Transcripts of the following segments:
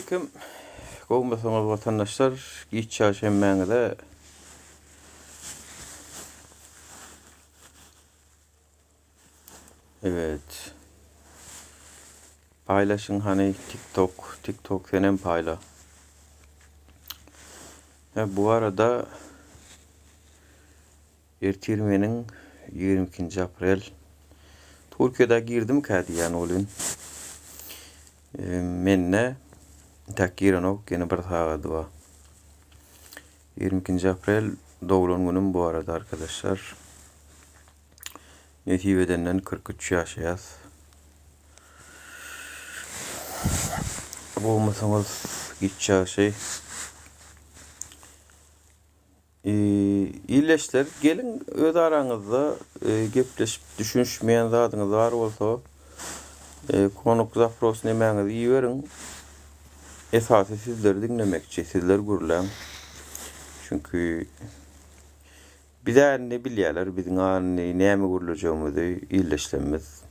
Aleyküm. Kovmasanız vatandaşlar, geç çarşembeğinde evet. Paylaşın hani TikTok senin payla. Bu arada Ertirmenin 22. April Türkiye'de girdim kadi yani olun. Menne takgiren ok gene bir sağadı var. 22. April doğulan günüm bu arada arkadaşlar. Netiveden 43 yaşayız. Bu olmasanız gideceği şey. İyileşler gelin öz aranızda gepleşip düşünüşmeyen zadınız var olsa konuk zapros nemenizi iyi verin. Esası sizleri dinlemekçi, sizler gürlen. Çünkü bir de ne bilirler, bizim neyme gürleyeceğimizi iyileşlememiz,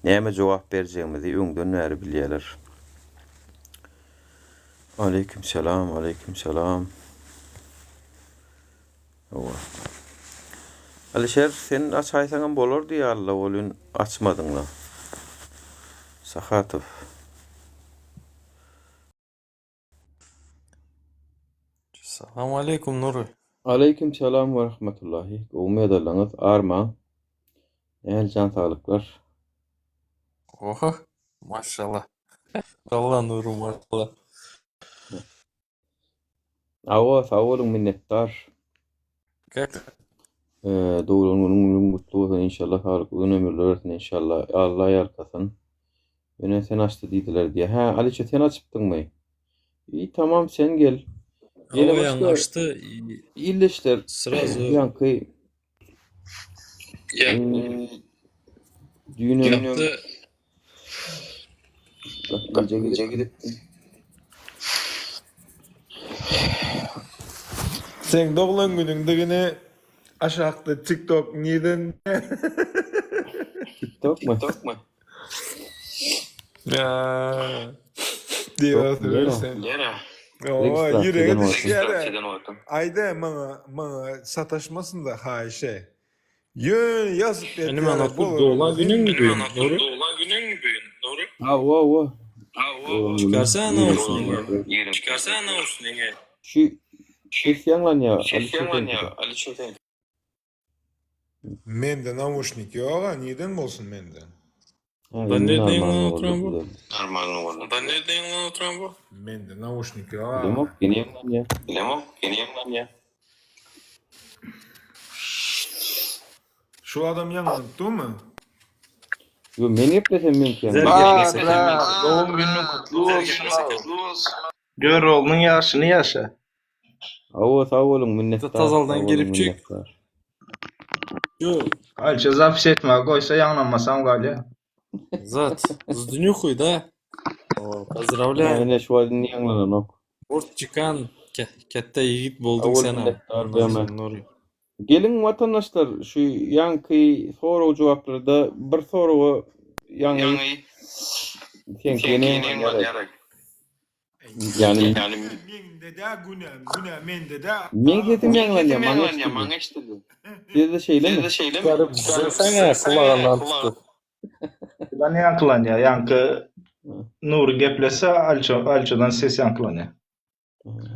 neyme cevap vereceğimizi önden nere bilirler. Aleykümselam, aleykümselam. Alişer sen açaysan bolur diye Allah olun açmadın la. Sahatov. Selamun aleyküm Nuri. Aleykümselam ve rahmetullahi. Umid edersiniz arma. Can sağlıklar. Oha, maşallah. Allah Nuri maşallah. Sağ olun minnettar. Kak, Doğrunun mutlu olsun inşallah. Sağlıklı ömürler olsun inşallah. Allah yarkasın. Yine sen açtı dediler diye. Aliçe sen açıptın mı? İyi tamam sen gel. Yine o başka açtı. iyileşler. Sırası Yankı düğünüm yaptı. gece gidip Sen doğulan günündə yine aşağıda TikTok neden? TikTok mu? Ya diye Yok, hatırlarsan. O Registrasyondan yüreğe ayda bana sataşmasın da haşe. Yön yazıp Benim anlattığım doğulan günün mü düğün Nuri? O. Çıkarsana ne olsun yenge. Şu ses yanlan ya. Ali Mende naушник yok, neden olsun mende? Ben nereden yanına oturan bu? Mende naушник yok. Demok yine yanlan ya. Şu adam yanılttı mı? Yo men yapmasam mümkün. Güzel Doğum günün kutlu olsun. Gör oğlunun yaşını yaşa. Sağ olun minnettar. Tazaldan gelip çık. Yo, Alça zaf etme koysa yanılmasam gali. zat. Zdünü kuy da. Поздравляю. Yani şu an yanlanan ok. Ort çıkan kette yiğit buldun Avul sen abi. minnettar beğenmem. Nuri. Gelin vatandaşlar şu yankı soru cevaplarda bir soru yankı tenkine yani Mende de günah mende de. men kesim yanlan ya Siz de şeyle mi? Çıkarıp sen kulağından tuttu. Ben yankılanıyor. Yankı Nur geplese Alço'dan ses yankılanıyor.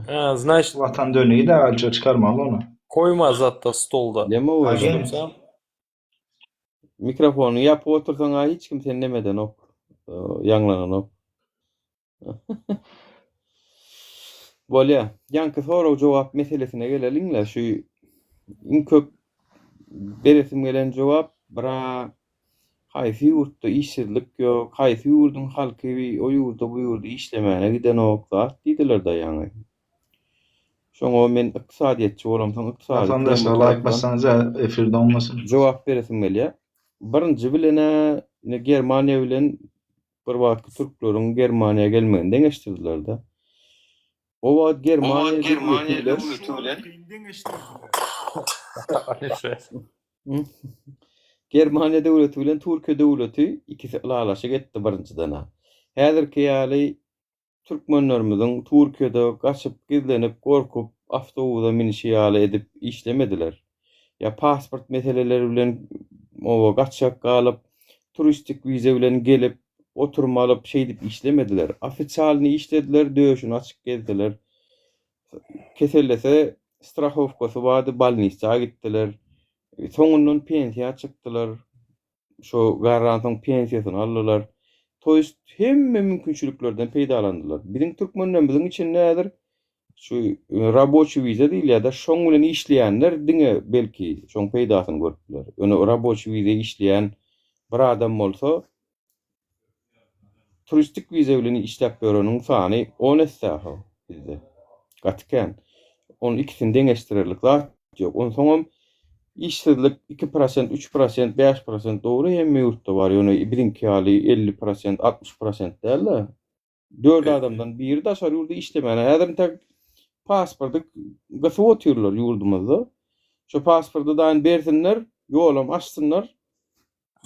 Ha, значит, Vatan dönüğü de Alço çıkarmalı onu. koymaz hatta stolda. Deme o. Agin. Sen Mikrofonu yapıp otursan hiç kimse demeden ok. Yanlanan ok. Böyle yankı soru cevap meselesine gelelim şu in köp beresim gelen cevap bira hayfi yurtta işsizlik yok, hayfi yurdun halkı o yurda bu yurda işlemene giden oklar dediler da yani. Şoňa men iqtisadiyetçi bolamsaň iqtisadi Vatandaşlar like bassanız efirde olmasın. cevap beresim gelýär. Birinji bilene Germaniýa bilen bir wagtky türkleriň Germaniýa gelmeginden geçdirdiler da. O wagt Germaniýa Germaniýa döwleti bilen Türkiýe döwleti ikisi ılalaşyk etdi birinjiden. Häzirki ýaly Türkmenlerimiziň Türkiýede gaçyp gizlenip gorkup awtobusa minişi ýaly edip işlemediler. Ya pasport meseleleri bilen o gaçak galyp turistik vize bilen gelip oturma alıp şey dip işlemediler. Ofiçalny işlediler, döşüni açyk gezdiler. Kesellese strahowkasy bady balnisçaga gitdiler. Soňundan pensiýa çykdylar. Şo garantyň pensiýasyny aldylar. Toýst hemme mümkinçiliklerden peýdalandylar. Biziň türkmenlerimiziň için nädir? Şu raboçy viza diýil ýa-da şoň bilen işleýänler diňe belki şoň peýdasyny görüpdiler. Öňe raboçy viza işleýän bir adam bolsa turistik viza bilen işläp bereniň sany 10 essäho bizde. Gatken. Onun ikisini deňeşdirirlik zat ýok. Ondan soňam işsizlik 2%, 3%, 5% dogry hemme ýurtda bar. Ýöne biziňki ýaly 50%, 60% däl. 4 adamdan biri daşary ýurda işlemän adam tak pasporty gasyp oturýarlar ýurdumyzda. Şo pasporty daýyn bersinler, ýolam açsynlar.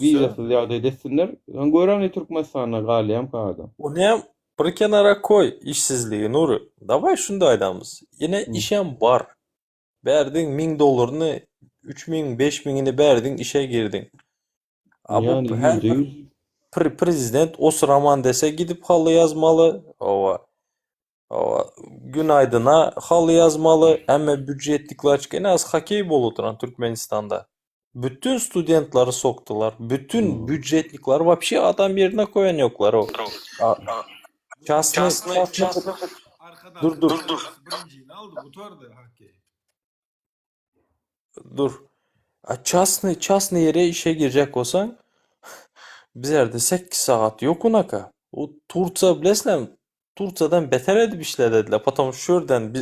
Vizasyz ýa-da edetsinler. Gören Türkmenistana galýam kada. Onu hem bir kenara koy işsizliği Nuri. Davay şunda aydamız. Yine işem var. Berdin $1000'ını 3000 5000'ini berdin işe girdin. Yani Bu her %100 prezident o sıraman dese gidip halı yazmalı. Günaydın'a halı yazmalı. Ama büdjetlikler çıkan az hakey boluturan Türkmenistan'da. Bütün studentları soktular. Bütün büdjetlikler вообще adam yerine koyan yoklar o. Частный Arkadan Dur. birinciyi aldı, kurtardı Hakkı. dur. Частный yere işe girecek olsan bizlerde 8 saat yok unaka. O Turça bilesem Turçadan beter edip işlediler. Patam şuradan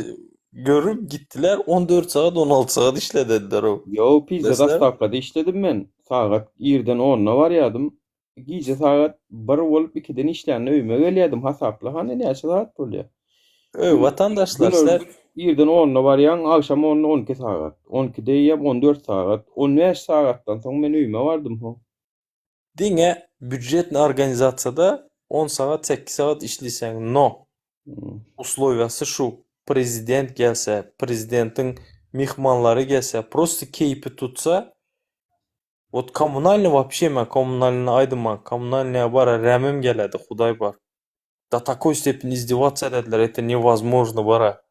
görüp gittiler 14 saat 16 saat işlediler o. Yo pizza Desler? dastavkada işledim ben. Saat 1'den 10'na varyadım. Gece saat 1 bolup 2'den işlerini öýüme gelýärdim hasapla. Hani näçe saat bolýar? Vatandaşlar sizler 1'den 10'na varýan, akşam 10'na 12 saat. 12'de ýap 14 saat. 15 saatdan soň men öýüme bardym. dine büdjetli organizasyada 10 saat 8 saat işlesen no. Условиясы şu. Prezident gelse, prezidentin mihmanları gelse, просто keypi tutsa вот коммунальный вообще men коммунальный aydıman, коммунальный bara rəmim geledi, Huday bar. До такой степени издеваться etdiler, это невозможно bara.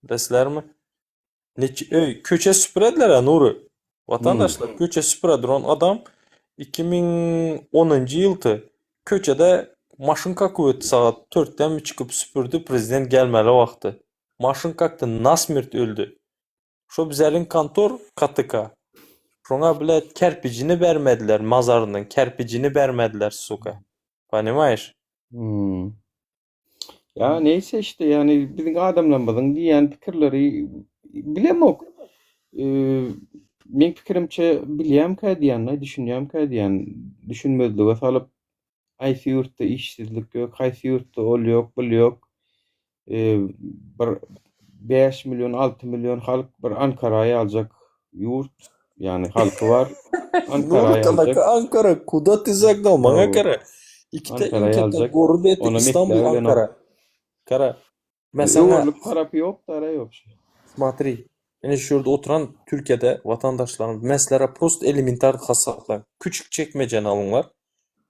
Desler mi? Köçe süpürediler ha Nuri. Vatandaşlar köçe süpürediler. Adam 2010 yıldı. Köçede maşın kakıp saat 4'ten mi çıkıp süpürdü, prezident gelmeli vakti. Maşın kalktı, nasmirt öldü. Şu bizlerin kantor katıka. Şuna bile kerpicini vermediler mazarının. Kerpicini vermediler suka. Понимаешь? Ya neyse işte yani bizim adamlarımızın diyen pikirleri bilemok. Men pikirimçe bilýän ka diýän, düşünýän ka diýän düşünmezlige salyp aýsy ýurtda işsizlik ýok, haýsy ýurtda ol ýok, bul ýok. Bir 5 milyon 6 milyon halk bir Ankara'ya alacak yurt yani halkı var. Ankara'ya alacak. Ankara, куда ты загнал? Ankara. Ankara'ya alacak. Город Ona İstanbul, mekler Ankara. Kara. Mesela Mesela parapı yok da ara yok. смотри. Yani şurada oturan Türkiye'de vatandaşların mesela prost elementar hasaplar. Küçük çekmecen alınlar.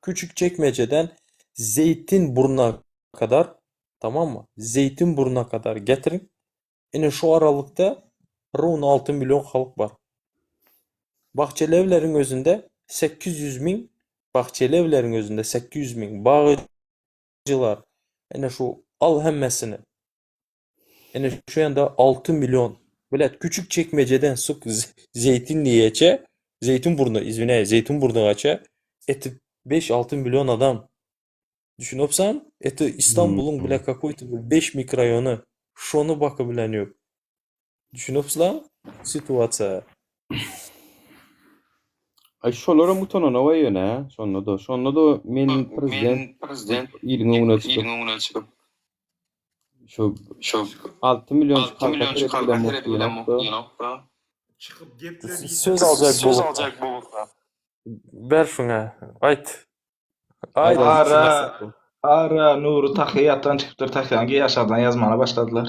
Küçük çekmeceden Zeytinburnu'na kadar, tamam mı? Zeytinburnu'na kadar getirin. Yani şu aralıkta rovno 6 milyon halk var. Bahçelievlerin özünde 800 bin Bahçelievlerin özünde 800 bin bağcılar. Yani şu al hemmesini. Yani şu anda 6 milyon. Böyle küçük çekmeceden sık Zeytinliğeçe, Zeytinburnu'na eti 5-6 milyon adam. Düşünüpsam, eti İstanbul'un bile какой-то 5 mikrorayonu. Şonu bakabilen yok. Düşünüpsam, situasiya. Ay şolara mutanana ýöne, şonda da men prezident ýylyň öňüne çykyp şu 6 milyon halka bilen Çıkıp gittiler. Söz alacak bu. Ver şuna. Ayt. Ayt. Ayt. Ara Nuru tahyýatdan çykypdyr, tahyýan ýaşadan ýazmana başladylar.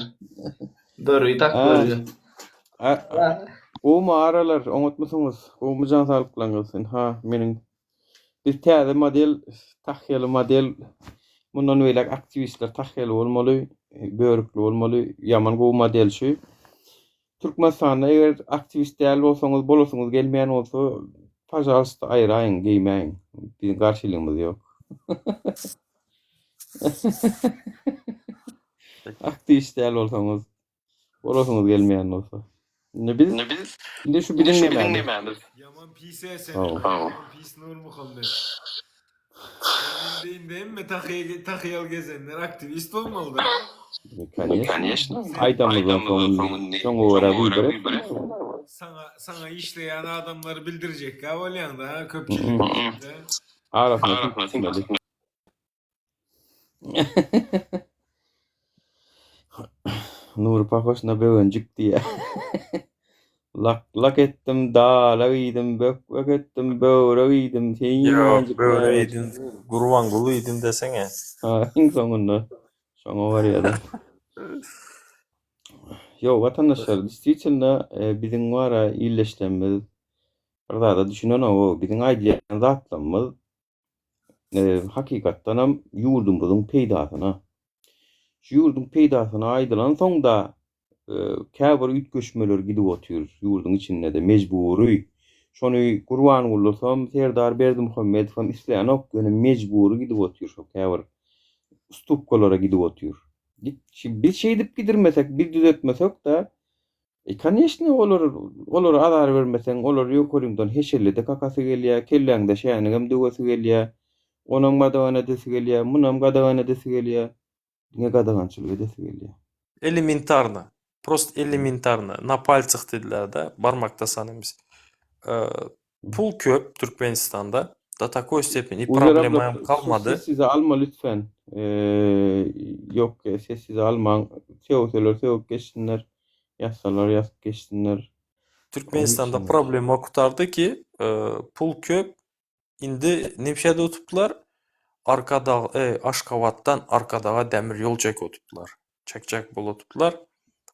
Dörüýi tak Ha. dörüýi. O aralar oňatmasyňyz, o jan salyklan gylsyn. Ha, meniň bir täze model, tahýaly model, mundan welek aktivistler tahýaly bolmaly, böwrükli bolmaly, ýaman gowy model şu. Türkmenistanda eger aktivist däl bolsaňyz, bolasyňyz gelmeýän bolsa, pajalsta aýraýyn, geýmeýin. Bizim garşylygymyz ýok. Aktivist däl bolsaňyz, bolasyňyz gelmeýän bolsa. Ne biz? Indi şu bilinmeýär. Yaman pis sen. Oh. Yaman pis Nur Muhammed. Indi tahyýal gezenler aktivist olmalıdır. Конечно. Aýdamyzdan soň şoňa görä bildirip. Sana işleyen adamları bildirecek ha bolýan da köpçülik. Arasına tüksmeli. Nur pahoşna böwüncük diýe. Lak etdim, dala giydim, bök etdim, böwre giydim, Ýok, böyle edin, gurban gulu edin desene. Ha, iň soňunda. Şoňa barýar. Yo, vatandaşlar, distrikçinde biziň wara illeşlenmez. Arada düşünen o, biziň aýdýan zatlarymyz hakykatdan hem ýurdumyzyň peýdasyna. Şu ýurdun peýdasyna aýdylan soňda käbir ütgeşmeler gidip otyr ýurdun içinde de mejbury. Şonu Gurban Gullosam, Serdar Berdimuhammedow hem isleýän ok ýöne mejbury gidip otyr şo käbir stupkalara gidip otyr. Bir şey dip gidirmesek, bir düzeltmesek da конечно olar azar bermeseň, olar ýokurymdan heşellede kakasy gelýär, kelläňde şäni hem döwesi gelýär. Onuň madawana desi gelýär, munam gadawana desi gelýär. Ne gadagançylyk edesi gelýär. Элементарно. Просто элементарно. На пальцах dediler de, barmakta sanımız. Pul köp Türkmenistan'da. Da такой степени problemim kalmadı. Sessize alma lütfen. Yok sessize alma. Seok geçsinler. Yasalar yazıp geçsinler. Türkmenistan'da problem okutardı ki pul köp indi Nimşede otuplar arkada Aşkabat'tan arkadağa demir yol çek otuplar. Çek bol otuplar.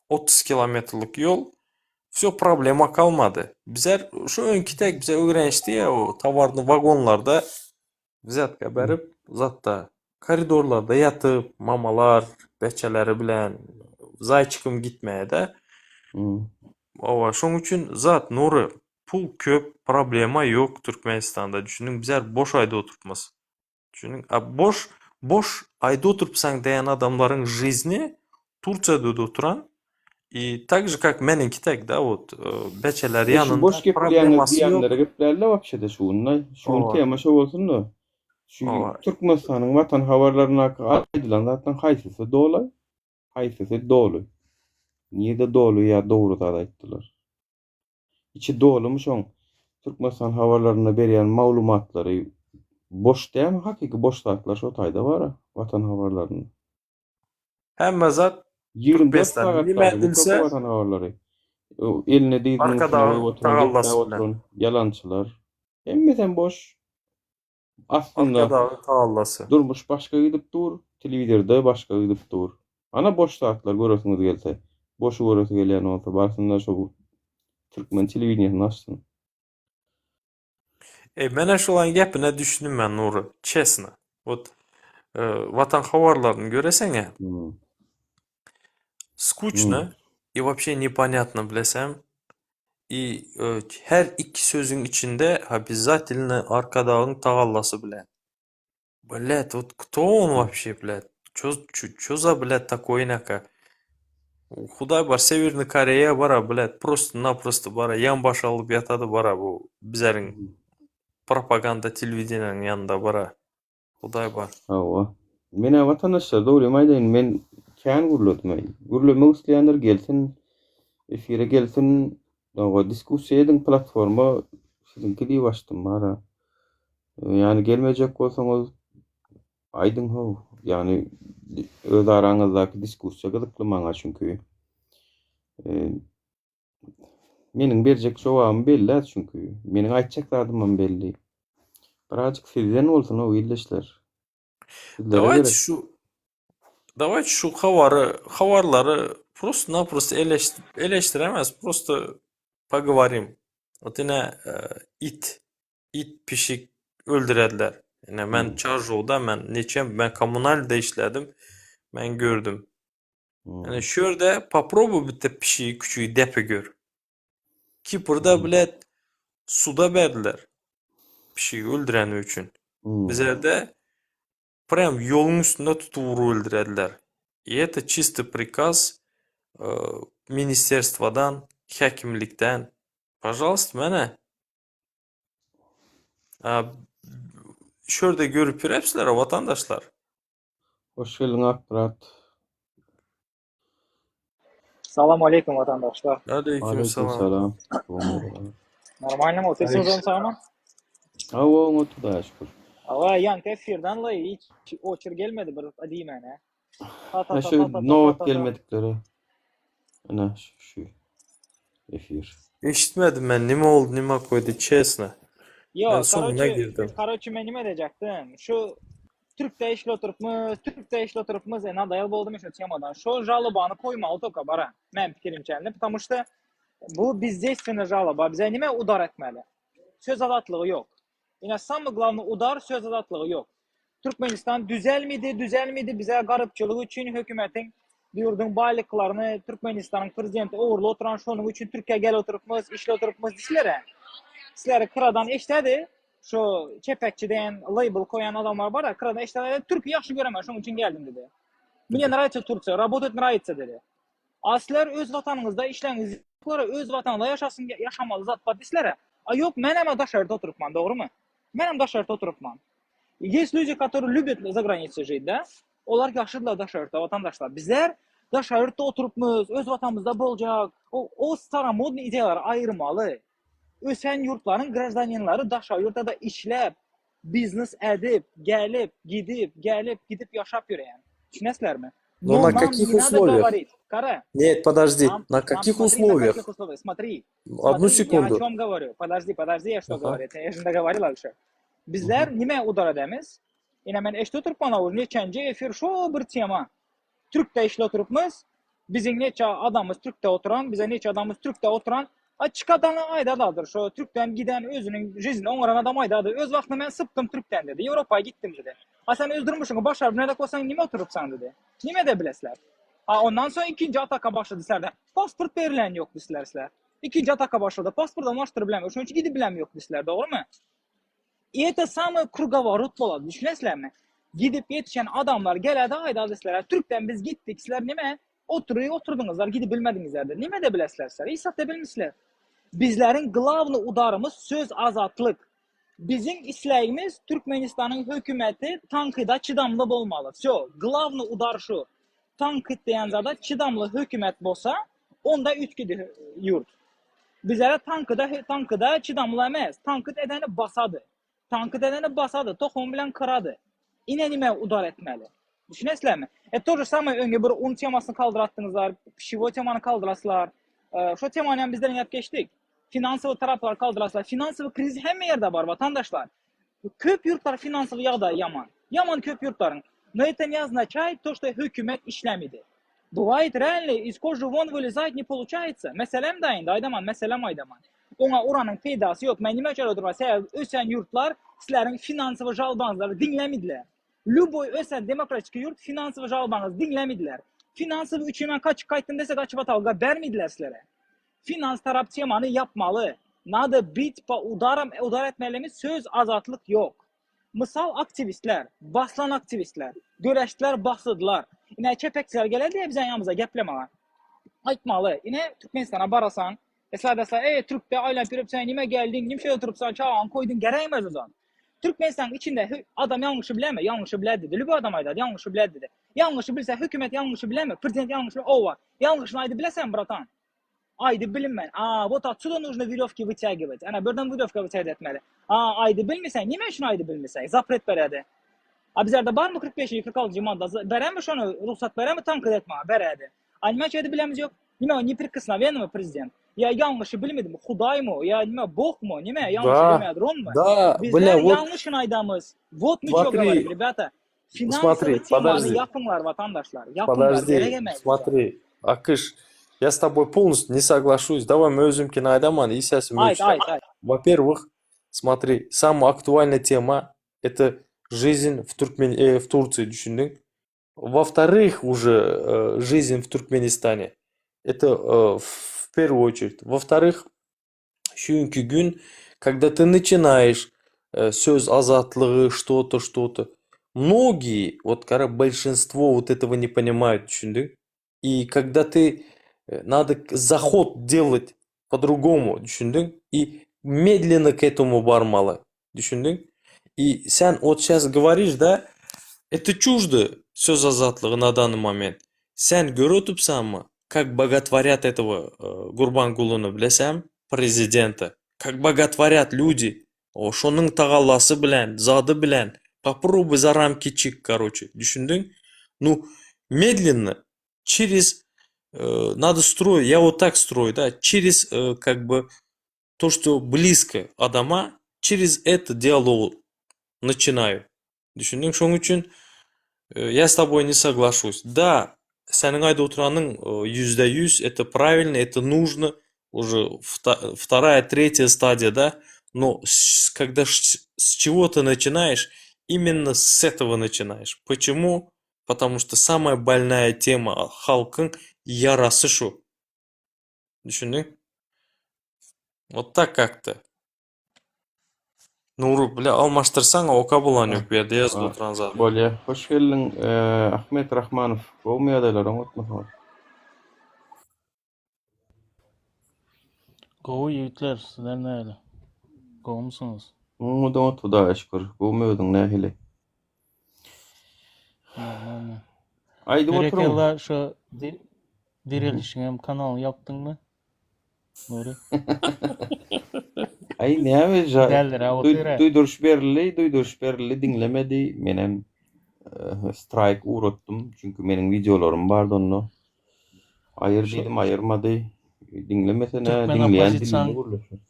30 kilometrelik yol. Все problema kalmadı. Bizler şu önkü tek bize öğrençti ya o tavarlı vagonlarda bizatka berip zatta koridorlarda yatıp mamalar, beçeleri bilen zayçıkım gitmeye de ova şoň üçin zat Nuri pul köp problema yok Türkmenistan'da. Düşünün bizler boş ayda oturtmaz. Düşünün boş ayda oturpsaň diyen adamların жизни Turçiyada da oturan и так же как meninki tek da вот beçeler yanında boş probleması yok. diýenlere geplerle wapşe de şuunla. Şuun tema şo bolsun da. Şu Türkmenistanyň watan habarlaryna aýdylan zatdan haýsysy dolu. Haýsysy dolu. Niye de dolu ya doğru da aýtdylar. İçi dolumy şoň. Türkmenistan habarlaryna berýän maglumatlary boş däme, hakiki boşluklar şo taýda bar watan habarlaryna. Hemme zat 24 saat bilse watan habarlary. Eline diýdiň arkada yalançylar. Hemmeden boş. Aslında arkada tağallası. durmuş başka gidip dur, telewizorda başka gidip dur. Ana boş saatler görürsüňiz gelse. Boşu görürsü gelýän bolsa barsynlar şo Türkmen telewizionyny açsyn. Mene şolan gepine düşündüm ben Nuri. Честно. Вот vatan habarlaryny göreseňe скучно и вообще непонятно bilesem. И her iki sözün içinde обязательно arkadağın tağallası bilen. Блядь, вот кто он вообще, блядь? Чё за, блядь, такой инака? Худай бар, Северный Корея бара, блядь, просто-напросто бара, янбаш alıp yatadı bара bu bizlerin propaganda televiziyanın yanında bara. Huday bar. Hawa. Mene vatandaşlar doğru maýdaýyn, men kän gurulmaý. Gurulmak isleýänler gelsin, efire gelsin, o diskussiýa ediň platforma sizinki diýip açdym bara. Yani gelmejek bolsaňyz aýdyň ho. Yani öz araňyzdaky diskussiýa gyzykly maňa çünki. Meniň berjek jogabym belli çünki. Meniň aýtjak zadymam belli. Birazjyk sizden bolsun o illeşler. Sizlere Давайте gerek. давайте şu havarları просто-naprosto eleştiremez. Просто поговорим. Вот yine it pişik öldürediler. Yani ben Çarjov'da ben kommunalde işledim. Ben gördüm. Yani şurada попробуй bir de pişiği küçüğü depe gör. Kipr'da bile suda verdiler. Pişiği öldüren için. Bizlerde прям yolun üstünde tutup öldürediler. И это чисто приказ ministerstvodan, hakimlikten. Пожалуйста, mene. Şurada görüp hepsiler vatandaşlar. Hoş geldin Akbarat. Salam aleykum vatandaşlar. Aleykümselam. Aleykümselam. Нормально mı? Otobüsünüz onu sağlam? Hava otu da şükür. Ama yankı efirden la hiç oçur gelmedi bir adiyim yani. Ha şu Novat gelmedikleri. Ana şu efir. Eşitmedim ben. Nime oldu, nime koydu. Честно. Yo, Ben sonuna girdim. Karaçi ben nime edecektim? Şu Türk'te işle oturupmuz, dayalı oldum şu temadan. Şu жалобаны koymalı toka bara. Ben fikrim çeldi. Потому что bu бездейственная жалоба. Bize nime udar etmeli. Söz azatlığı yok. Yine самый главный udar söz azatlığı yok. Türkmenistan düzelmedi bize garipçılığı için hükümetin yurdun baylıklarını Türkmenistan'ın prezidenti uğurlu oturan şunun için Türkiye gel oturupmuz, işle oturupmuz Sizlere kıradan eşledi. Şu çepekçiden label koyan adamlar var ya kıradan eşledi. Türkiye yaxşı göremez şunun için geldim dedi. Мне нравится Турция, работать nравится dedi. Asler öz vatanınızda işleriniz öz vatanında yaşamalı zat var sizlere. Yok ben hemen daşarda oturupman doğru mu? Ben hem daşarda oturupman. Есть люди, которые любят за границей жить, да? Onlar yaşlılar daşarda vatandaşlar. Bizler daşarda oturupmuz, öz vatanımızda bolacak. O staramodni ideyaları ayırmalı. Ösen yurtların gражданинları daşarda da işlep, biznes edip, gidip yaşap yürüyen. Düşünesizler mi? Но на каких условиях? Нет, подожди. На каких условиях? Смотри. Одну Я о секунду. чем говорю? Подожди, я что Ага. говорю? Я же договорил уже. Bizler nime udar edemiz? Yine ben eşte oturup bana vur. Neçenci efir şu bir tema. Türk'te işle oturupmuz. Bizim neçe adamımız Türk'te oturan, bize neçe adamımız Türk'te oturan. Açık adamı aydadadır. Şu Türk'ten giden özünün jizini onaran adam aydadır. Öz vaxtında ben sıptım Türk'ten dedi. Avrupa'ya gittim dedi. Sen öldürmüşsün. Başar nerede koysan nime oturupsan dedi. Nime de bilesler. Ondan sonra ikinci ataka başladı sizlerden. Pasport verilen yok sizler. İkinci ataka başladı. Pasport almıştırıbilemiyor. Şunun için gidibilem yok sizler. Doğru mu? И это самый круговорот болады. Düşünesizler mi? Gidip yetişen adamlar geledi aydadılar. Türk'ten biz gittik. Sizler nime? Oturdunuzlar. Gidip bilmedinizlerdir. Nime de bilesizler. İsat da bilmişler. Bizlerin glavni udarımız söz azatlık. Bizim isteğimiz Türkmenistan'ın hükümeti tankıda çıdamlı olmalı. Glavni udar şu. Tankıt diyen zada çıdamlı hükümet bolsa onda ütküdür yurt. Bizlere tankıda çıdamlı emez. Tankıt edeni basadı. Tankıt edeni basadı. Toxum bilen kıradı. İnenime udar etmeli. Düşünesizler mi? To же самое önce bir un temasını kaldırattınızlar. Pişivo temanı kaldırasılar. Şu temanı bizden hep geçtik. Finansal taraflar kaldırasılar. Finansal kriz hem yerde var vatandaşlar. Köp yurtlar finansal yağda yaman. Yaman köp yurtların. Но это не означает то, что hükümet işlemedi. Бывает реально, из кожи вон вылезает, не получается. Meselem dayın, aydaman, meselem aydaman. Ona oranın peydası yok. Ben nime çare durma. Ösen yurtlar, sizlerin finansal jalbanızları dinlemediler. Любой ösen demokratik yurt finansal jalbanızı dinlemediler. Finansal üçümen kaç kayıttın dese kaç batalga vermediler sizlere. Finans taraf temanı yapmalı. Nadı bit pa udar etmelimiz söz azatlık yok. Misal aktivistler, basılan aktivistler, göreştiler, basıdılar. Yine çepekçiler gelir diye bize yanımıza geplemeler. Aytmalı. Yine Türkmenistan'a barasan, desler, Türk'te aylan görüp sen nime geldin, nim şey oturupsan çağan koydun, gereğmez o zaman. Türkmenistan içinde adam yanlışı bileme, yanlışı bile dedi. Lübü adam aydadı, yanlışı bile dedi. Yanlışı bilse hükümet yanlışı bileme, prezident yanlışı bileme, o var. Yanlışını aydı bilesen bratan. Aydı bilinmen. Вот отсюда нужно веревки вытягивать. Ana buradan веревка вытягивать etmeli. Aydı bilmesen, nime şunu aydı bilmesen? Zapret beredi. Bizlerde var mı 45-46 madde? Bere mi şunu ruhsat bere mi tankıt etme? Beredi. Nime şeyde bilemiz yok. Nime o неприкосновенный mi prezident? Ya yanlışı bilmedi mi? Huday mı? Ya nime bok mu? Nime yanlışı bilmedi? Ron mu? Да, Bizler вот yanlışın aydamız. Вот мы что говорим, ребята. Finansal Смотри, temanı подожди. yapınlar vatandaşlar. Yapınlar. Gerek Подожди, emas. смотри, Акыш, я с тобой полностью не соглашусь. Давай мы өзімкін айдаман, и сейчас Ayt, ayt, ayt. Во-первых, смотри, самая актуальная тема – это жизнь в Турции, düşündün. Во-вторых, уже жизнь в Туркменистане. Это в первую очередь. Во-вторых, çünkü gün, когда ты начинаешь söz азатлыгы, что-то. Многие, вот большинство вот этого не понимают, düşündün. И когда ты надо заход делать по-другому, düşündün. И медленно к этому бармалы, düşündün. И sen вот сейчас говоришь, да, это чуждо söz азатлыгы на данный момент. Sen görüp mı? Как боготворят этого Гурбангулыны білесем, президента. Как боготворят люди. Ошоның тағаласы білән, зады білән. Попробуй за рамки чик, короче. Düşündün? Ну, медленно, через... надо строить, я вот так строю, да, через как бы то, что близко адама, через это диалог начинаю. Düşündün? Şoň üçün я с тобой не соглашусь. Да, senin ayda oturanın %100 это правильно, это нужно. Уже вторая, третья стадия, да. Но когда с чего ты начинаешь, именно с этого начинаешь. Почему? Потому что самая больная тема халкın yarası şu. Düşündün? Вот так как-то. Nuru, bile almaştırsan oka bulan yok bir yerde yazdı oturan zaten. Bolýa. Hoş geldin Ahmet Rahmanov. Bu meýadalar unutma. Go yiğitler, sizler ne öyle? Go musunuz? Umuda otuda şükür. Bu meýadın nähili. Normal. Aýdy oturun. Berekella şu dirilişine kanal yaptın mı? Nuri. Ay näme ja. Derler ha otura. Duyduruş berli dinlemedi. Menem strike uğratdım. Çünkü benim videolarım vardı onu. Ayırdım, ayırmadı. Dinlemesene, Türkmen dinleyen opozisyon- dinle vurursun.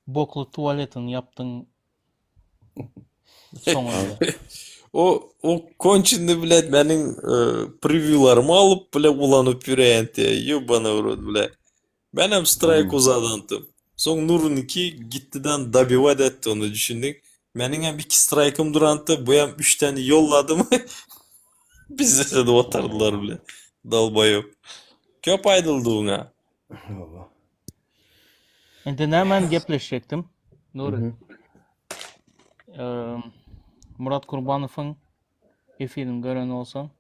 Boklu tuvaletin yaptın. Sonunda. O konçinde bile benim preview'larımı alıp bile ulanıp yüreğen diye. Yubana urod bile. Benim strike uzadantım. Son Nur'un iki gittiden добивать etti onu düşündük. Benim hem iki strike'ım durantı. Bu hem 3 tane yolladım. Bize de otardılar bile. Dalbayıp. Köp aydıldı ona. Şimdi hemen gepleşecektim. Nuri. Murat Kurbanov'un efirini gören olsan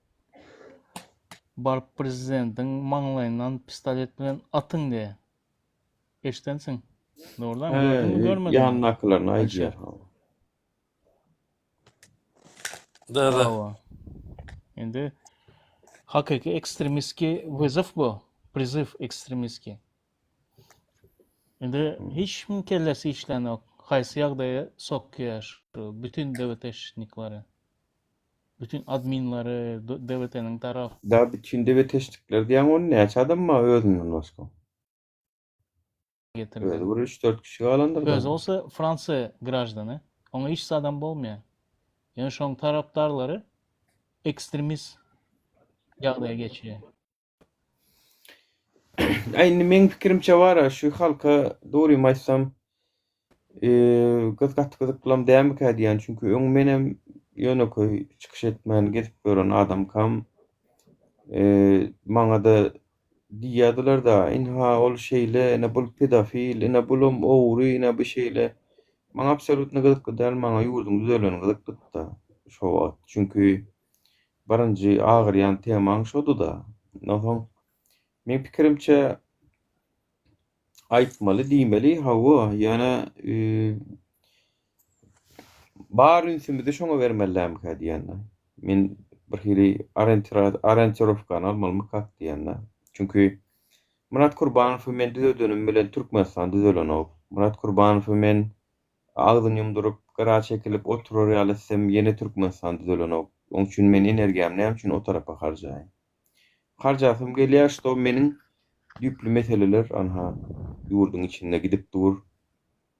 barıp prezidentin manglayından pistolet bilen atın diye. Eştensin. Doğrudan mı? Gördün mü görmedin mi? Yan naklarına Ayşe. aydiyor. Da. Bravo. Şimdi hakiki ekstremistki vızıf bu. Prizıv ekstremistki. Şimdi hiç mi kellesi işlen yok. Haysi yağdaya sokkuyor. Bütün devlet eşitlikleri. Bütün adminleri, devletin taraf Da bütün devlet teşvikler diýen onu näçe adam ma özünden başga. getirdi. Böyle 3-4 kişi galandyrdy. Öz olsa Fransa grajdanı. Ona hiç adam bolmuyor. Yani şu an taraftarları ekstremist yağdaya geçiyor. Aýny meň pikirimçe bara şu halka doğruym aýtsam gyzyklam dämik diýen çünkü öň menem ýöneköy çykyş etmän gezip gören adam kam maňa da diýýärdiler da inha ol şeýle ene bul pedofil ene bulum owry ene bu şeýle maňa absolutny gyzykdy däl maňa ýurdum düzeleni gyzykdy da şo wagt çünkü barynjy agyr ýan temaň şodu da nohon men pikirimçe aýtmaly diýmeli hawa ýana bar ünsümizde şoňa bermeliäm diýende. Men bir hili orientirowkany almaly kak diýende. Çünkü Murat Kurbanow men düzöldünim bilen Türkmenistan düzölenok. Murat Kurbanow men agdyny ýumduryp gara çekilip oturar ýalysam ýene Türkmenistan düzölenok. Oň üçin men energiýam näme üçin o tarafa harjaýyn. Harjasym gelýär şo meniň düýpli meseleler anha ýurdun içinde gidip dur.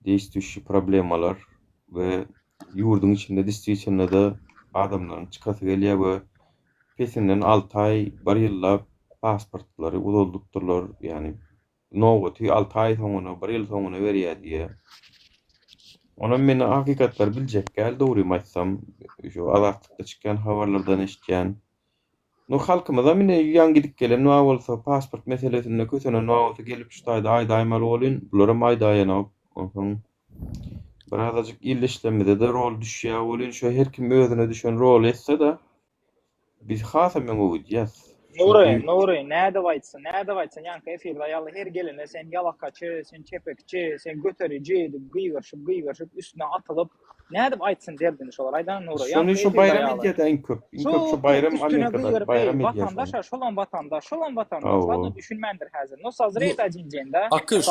Değiş problemalar ve yurdun içinde действительно da adamlaryň çykasy gelýär. Pesinden 6 ay, 1 ýyllap pasportlary uzoldukdurlar. Yani nowaty 6 ay soňuna, 1 ýyl soňuna berýär diýe. Ona meni hakykatlar biljek gel dogry aýtsam, şu azatlıkda çykan habarlardan eşitýän. No halkymyza mine ýan gidip gelen näme bolsa pasport meselesinde kösene näme bolsa gelip şu taýda aýdaýmaly bolyn, bulara aýdaýan onsoň birazajyk ýyllyşlemede de rol düşýär bolyn. Şu her kim özüne düşen rol etse de biz hasa men öwdýäs. Nuri, näde aýtsyn, ýanky efirde ýaly her gelene sen ýalakaçy, sen çepekçi, sen göterici, gıýgyrşyp üstüne atylyp näde aýtsyn derdin şolar. Aýdan Nuri. Şonu şu bayram edýär en köp. En köp şu bayram Amerikada bayram edýär. Vatandaşa, şolan vatandaşlar düşünmendir häzir. No sazreyt ajinjenda. Akış.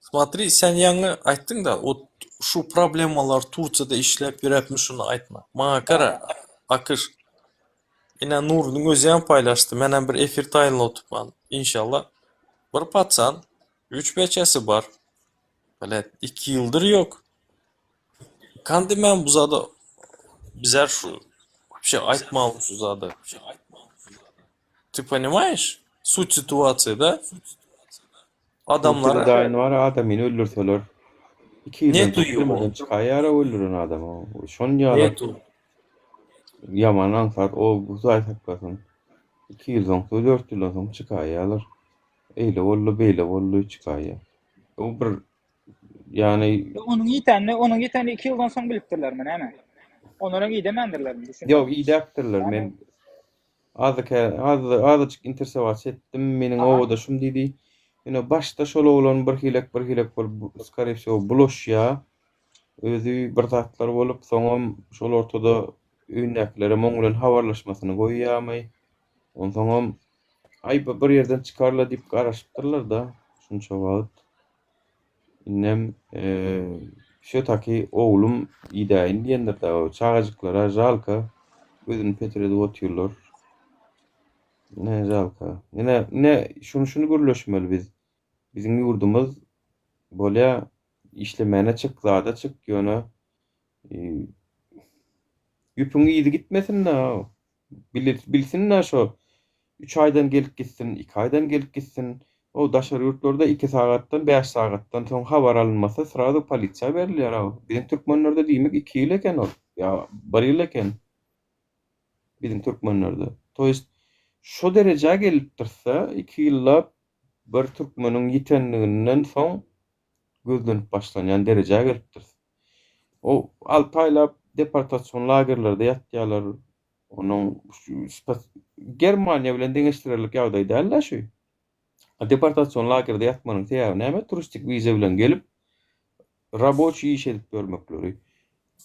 Смотри, sen ýangy aýtdyň da, o şu problemalar Turkiýada işläp ýöräpmi şunu aýtma. Maňa kara, Akış. Ine Nur'un özüň paylaşdy. Menen bir efir taýynlatypman. İnşallah. Bir patsan 3 beçesi bar. Böyle 2 ýyldyr yok. Kandy men bu zada bizer şu bir şey aýtmalmyş zada. Ты понимаешь суть ситуации, да? Adamlar daýyn var adamyny öldürseler. 2 Ne ýyldan duyuyor bu? Çykaýar öldüren adamy. Şon ýaly Netu. yaman ansat o bu zaý saklasyn. 2 ýyl soň, 4 ýyldan soň çykaýarlar. Eýle boldy, beýle boldy çykaýar. O bir yani Onun ýetenini 2 ýyldan soň bilipdirlermi näme? Onlara gidemendirlermi düşün. ýok ýa-da men azıcık intersewasiýa etdim. Meniň owada şum diýdi. Ýene başda şol oglan bir hilek bol skare всего bulaşýa. Özü bir zatlar bolup soňam şol ortada öýnäklere moňulan habarlaşmasyny goýýarmy. Onsoňam aýba bir ýerden çykarla diýip garaşypdyrlar da şunça wagt. Innem şu taki oglum idaýyn diýendir da çagajyklara jalka özüni petrede otýurlar. Ne jalka. Ne şunu görleşmeli biz. Bizim ýurdumyz bolýa işlemene çykzada çyk ýöne ýüpüň ýygy gitmesin da bilsin şo 3 aýdan gelip gitsin, 2 aýdan gelip gitsin. O daşary ýurtlarda 2 sagatdan 5 sagatdan soň habar alınmasa sırada polisiýa berilýär. Bizim türkmenlerde diýmek 2 ýyl eken o. Ya 1 ýyl eken. Bizim türkmenlerde. Toýst şo derejäge gelip dursa 2 ýyllap bir türkmeniň ýetenliginden soň gözlenip başlanýan derejäge gelip dursa. O 6 aýlap deportasiýon lagerlerde ýatýarlar. Onuň Germaniýa bilen deňeşdirerlik ýagdaý däl şu. Deportasiýon lagerde ýatmanyň sebäbi näme? Turistik wiza bilen gelip raboçy iş edip görmekleri.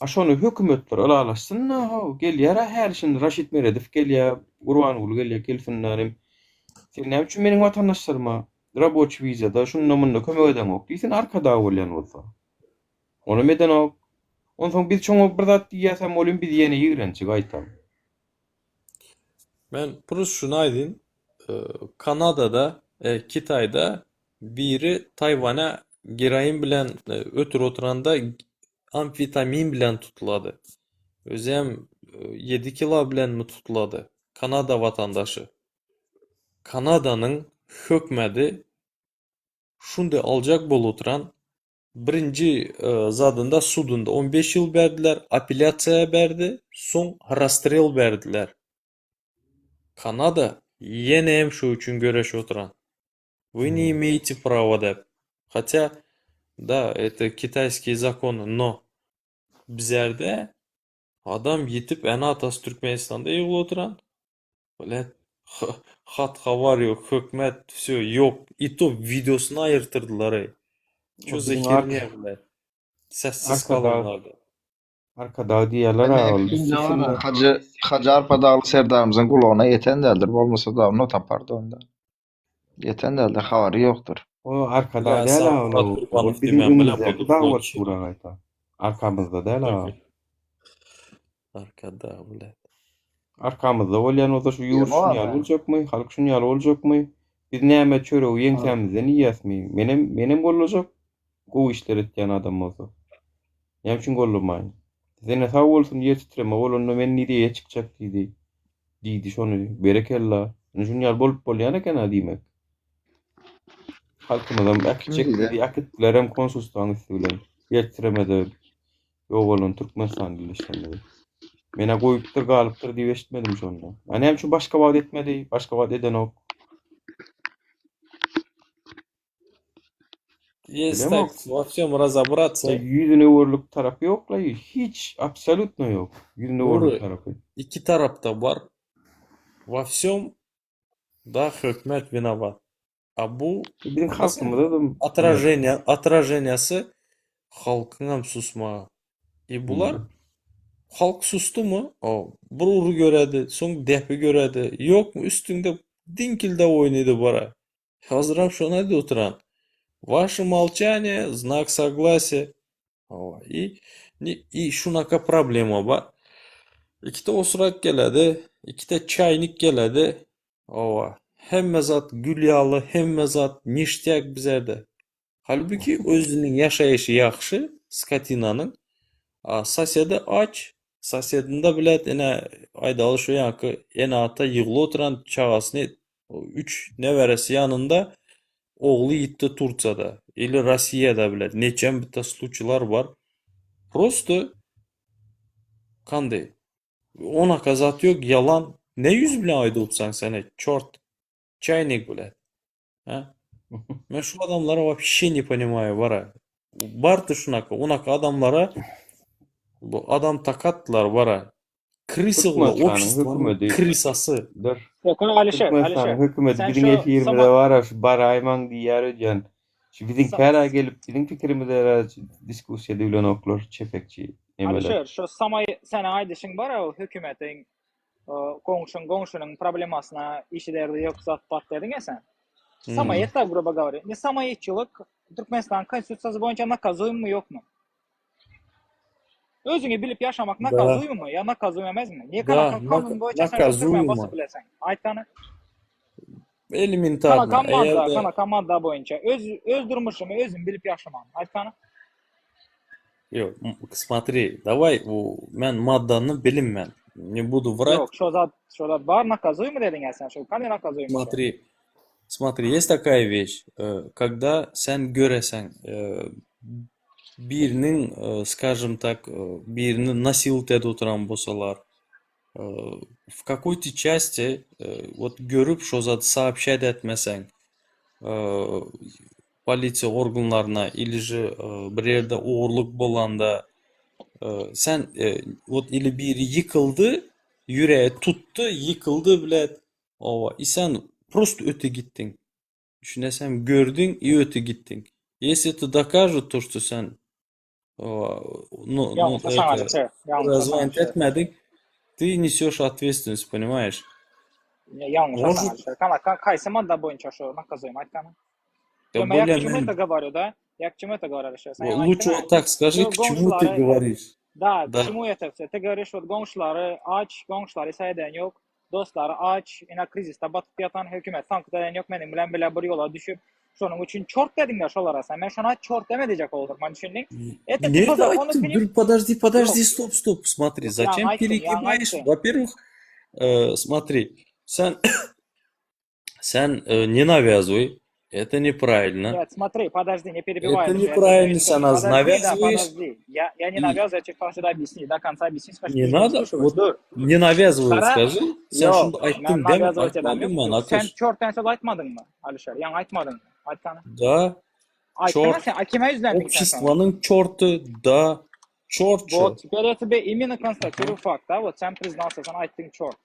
Şonu hökümetler alalaşsyn, gelýär her şin Raşid Meredif gelýär, Gurbanuly gelýär, gelsinler. Sen näme üçin meniň watandaşlaryma raboçy wizada şunu namynda kömek edeňok diýsen arkada bolýan bolsa. Onu meden ok. Onsoň biz çoňa bir zat diýäsem bolýan biz ýene ýigrençik aýtam. Ben Prus şunu aydın. Kanada'da, Kitay'da biri Tayvan'a gerayin bilen ötür oturanda amfetamin bilen tutuladı. Özem 7 kilo bilen mi tutuladı? Kanada vatandaşı. Kanada'nın hökmedi şunday alacak bol oturan birinci zadında sudunda 15 yıl berdiler, apelyatsiya berdi, son rastrel berdiler. Kanada yine hem şu üçün göreş oturan. Вы не имеете права dep. Хотя, да, это китайские законы, но bizerde adam yetip en atası Türkmenistan'da yığılı oturan. Böyle hat havar yok, hükmet, все yok. И то videosunu ayırtırdılar. Şu zekeriye bile. Sessiz kalanlardı. Arkada diýerler Hacı Arpa Dağlı serdarymyzyň gulagyna ýeten däldir. Bolmasa da onu tapardy onda. Ýeten däldi, habary ýokdur. O arkada Ya, däl sağ ol, Kurbanov diýmem bilen bu dağlar şura gaýta. Arkamızda däl Arkada bile. Arkamızda bolýan o da şu ýurt şuňal boljakmy, halk şuňal boljakmy? Biz näme çörek ýeňsemizden ýasmy? Menem boljak gowy işler etýän adam bolsa. Näme üçin gollamaýyn? Sene sağ bolsun diye titreme. Olanda men nidiye çıkacak dedi. Diydi şonu. Berekella. Junior bolup bolýan eken ha diýmek. Halkymyzdan akitjek Öyle. dedi. Akitlerem konsulstaň bilen. Ýetiremedi. Ýok bolan Türkmenistan birleşmedi. Mene goýupdyr galypdyr diýip eşitmedim şonda. Hani hem şu başka wagt etmedi. Başka wagt eden ok. Есть Bilem так, ok. во всем разобраться. Yüzüne vurluk tarafı yok la. Hiç. Absolutno yok. Yüzüne vurluk Doğru. tarafı. İki tarafta var. Во всем da hükümet vinavat. A bu Bizim halkımızda da отражениясы halkın hem susma. Bular halk sustu mu? O bururu göredi, soň depi göredi. Yok mu üstünde dinkilde oynaydı bara. Hazıram şona da oturan. Ваше молчание знак согласия. И şunaka problema var. İkide osurak geledi, ikide çaynik geledi. Hemme zat gül yağlı, hemme zat niştiyak bizerde. Halbuki özünün yaşayışı yaxşı, skatinanın. Sasedi aç, sasedinde bilet ene aydalı şu yankı ene ata yığılı oturan çağasını 3 neveresi yanında oğlu gitti Turciyada. Или Rossiyada bilet. Neçen bitta случайлар var. Просто kanday. Ona kazat yok yalan. Ne yüz bilen ayda utsan sene çort. Çaynik bilet. Ha? Ben şu adamlara вообще не понимаю vara. Bartı şunaka. Onaka adamlara bu adam takatlar vara. Krısılı обществonun hükümeti. krısası. Dur. Yok, Alişer, Türkmenistan hükümet Sen bizim şu eşiğimizde sama- var şu barayman diýär öjen. Şu bizim Sa- kara gelip bizim fikrimizde diskussiýa edilen oklar çepekçi. Alişer, şu samay sana aydışın var o hükümetin komşunun problemasyna işi derdi yok zat pat dedin ya sen. Самоед так, грубо говоря. Не самоедчилик Türkmenistan konstitusiyası boyunca nakazuyum mu yok mu? Özünü bilip yaşamak nakazuyum mu? Ya nakazuyum emez mi? Niye kanakın kanun boyunca sen şu Türkmen nakazuyum basıp bilesen? Aytkanı. Elementarno. Kanakan madda boyunca. Öz durmuşumu özüm bilip yaşamam. Aytkanı. Yok, смотри, давай, men maddanı bilim men. Не буду врать. Yok, şu zat var nakazuyum mu dedin ya sen? Şu kanı nakazuyum mu? Смотри, есть такая вещь, когда sen göresen birinin, скажем так, birini насиловать edip oturan bolsalar, в какой-то части вот görüp şo zat сообщать etmesen, politsiya organlarına или же bir yerde oğurluk bolanda sen вот или biri yıkıldı, yüreğe tuttu, yıkıldı bile. Sen просто öte gittin. Düşünesem gördün, iyi öte gittin. Если ты докажут то, что sen развант etmedin, ты несешь ответственность, понимаешь? Yanlış Hasan Alişer. Kaysı madda boyunca şu nakazuyum. Aytkanı. Да Я к чему более-менее. это говорю, да? Я к чему это говорю, Алишер? Лучше вот так скажи, к чему ты говоришь. Да, Да. к чему это все? Ты говоришь, вот komşuları aç, komşuları sayeden yok, dostları aç, yine kriziste batıp yatan hükümet sanki eden yok, benim bilen bile bir yola düşüp, şunun için çort dedin ya şolara sen, ben şuna çort demeyecek oldum, ben düşündüm. Nerede айтtın? Dur, подожди, стоп, смотри, зачем айтtım, перегибаешь? айтtım. Во-первых, смотри, sen не навязывай, это неправильно. Нет, смотри, подожди, не перебивай. Это Алишер, неправильно, это Саназ, подожди, навязываешь. Да, подожди. Я не навязываю, я тебе хочу объяснить, до конца объяснить. Не надо, вот не навязывай, скажи. Sen Yok, şunu ayttın ben deme, навязывать edemem. aytmadım ben, Sen Akış. çorten söz aytmadın mı Alişer? Yani aytmadın mı? Aytkanı. Da, Aytkanı çort, sen, kime yüzlendin sen sonra? обществоның çortu, da, çortçu. Вот, теперь я тебе именно констатирую факт, да, вот сам признался, сам айтtin черт.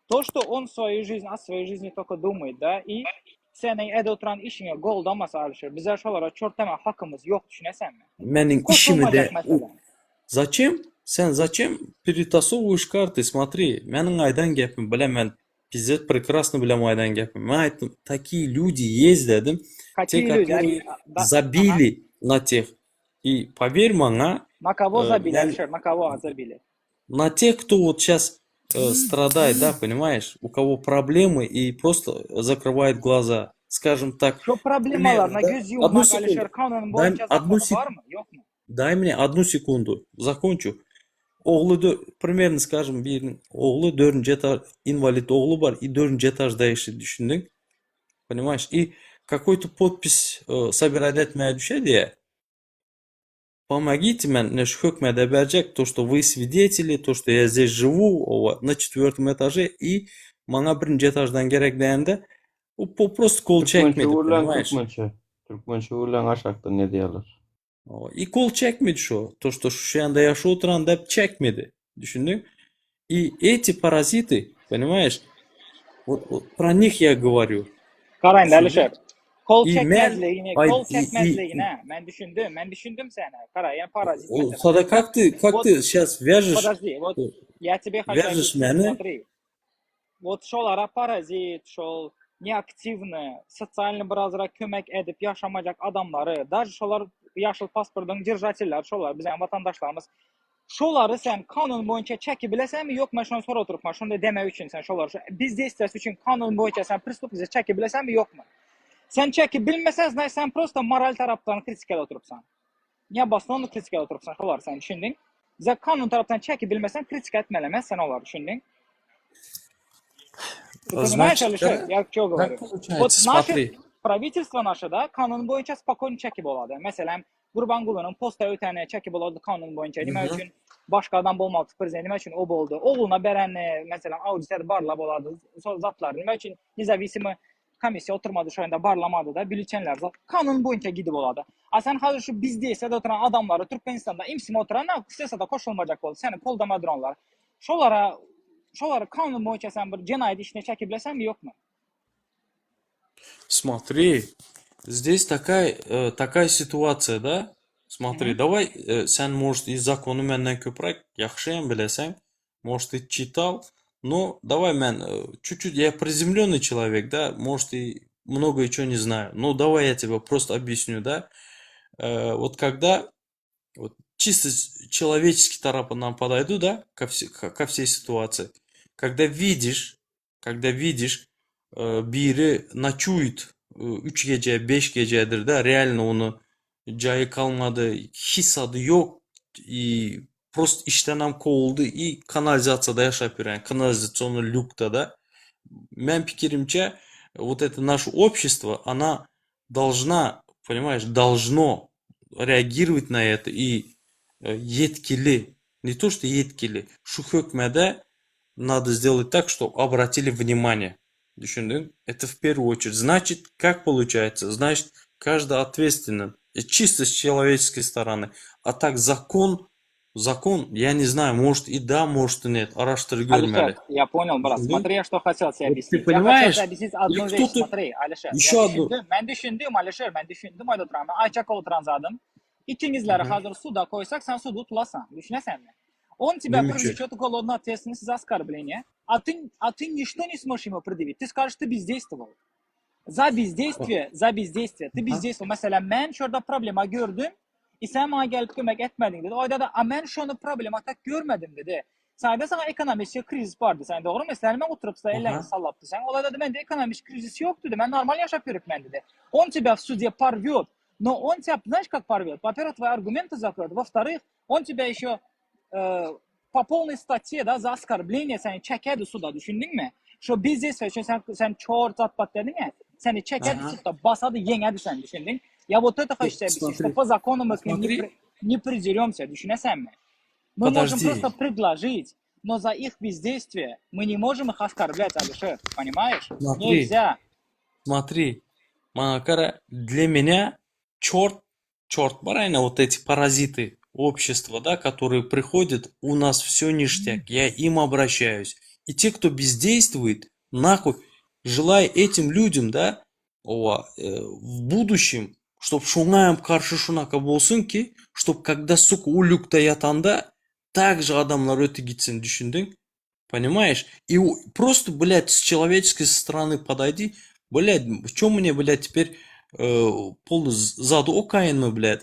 То, что он свою жизнь, о своей жизни только думает, да, и senin evde oturan işine gol damasa Alişer. Bize şolara çort deme hakkımız yok, düşünesen mi? Benim işimi de, Koşulmayacak mesela. Зачем перетасовываешь карты? Смотри, mening aydan gapim bilan men пиздец прекрасно bilaman aydan gapim. Men aytdim, такие люди есть dedim. Какие Те, люди? которые Да, забили на тех. И поверь мanga, На кого забили, я- Алишер, на кого забили? на тех, кто вот сейчас страдает, да, понимаешь, у кого проблемы и просто закрывает глаза. Скажем так, Şu problemalar, Примерно, na да? göz Одну yummak секунду. Alişer kanunun Дай boyunca одну zakonu var секунду. mı? Yok mu? Дай мне одну секунду, закончу. примерно скажем, birinin oğlu 4. этаж, инвалид oğlu var, и 4. этажda yaşıyor düşündün. Понимаешь? И какой-то подпись собирать etmeye düşer diye. Помогите мне, наш hökmede verecek, то, что вы свидетели, то, что я здесь живу, на 4. этаже, и bana 1. этажdan gerek deyende, o просто kol Türkmençe çekmedi, ulan понимаешь? Türkmençe. Türkmençe ulan aşakta ne diyorlar? И kol çekmedi şu. То, что şu anda yaşıyor oturan da çekmedi. Düşündün? И эти паразиты, понимаешь? Вот про них я говорю. Qarayın Düşündün? Alişer. Kol И çekmezliğini, ay, kol çekmezliğine. Ben düşündüm seni. Qaray, yani parazit mesela. Sada как ты Вот, сейчас вяжешь, подожди, вот я тебе хочу вяжешь объяснить, меня? смотри. Вот şolara parazit, şol neaktivni, sosial birazra kömek edip yaşamayacak adamları, даже şolar yaşıl pasportun держательler, şolar bizim vatandaşlarımız. Şoları sen kanun boyunca çeki bilesen mi yok mu? Şunu sonra oturup şunu da demek için sen şoları biz de isteriz için kanun boyunca sen prestupnize çeki bilesen mi yok mu? Sen çeki bilmesen значит sen просто moral taraftan kritik oturupsan. Niye basın onu kritik oturupsan şoları sen düşündün. Bize kanun taraftan çeki bilmesen kritik etmelemez sen onları düşündün. Ты понимаешь, Значит, Алишер, я что говорю? как получается, Вот наше смотри. правительство наше, да, kanun boyunca spokojno çekip oladı. Mesela Gurbanguly'nin posta ötene çekip oladı kanun boyunca. Nima üçün başka adam olmaq üçün, prezident nima üçün o oldu. Oğluna beren mesela auditor barlab oladı. Zatlar nima üçün nezavisimi komissiya oturmadı şu anda barlamadı da bültenler zat kanun boyunca gidip oladı. A sen hazır şu bizdeyse de oturan adamları Türkmenistan'da imsim oturan istese de koşulmayacak oldu. Seni koldama duranlar. Şolara kanun boyunca sen bir cinayet işine çekebilirsen mi yok mu? Смотри, здесь такая ситуация, да? Смотри, давай, sen, может, и законы menden köprek yaxşıyam bilesen, может, и читал, но давай чуть-чуть, я приземленный человек, да, может, и много чего не знаю, но давай я тебе просто объясню, да? Вот когда, вот чисто человеческий тарапынан подойду, да, ко всей ситуации, когда видишь, biri nочует 3 gece 5 gecedir de реально onu cayı kalmadı, his adı yok, просто işten kovuldu, kanalizasyada yaşap yani kanalizasyonlu люкта da. Мен fikrimce вот это наше общество, она должна, понимаешь, должно реагировать на это и yetkili, не то что yetkili, şu hükmede надо сделать так, чтобы обратили внимание. Düşündün? Это в первую очередь. Значит, как получается? Значит, каждый ответственен. Чисто с человеческой стороны. А так закон, я не знаю, может и да, может и нет. Araştır görmeli. Алишер, я понял, брат. Düşündün? Смотри, я что хотел тебе Вот объяснить. ты Я хотел понимаешь? тебе объяснить И одну вещь. кто-то Смотри, Алишер, еще я одну. düşündüm, Alişer, ben düşündüm oyda oturam. Ayçak oturan zadım. İkinizleri hazır suda koysak sen suda tutulasan. Düşünesen mi? Он тебя Мимичи. привлечет уголовную ответственность за оскорбление, а ты ничто не сможешь ему предъявить. Ты скажешь, ты бездействовал. За бездействие. Ты бездействовал. Mesela ben şurada problema gördüm. Sen bana gelip kömek etmedin dedi. Oyda da ben şunu problema tak görmedim dedi. Sayda sana ekonomik kriz vardı. Sen doğru mu? Mesela ben oturup da ellerini sallattı. Sen olayda da bende ekonomik kriz yok dedi. Ben normal yaşap yürüp ben dedi. Он тебя в суде порвет. Но он тебя, знаешь, как порвет? Во-первых, твои аргументы закроют. Во-вторых, он тебя еще по полной статье, да, за оскорбление seni çekedi suda. Düşündün mü? Şu bizdes için sen çor çatpat dedin ya. Seni çekedi suda basadı yengedi sen düşündün. Я вот это хочу тебе объяснить, что по закону мы к ним не придеремся, düşünesen mi? Мы можем просто предложить, но за их бездействие мы не можем их оскорблять, Алишер, понимаешь? Нельзя. Смотри, Манакара, для меня черт, барайна, вот эти паразиты общества, да, которые приходят, у нас все ништяк, я им обращаюсь. И те, кто бездействует, нахуй, желаю этим людям, да, в будущем, чтобы шунаем karşı şunaka bolsun ki, чтобы когда, сука, у люкта ятанда, так же адамlar öte gitsin, düşündün? Понимаешь? И просто, блядь, с человеческой стороны подойди, блядь, что мне, блядь, теперь полный заду окаин мы, блядь,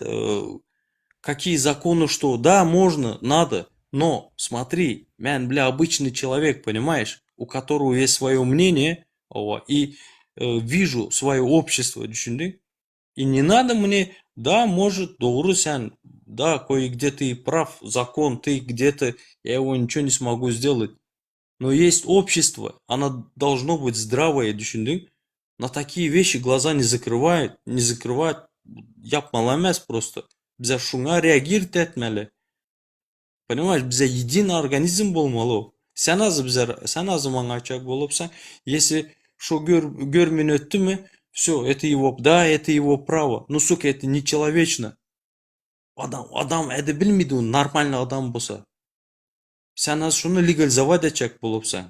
какие законы, что, да, можно, надо, но смотри, мен, бля, обычный человек, понимаешь, у которого есть свое мнение, и вижу свое общество, düşündün? И не надо мне, да, может, doğru sen да, кое-где ты и прав, закон, ты где-то, я его ничего не смогу сделать. Но есть общество, оно должно быть здравое, düşündün. На такие вещи глаза не закрывают, yapmalı эмес просто. Bize şuna реагировать etmeli. Понимаешь, bize единый организм болмалы. Sen azı bana açacak bolupsan, если şu görmün öttü mü, все, это его, да, это его право. Ну, сука, это нечеловечно. Adam edebilmedi o нормальный adam bolsa. Sen az şunu legalizовать edecek bolupsan.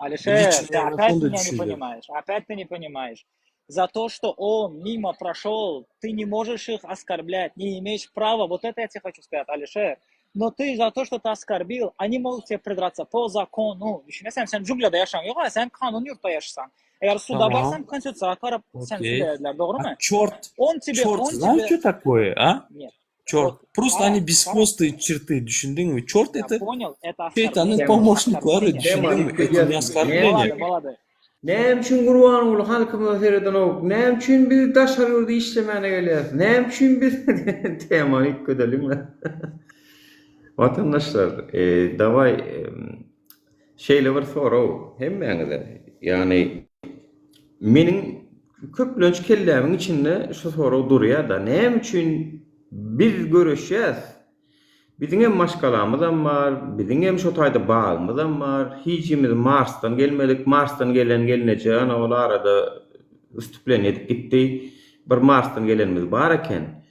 Алишер, Лично ты я на опять фонде меня не düşünüyorum. понимаешь. Опять ты не понимаешь. За то, что он мимо прошел, ты не можешь их оскорблять, не имеешь права. Вот это я тебе хочу сказать, Алишер. Но ты за то, что ты оскорбил, они могут тебе придраться по закону. Düşünesem sen cümlede yaşan yok ama sen kanun yurtta yaşasan. Eğer suda Tamam. varsan konstitusiya karab sen Окей. söylediler, doğru mu? А черт, On тебе, знаешь, что такое, а? Нет. Черт, Вот, просто Кара, они бесхвостые черты, düşündün mü? Черт я это понял, это şeytanın оскорбление. помощниклары, Оскорбление. düşündün mü? Tamam, Это не ne- оскорбление. Балады. Näme üçin Gurban ulu halkymy sereden ok? Näme üçin biz daşary ýurda işlemene gelýäs? Näme üçin biz tema ýetkedelim? Vatandaşlar, davay şeýle bir sorag hemmeňize. Yani meniň köplenç kellämiň içinde şu sorag durýar da näme üçin biz görüşýäs? Biziň hem maşgalamyzam bar, biziň hem şo taýda bagymyzam bar. Hiçimiz Marsdan gelmedik, Marsdan gelen gelinece ana ol arada üstüplen edip gitdi. Bir Marsdan gelenimiz bar eken.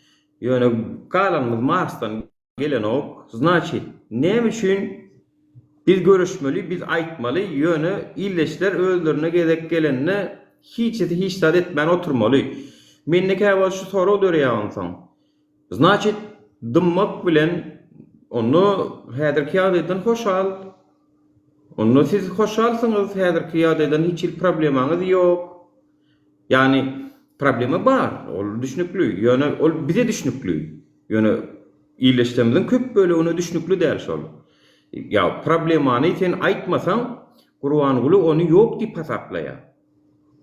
Ýöne galanymyz Marsdan gelen ok, значит, näme üçin biz görüşmeli, biz aýtmaly, ýöne illeşler özlerine gezek gelenine hiç zat etmän oturmaly. Menne käbä şu sorag dörýärmiň. Значит, dymmak bilen onu häzirki ýagdaýdan hoşal. Onu siz hoşalsyňyz, häzirki ýagdaýdan hiç problemaňyz ýok. Yani problemi bar, ol düşnükli. Ýöne ol bize düşnükli. Ýöne ýyleşdemiziň köp bölegine düşnükli däl şol. Ya problemany sen aýtmasaň, Gurbanguly onu ýok diýip hasaplaýar.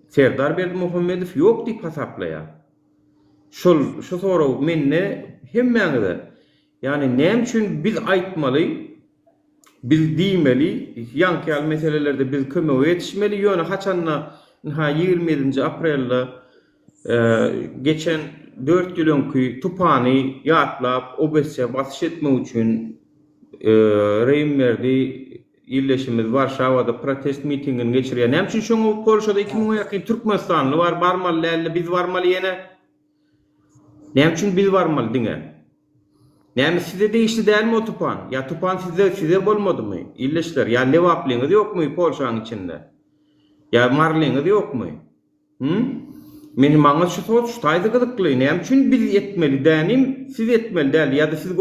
Serdar Berdimuhammedow ýok diýip hasaplaýar. Şu sorag menne hemmeňize. Yani näme üçin biz aýtmaly, biz diýmeli, ýankyal meselelerde biz kömek etişmeli. Ýöne haçanna 27 aprelde geçen 4 ýyl öňki tupany ýatlap, obesse basyş etmek üçin reýim berdi. Illeşimiz Warşawada protest mitingini geçirýär. Näme üçin şoňa Polşada 2000 ýakyn Türkmenistanly bar, barmaly, biz barmaly ýene. Näme üçin biz barmaly diňe? Näme size değişti dälmi o tupan? Ya tupan size bolmadymy? İlleşler, ya lewapliňiz ýokmy Polşanyň içinde? Ya marliňiz ýokmy? Meni maňa şu taýdy gyzykly. Näme üçin biz etmeli dänim, siz etmeli däl, ýa-da siz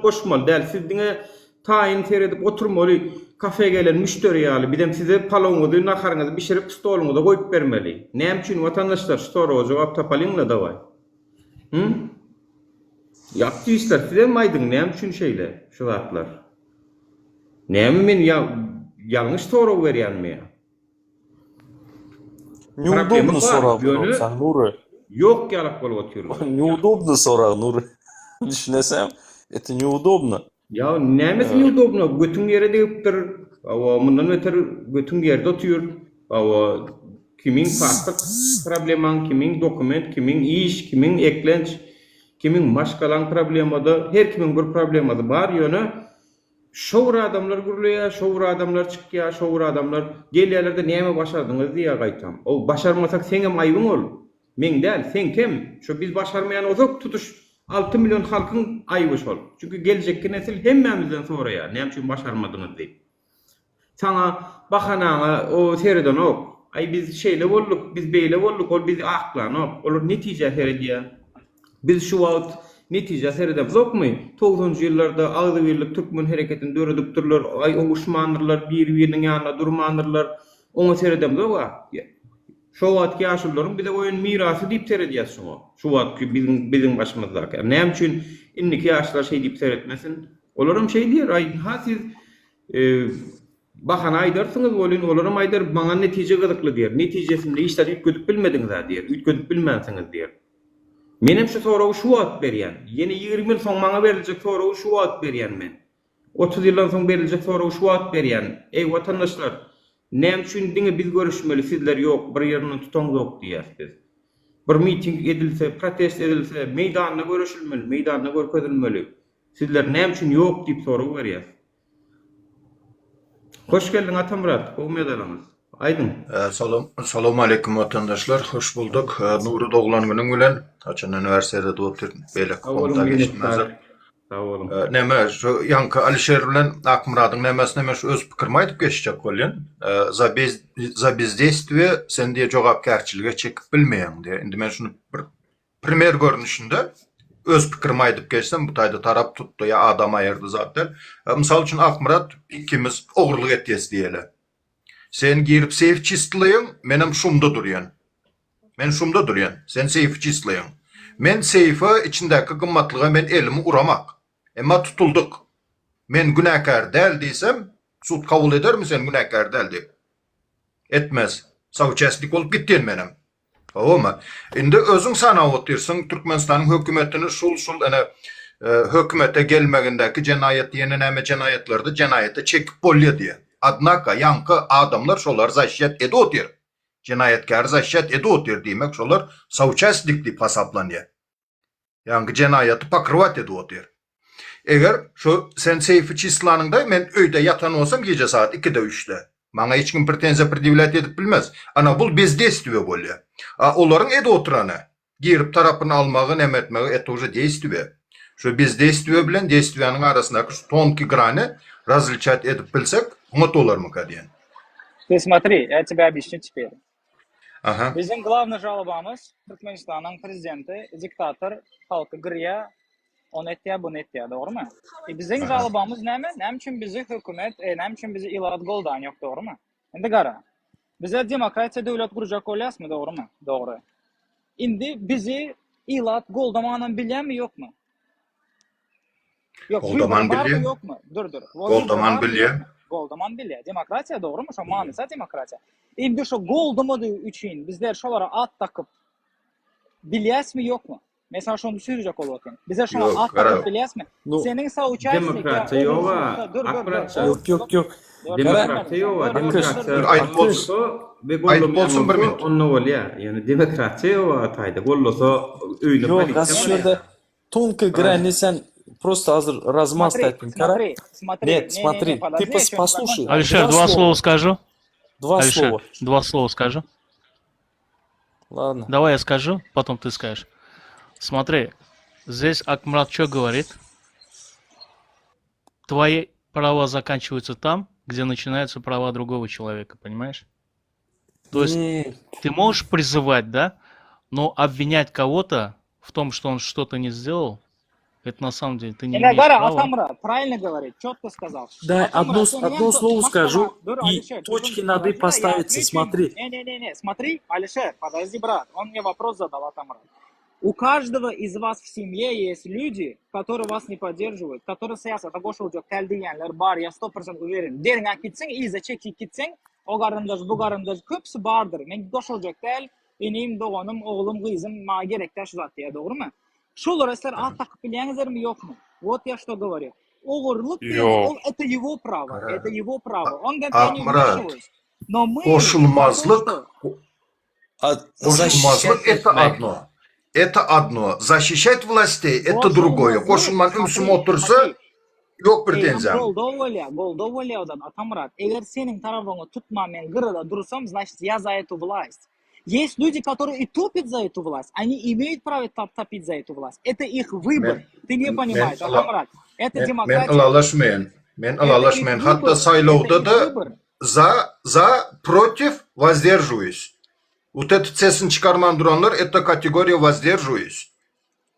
goşmaly däl, siz diňe taýyn seredip oturmaly, kafe gelen müşteri ýaly, bidem size paloňyzy, naharaňyzy bişirip stoluňyza goýup bermeli. Näme üçin watandaşlar şu soraga jogap tapalyňla daway? Aktivistler size mi aydın? Näme üçin şeýle şu zatlar? Näme men ýalňyş sorag berýänmi? Неудобно sorag Ýöne sen Nuri. ýok ýalak bolup oturýar. Неудобно sorag Nuri. Düşünesem, это неудобно. Ya nämesi ýurdobna? Götüň ýere degipdir. Awa mundan öter götüň ýerde oturýar. Awa kimiň pasport problemaň, kimiň dokument, kimiň iş, kimiň eklenç, kimiň maşgalan problemada, her kimiň bir problemada bar ýöne şowur adamlar gurulýar, şowur adamlar çykýar, şowur adamlar gelýärlerde näme başardyňyz diýe gaýtam. O başarmasak sen hem aýbyň ol. Men däl, sen kim? Şu biz başarmayan ozak tutuş 6 milyon halkyň aýby şol. Çünki geljekki nesil hemmämizden soraýar, näme üçin başarmadyňyz diýip. Sana bahanaňa o sereden ok. Ay biz şeýle bolduk, biz beýle bolduk, ol biz aklanok. Olar netije seredýär. Biz şu wagt netije seredip zokmy? 90-njy ýyllarda agdy birlik türkmen hereketini döredipdirler, ay oňuşmandyrlar, bir-biriniň ýanyna durmandyrlar. Oňa seredip zokga. Şu wagtky ýaşullaryň bize oýun mirasy diýip seredýär şoňa. Şu wagtky bizim başymyzdaky. Näme üçin indiki ýaşlar şeý diýip seretmesin? Olaram şeý diýer, ay ha siz bahana aýdarsyňyz bolyn, olaram aýdar maňa netije gyzykly diýer. Netijesinde işler üýtgedip bilmediňiz diýer. Üýtgedip bilmänsiňiz diýer. Menem şu soragy şu wagt berýän. Ýene 20 ýyl soň maňa beriljek soragy şu wagt berýän men. 30 ýyldan soň beriljek soragy şu wagt berýän. Ey watandaşlar, näme üçin diňe biz görüşmeli, sizler ýok, bir ýerden tutaň ýok diýäsiz. Bir miting edilse, protest edilse, meýdanda görüşilmeli, meýdanda görkezilmeli. Sizler näme üçin ýok diýip soragy berýäsiz. Hoş geldin Atamurat, howmet alaňyz. Aydın. Assalamu alaikum vatandaşlar. Hoş bulduk. Nuri Doğulan günün bilen Açan Üniversitede doğup belek konuda geçmezler. Sağ olun. Neme şu Yankı Alişer bilen Akmurad'ın nemesine şu öz pikirme aytıp geçecek bolýan. Za бездействие sen diye jogapkärçiligi çekip bilmeýän diye. Indi men şunu bir primer görünüşinde öz pikirme aytıp geçsem bu taýda tarap tutdu ya adam ayırdı zaten. Misal üçin Akmurad ikimiz ogurluk etdiýes diýeli. Sen girip seyf çistleyin, menem şumda durýan. Men şumda durýan. Sen seyf çistleyin. Men seyfe içindäki gymmatlyga men elimi uramak. Emma tutulduk. Men günäkär däl diýsem, sud kabul edermi sen günäkär däl diýip? Etmez. Sawçäslik bolup gitdin menem. Howma. Indi özüň sanap otursyň Türkmenistanyň hökümetini şul ene hökümete gelmegindäki jenayet ýene näme jenayetlerdi jenayete çekip bolýar diýe. Adnaka yankı adamlar şolar zaşiyet edi otir. Cenayetkar zaşiyet edi otir demek şolar savçaslik dip hasaplanýar. Yankı cenayeti pakırvat edi otir. Eger şu sen seyfi çislanında men öýde yatan olsam gece saat 2'de 3'de. Maňa hiç kim pretenziya predivlat edip bilmez. Ana bul бездействие bolýar. Olaryň edi oturany girip tarapyny almagy, nemetmegi et уже действие. Şu бездействие bilen действияnyň arasyndaky şu tonki grany различать edip bilsek, umut olarmy diýen. Ты смотри, я тебя объясню теперь. Aha. Bizim главный жалобамız Türkmenistan'ın prezidenti, diktatör, halkı gırya, onu ettiya, bunu ettiya, doğru mu? Bizim жалобамız näme? Näme üçin bizi hökümet, näme üçin bizi ilat goldan yok, doğru mu? Indi gara. Bize demokratiya döwlet gurjak bolýasmy, doğru mu? Doğru. Indi bizi ilat goldamanan bilýänmi, ýokmy? Yok, Goldaman var mı, bilýär. yok mu? Dur. Goldaman bilýär. Goldaman bilýär. Demokratiya doğru mu? Şo manysy demokratiya. Indi şo goldamady üçin bizler şolara at takyp bilýäsmi, ýokmu? Mesela şonu düşünecek olwatyn. Bize şona Yok, at gara. takyp bilýäsmi? No. Senin sawçaýsy Demokratiya ýoga. Yok. Demokratiya ýoga. Demokratiya Ayıp bolsun. Ayıp bolsun bir minut. Onda bolýar. Yani demokratiya ýoga taýda bollasa öýle Yok, gaz şurada тонкая грань, sen просто hazır размаз ettin. Смотри. Нет, смотри, ты послушай. Алишер, два слова скажу. Два Алишер, слова. два слова скажу. Ладно. Давай я скажу, потом ты скажешь. Смотри, здесь Акмурат что говорит? Твои права заканчиваются там, где начинаются права другого человека, понимаешь? То есть Нет. ты можешь призывать, да, но обвинять кого-то в том, что он что-то не сделал, это на самом деле ты не имеешь Гара, права. Атамрат, правильно говорит, четко сказал. Да, Атамрат, одно слово скажу, Дур, и Алишер, точки ты над «и» я поставятся, отвечу. смотри. Не, смотри, Алишер, подожди, брат, он мне вопрос задал, Атамрат. У каждого из вас в семье есть люди, которые вас не поддерживают, которые саясат, agошulacak tel diyenler var, ya 100% uverin. Derine gitsin, iyice çekip gitsin, o garındaş, bu garındaş, köpsü bardır. Men agошulacak tel, benim doğanım, oğlum, kızım, ma gerektaş zat diye, doğru mu? Şolar esler alt takıp bilýäňizler mi, yok mu? Вот я что говорю. Оғырлык, это его право, это его право. Он говорит, я не вмешиваюсь. Но мы... Koşulmazlık это одно. Это одно. Защищать властей это другое. Koşulman ümsüm otursa yok претензиям. Голдоо болýa odan Атамрат. Eger senin tarafını tutma men gırıda dursam, значит я за эту власть. Есть люди, которые и топят за эту власть. Они имеют право топить за эту власть. Это их выбор. Ты не понимаешь, Атамрат. Это демократия. Men alaşmayan. Hatta saylovda da за, против, воздерживаюсь. Вот этот сесін çıkarman duranlar, это категория воздерживаюсь.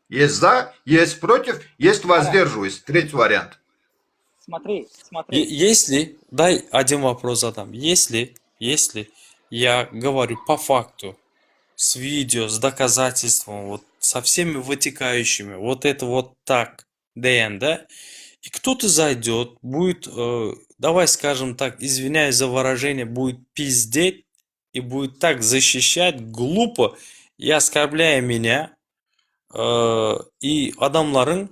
Есть за, есть против, есть воздерживаюсь. Третий вариант. Смотри. Если, дай один вопрос задам. Если я говорю по факту, с видео, с доказательством, вот со всеми вытекающими, вот это вот так, да, и кто-то зайдет, будет, давай скажем так, извиняюсь за выражение, будет пиздеть и будет так защищать глупо и оскорбляя меня, и adamların,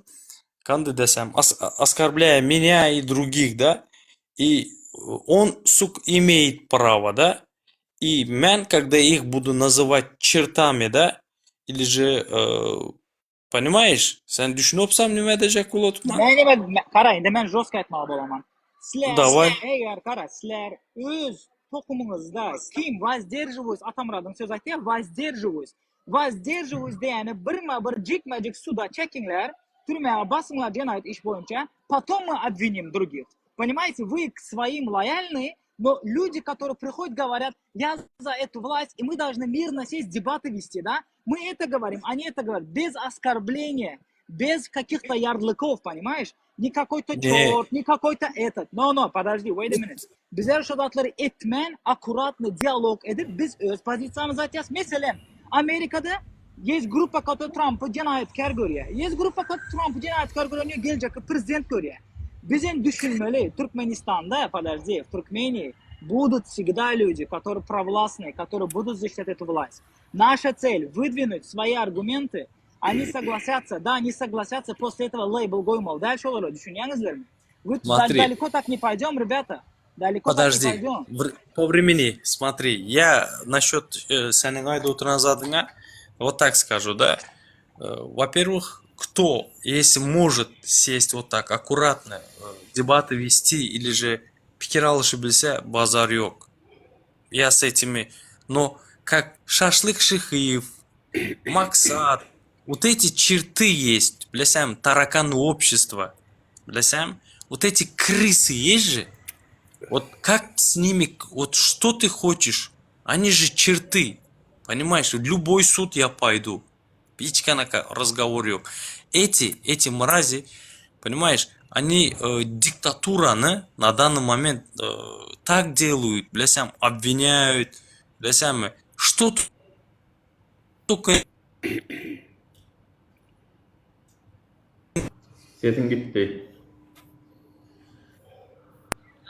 kandı desem, оскорбляя меня и других, да, и он, сук, имеет право, да, и мен, когда их буду называть чертами, да, или же, понимаешь, sen düşünüpsam nima edecek bulutma? Qara, endi men жестко aytmoqchi bo'laman. Давай. Agar qara, sizlar o'z to'qimingizda kim воздерживаюсь, Atamuratning so'zi aytdi, воздерживаюсь. Воздерживаюсь degani birma-bir jikma-jik suda chekinglar, turmaya basinglar jinoyat ish bo'yicha, потом мы обвиним других. Понимаете, вы к своим лояльны, но люди, которые приходят, говорят, я за эту власть, и мы должны мирно сесть, дебаты вести, да? Мы это говорим, они это говорят, без оскорбления, без каких-то ярлыков, понимаешь? Не какой-то черт, не какой-то этот. Но, подожди, wait a minute. Bizler şu zatları etmen, akkuratlı diyalog edip biz öz pozisyonumuzu aytamiz. Mesela Amerika'da есть группа, которая Trump'ı cinayetkar görüyor. Есть группа, которая Trump'ı cinayetkar görüyor, gelecek президент görüyor. Bizim düşünmeli, Туркменистан'да, подожди, в Туркмении будут всегда люди, которые провластные, которые будут защищать эту власть. Наша цель выдвинуть свои аргументы, они согласятся, да, они согласятся, после этого лейбл Гоймал. Дальше olur, düşünüyorsunuzlar mı? Вы далеко так не пойдем, ребята. Далеко Подожди, так не пойдем. по времени, смотри, я насчет senin ayda oturan zadına вот так скажу, да. Во-первых, кто, если может сесть вот так аккуратно, дебаты вести или же пикир алышыбылса, базар yok. Я с этими, но как Шашлык Шихиев, Максат, вот эти черты есть, блясям, тараканы общества, блясям, вот эти крысы есть же, вот как с ними, вот что ты хочешь, они же черты, понимаешь, в любой суд я пойду, пичканака разговор yok. Эти мрази, понимаешь, они диктатураны на данный момент так делают, блясям, обвиняют, блясям, что только Sesin gitti.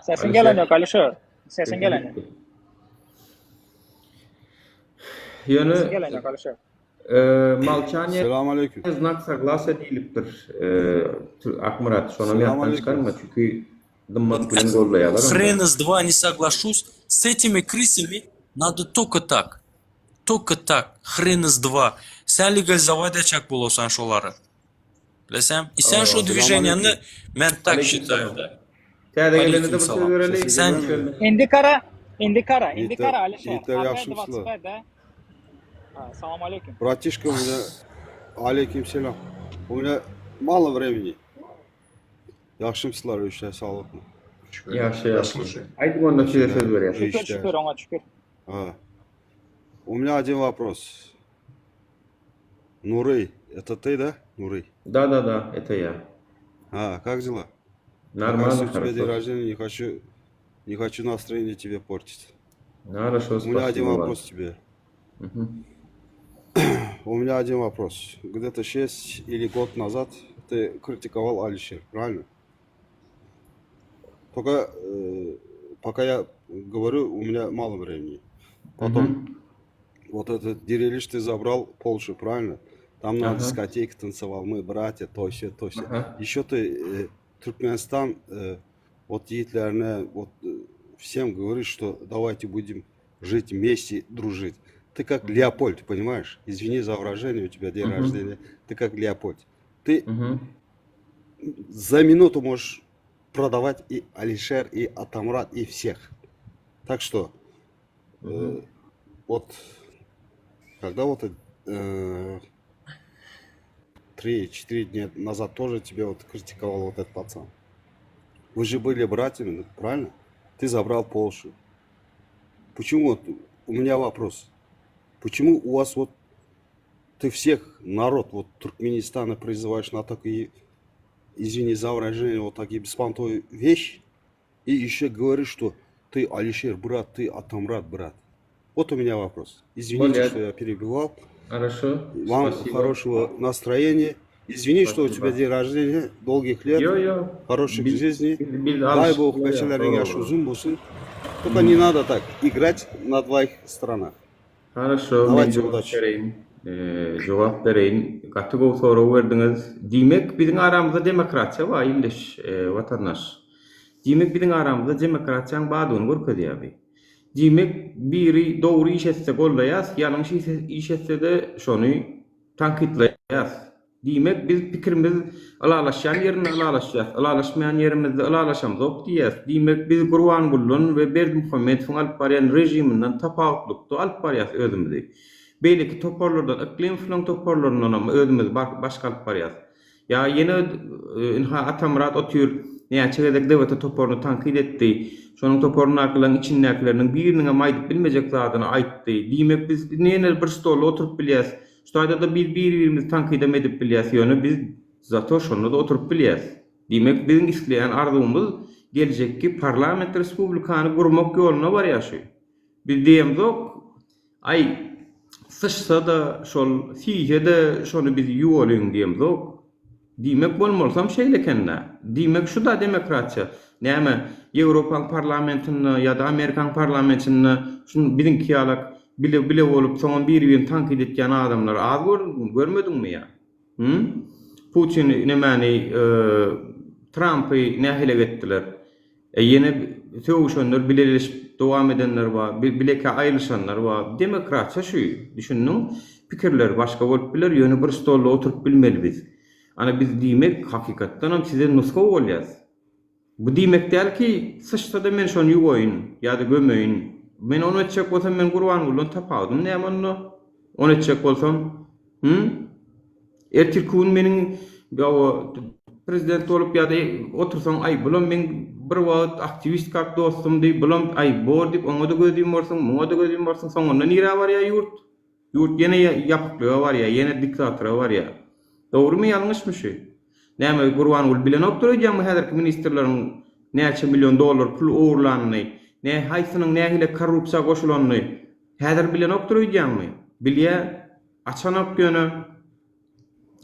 Sesin gelen yok Alişer. Sesin gelen yok. gitti. Sesin Yani gelen yok Alişer. Молчание Selamünaleyküm. знак согласия deyilipdir. Akmurat, şona mı yaptan çıkarma çünkü dımmat bilen gollayalar. хрен из два не соглашусь, с этими крысами надо только так. Только так, хрен из два. Sen legalizовать edecek bulursan şoları. Bilesem, и sen şu движениeni ben tak считаю da. Täze gelene de bu Aleykümselam. söz verelim. Sen Indikara Yiğitler- Alişer. Yiğitler yaxşımsızlar. Assalomu alaykum. Братишка, у меня... Алейкумселям. У меня мало времени. Yaxşımsızlar, işte sağlıklı. Yaxşı, Я yaxşı. слушаю. Aytıp onda size söz vereyim. Şükür, İşte. şükür, ona şükür. А. У меня один вопрос. Нуры, это ты, да? Нуры. Да, это я. А, как дела? Нормально, Оказывается, у тебя день хорошо. рождения, не хочу настроение тебе портить. Хорошо, У меня один спасибо вам. вопрос тебе. Мгм. У меня один вопрос. Где-то 6 или год назад ты критиковал Алишер, правильно? Только пока я говорю, у меня мало времени. Потом вот этот Дирилиш ты забрал Польшу, правильно? Там на Ага. дискотеке танцевал, мы братья, то все. Ага. Еще ты Туркменстан, вот Гитлерне, вот всем говоришь, что давайте будем жить вместе, дружить. Ты как Леопольд, понимаешь? Извини за выражение, у тебя день Мгм. рождения. Ты как Леопольд. Ты Мгм. за минуту можешь продавать и Алишер, и Атамрат, и всех. Так что, вот, когда вот 3-4 дня назад тоже тебе вот критиковал вот этот пацан. Вы же были братьями, правильно? Ты забрал Польшу. Почему, вот, у меня вопрос. Почему у вас вот, ты всех народ вот Туркменистана призываешь на такие, извини за выражение, вот такие беспонтовые вещи, и еще говоришь, что ты Алишер брат, ты Атамрат брат. Вот у меня вопрос. Извините, Понятно. что я перебивал. Хорошо, Вам спасибо. хорошего настроения. Извини, что у Спасибо. тебя день рождения, долгих лет, Йо-йо. хороших Bil- жизней. bil- Дай alışık Бог, oluyor. качелерин Doğru. яш uzun bulsun. Только не надо так играть на двоих сторонах. Хорошо, Давайте ben de удачи. göreyim. Jogap bereyin. Gaty gowy soraw berdiňiz. Diýmek biziň aramyzda demokratiýa bar ýyldyş watandaş. Diýmek biziň aramyzda demokratiýaň badygyny görkezýärdi. Diýmek biri dogry iş etse gollaýas, ýalňyş iş etse de şonu tankitleýäs. Diýmek biz pikirimiz alalaşan ýerine alalaşýas, alalaşmaýan ýerimizde alalaşamyzok diýäs. Diýmek biz Gurbangulyň we Berdimuhammedowyň alyp barýan rejiminden tapawutlukda alyp barýas özümizi. Beýleki toparlardan, iklim filan toparlaryndan özümiz başga alyp barýas. Ya ýene inha Atamrat otyr näçe gezek dewlete toparyny tankit etdi. Şonuň toparyny akylan içindäkileriniň biriniňe maýdyp bilmejek zadyny aýtdy. Diýmek biz näme bir stolda oturup bilýäs. Şoýda da biz bir-birimizi tankit edip bilýäs ýöne biz zato şonda da oturup bilýäs. Diýmek biziň isleýän arzumyz geljekki parlament respublikany gurmak ýoluna barýaşy. Biz diýemzok, ay sıçsa da şol siýje de şonu biz ýuwalyň diýemzok. Diýmek bolmasam şeýlekende. Diýmek şu da demokratiýa. Näme Ýewropa parlamentini ýa-da Amerikan parlamentini şunu biziňki ýalak bile bolup soňa bir-birini tankit etýän adamlar az görmediňmi ýa? Putin nämäni Trumpy nähile getdiler. Ýene söwüşenler bileleşip dowam edenler bar, bileke aýryşanlar bar. Demokratiýa şu. Düşünüň pikirler başga bolup biler, ýöne bir stolda oturup bilmeli biz. Ana biz diýmek hakykatdan hem size nuska bolýas. Bu diýmek däl ki sıçsa da men şonu ýuwaýyn ýa-da gömeýin. Men onu etjek bolsam men Gurbangulyň tapawdym näme onu? Onu etjek bolsam, ertirkün meniň prezident olup ýa-da otursaň ay bulan men bir wagt aktivist kak dostum diýip bulan ay bor diýip oňa da gözüm barsyň, muňa da gözüm barsyň soňunda nira barýa ýurt. Ýurt ýene ýapyklyga barýa, ýene diktatora barýa. Dogrymy ýalňyşmy şu? Näme Gurbanguly bilen oturýarmy häzirki ministrleriň näçe milyon dollar pul owurlanyny, haýsynyň nähile korrupsiýa goşulanyny häzir bilen oturýarmy? Bilýä, açanok ýöne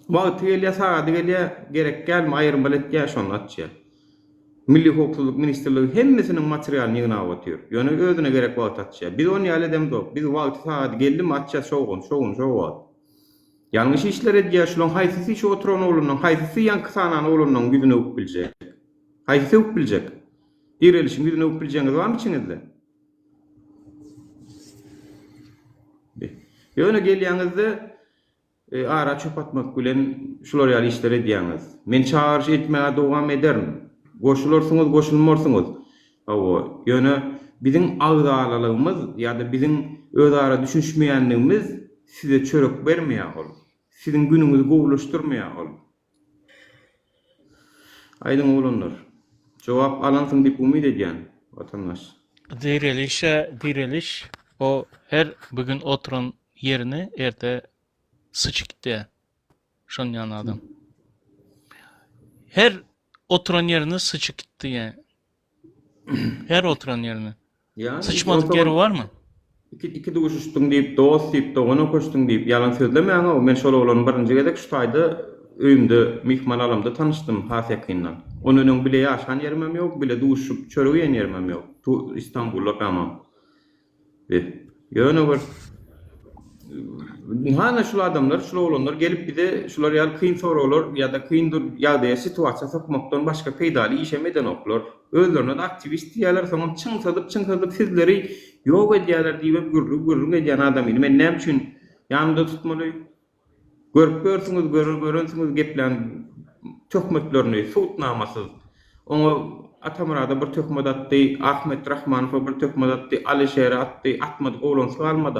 wagty gelýär, sagaty gelýär, gerek gelme aýrym etýär şonu atýar. Milli hukuklyk ministrligi hemmesiniň materialyny ýygnap otýar. Ýöne özüne gerek wagt atýar. Biz onu ýaly edemzok. Biz wagty sagaty geldimi atýar şogun. Ýalňyş işler edýär, şolaň haýsysy şu oturan oğlundan, haýsysy ýanky sanan oğlundan güzüne öp biljek. Haýsysy öp biljek. Direlişiň güzüne öp biljegiňiz barmy içiňizde? Ýöne gelýäňizde ara çöp atmak bilen şular ýaly işler edýäňiz. Men çağırış etmäge dowam ederim. Goşulursyňyz, goşulmarsyňyz. Ýöne biziň agdalylygymyz ýa-da biziň özara düşünşmeýänligimiz size çörek bermeýär. Siziň günüňizi gowulaşdyrmaýar. Aýdyň oglanlar. Jogap alansyň diýip umyt edýän watandaş. Direliş o her bugün oturan yerine erte sıçıktı. Şonu anladım. Her oturan yerine sıçıktı yani. Her oturan yerine. Yani Sıçmadık yeri var mı? iki duşuştuň diýip, dost diýip, dogana koştuň diýip ýalan sözlemeýän men şol oglan birinji gezek şu taýda öýümde mihman alymda tanışdym Hasekindan. Onuň bile ýaşan ýerim ýok, bile duşup çöreýän ýerim ýok. Tu İstanbul'a gamam. Ýöne bir hana şol adamlar, şol oglanlar gelip bize şular ýaly kyn soralar ýa-da kyndyr ýagdaýa situasiýa sokmakdan başga peýdaly işemeden oklar. Özlerine de aktivist diýerler, soňra çyňsadyp sizleri ýok edýärler diýip gürrüň edýän adam idi. Men näme üçin ýanymda tutmaly? Görüp görsiňiz, görünsiňiz geplen töhmetlerini suwtnamasyz. Oňa Atamrada bir töhmet atdy, Ahmet Rahmanow bir töhmet atdy, Alişer atdy, atmady oglan salmady.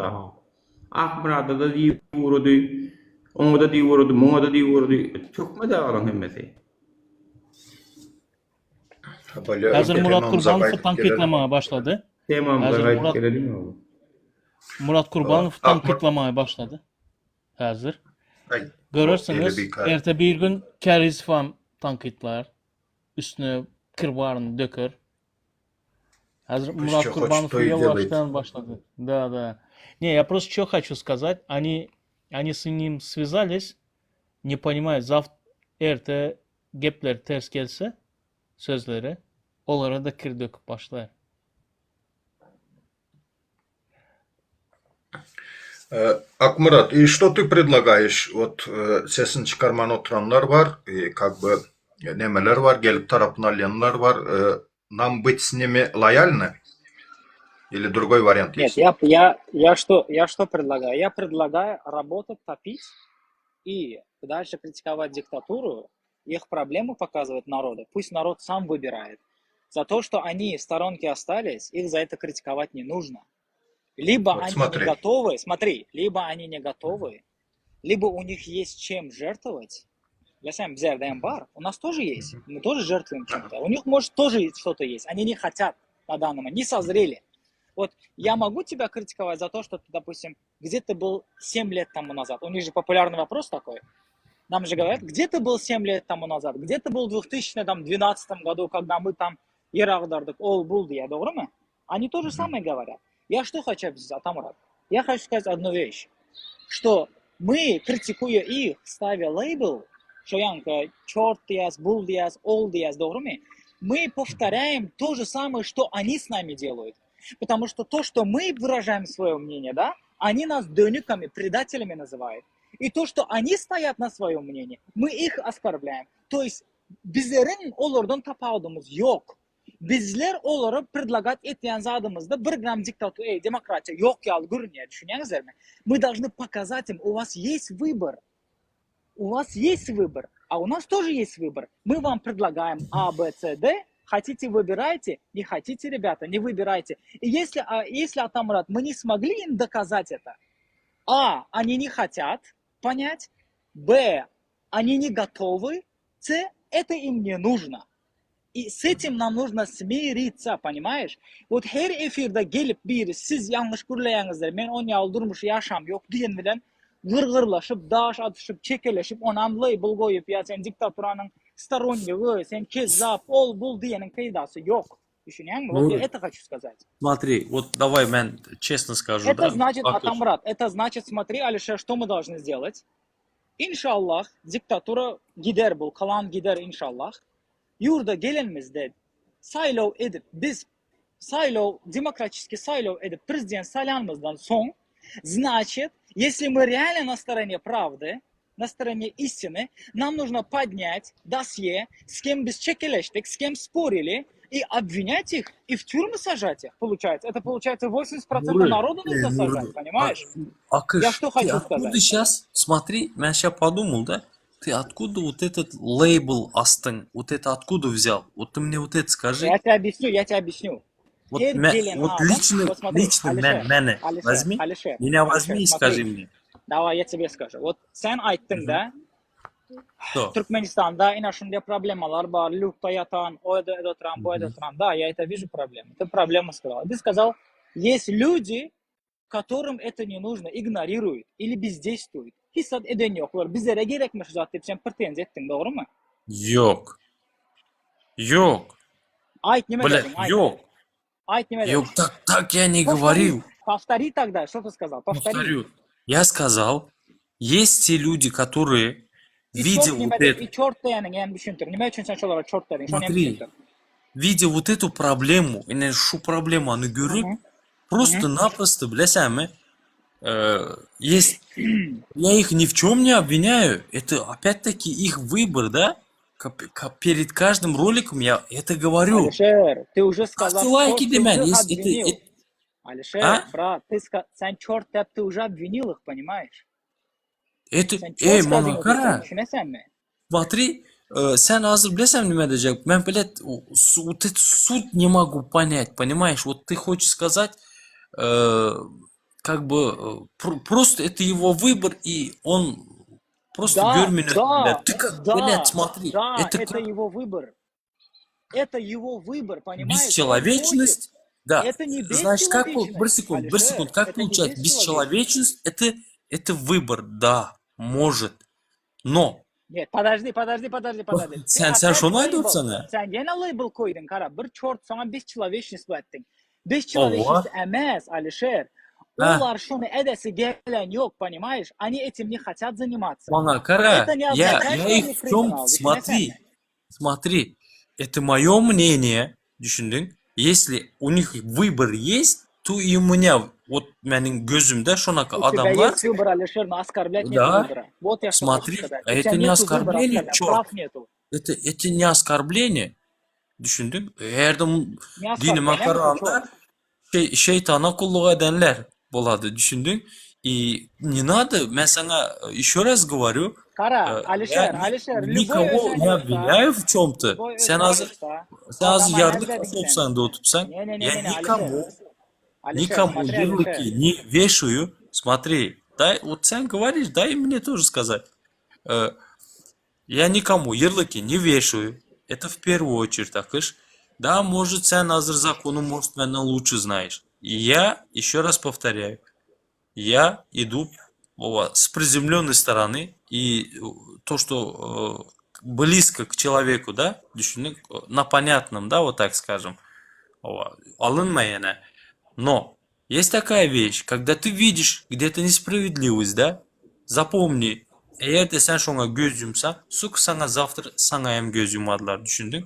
Ahmrada da diýurdy, oňa da diýurdy, muňa da diýurdy. Töhmet alan hemmesi. Hazır Murat Kurbanov tankitlemeye başladı. Temamlara gelelim mi? Murat Kurbanov tankitlemeye başladı. Hazır. Görürsünüz erte bir gün Kerizfam tankitler üstüne kırbarını döker. Hazır Murat Kurbanov yavaştan başladı. Да. Не, я просто что хочу сказать. Они с ним связались, не понимают, erte gepler ters gelse sözleri, onlara da kir döküp başlar. Акмурат, и что ты предлагаешь? Вот sesin çıkarman oturanlar var, как бы nemeler var, gelip tarafını alayanlar var. Нам быть с ними лояльны? Или другой вариант Нет, есть? я что предлагаю? Я предлагаю работать, топить и дальше критиковать диктатуру, их проблемы показывать народу. Пусть народ сам выбирает. За то, что они в сторонке остались, их за это критиковать не нужно. Либо Вот они смотри. не готовы, смотри, либо они не готовы, либо у них есть чем жертвовать. Я сам взял бар, у нас тоже есть, мы тоже жертвуем чем-то. У них может тоже что-то есть, они не хотят на данный момент, не созрели. Вот я могу тебя критиковать за то, что ты, допустим, где ты был 7 лет тому назад. У них же популярный вопрос такой. Нам же говорят, где ты был 7 лет тому назад, где ты был в 2012 году, когда мы там ерагдардык, ол был, я добрый ма? Они то же самое говорят. Я что хочу объяснить, Атамурат? Я хочу сказать одну вещь, что мы, критикуя их, ставя лейбл, что янка черт диаз, бул диаз, ол диаз, добрый ма? Мы повторяем то же самое, что они с нами делают. Потому что то, что мы выражаем свое мнение, да, они нас дönükами, предателями называют. И то, что они стоят на своем мнении, мы их оскорбляем. То есть, bizlerin olordan tapadığımız yok. Bizler onlara предлагать ettiğin zadımızda bir gram diktatör, demokratiya yok ya, görünüyor, düşünüyorsunuz mi? Мы должны показать им, у вас есть выбор. У вас есть выбор, а у нас тоже есть выбор. Мы вам предлагаем А, Б, С, Д. Хотите, выбирайте, не хотите, ребята, не выбирайте. И если Атамурат, мы не смогли им доказать это, А, они не хотят понять, Б, они не готовы, С, это им не нужно. И с этим нам нужно смириться, понимаешь? Вот her efirde gelip biri siz yanlış gürleyenizler, ben 10 yıl durmuş yaşam yok diyen bilen gırgırlaşıp, daş atışıp, çekeleşip, onam label koyup ya sen diktaturanın стороннего, sen kezzap, ol bul diyenin faydası yok. Düşünüyor musun? Вот я это хочу сказать. Смотри, вот давай мен честно скажу, Это да? значит, Как Атамурат, это значит, смотри, Алишер, что мы должны сделать? İnşallah diktatüra gider bu, kalan gider inşallah. Yurda gelenimizde saylov edip, biz демократически saylov edip президент салянımızdan son, значит, если мы реально на стороне правды, на стороне истины, нам нужно поднять досье, с кем biz çekeleştik, с кем спорили, и обвинять их, и в тюрьмы сажать их, получается. Это получается 80% народа нужно сажать, понимаешь? Акыш, Я что ты хочу откуда сказать? сейчас, смотри, я сейчас подумал, да, ты откуда вот этот лейбл астын, вот это откуда взял? Вот ты мне вот это скажи. Я тебе объясню. Вот, Her gelen вот adam, лично, вот смотри, меня возьми, меня возьми и смотри. скажи мне. Давай я тебе скажу. Вот sen ayttın da, Что? Türkmenistan'da ina şunday проблемалар бар, люкта yatan, o evde oturan, bu evde oturan. Да, я это вижу проблемы. Ты проблему сказал. Ты сказал, есть люди, которым это не нужно, игнорируют или бездействуют. Hissat eden yoklar. Bizlere gerekmiş zaten sen pretenziya ettin, doğru mu? Yok. Yok. Ayt nime Бля, dedin? Ayt. yok. Ayt nime dedin? Yok, так я не говорил. Повтори тогда, что ты сказал? Повтори. Повторю. Я сказал, есть те люди, которые, И видя çort вот nime dedin? это, И çort deyenin yani düşüntür. Nime için sen şolara çort dedin? Şonu hem смотри, düşüntür. видя вот эту проблему, и шу проблему они görüp, просто-напросто, блясами, есть, я их ни в чем не обвиняю, это опять-таки их выбор, да? Перед каждым роликом я это говорю. Алишер, ты уже сказал, Ставьте лайки, что Демен, ты их если обвинил. это... Алишер, А? брат, sen çort деп, ты уже обвинил их, понимаешь? Это, Sen çort сказал, Манакара, düşünesen mi? смотри, sen hazır bilesem не diyecek. Ben, блядь, вот эту суть не могу понять, понимаешь? Вот ты хочешь сказать, как бы, просто это его выбор, и он просто Да, görmüyor. да, Ты как, да, блядь, смотри, да, это это как его выбор. Это его выбор, понимаешь? Он бесчеловечность. Да, Это не значит, как, бесчеловечность, бір секунд, как это не получается, бесчеловечность. бесчеловечность, это выбор, да, может, но, Нет, подожди. sen опять şunu label- aydırsana. Sen gene label koydun kara. Bir çort sana besчеловечность bu ettin. Бесчеловечность эмес, Алишер. Ha. Onlar şunu edesi gelen yok, понимаешь? Они этим не хотят заниматься. Манакара, Это не я означает, что их они в чем, криминал, смотри, это мое мнение, düşündün, если у них выбор есть, tu и мне, вот mening gözümde şonaka У тебя adamlar, есть выбор, Алишер, но оскорблять нет да, выбора. Вот я что хочу смотри, сказать. а У тебя это не нету выбора оскорбление, оскорблять, черт. прав нету. Это не оскорбление. Düşündün? Eğer de Не dinime оскорбление, это kararında черт. şeytana kulluk edenler buladı. Düşündün? Не надо, ben sana еще раз говорю, Кара, я Алишер, Алишер, любой никого özel не yurtta, обвиняю в чем-то. любой Sen özel az, yurtta sen az adama yardık nezledin sen. olsan da otursan, Не-не-не, я Алишер. никому Алишер, смотри, Алишер. ярлыки не вешаю. Смотри, дай, вот sen говоришь, дай мне тоже сказать. Я никому ярлыки не вешаю. Это в первую очередь, Акыш. Да, может, sen hazır закону, может, меня лучше знаешь. И я, еще раз повторяю, я иду с приземленной стороны, и то, что близко к человеку, да, на понятном, да, вот так скажем, алынмай. Но есть такая вещь, когда ты видишь где-то несправедливость, да, запомни, eğer de sen şuna göz yumsa, сука sana завтра sana hem göz yumadılar, düşündün?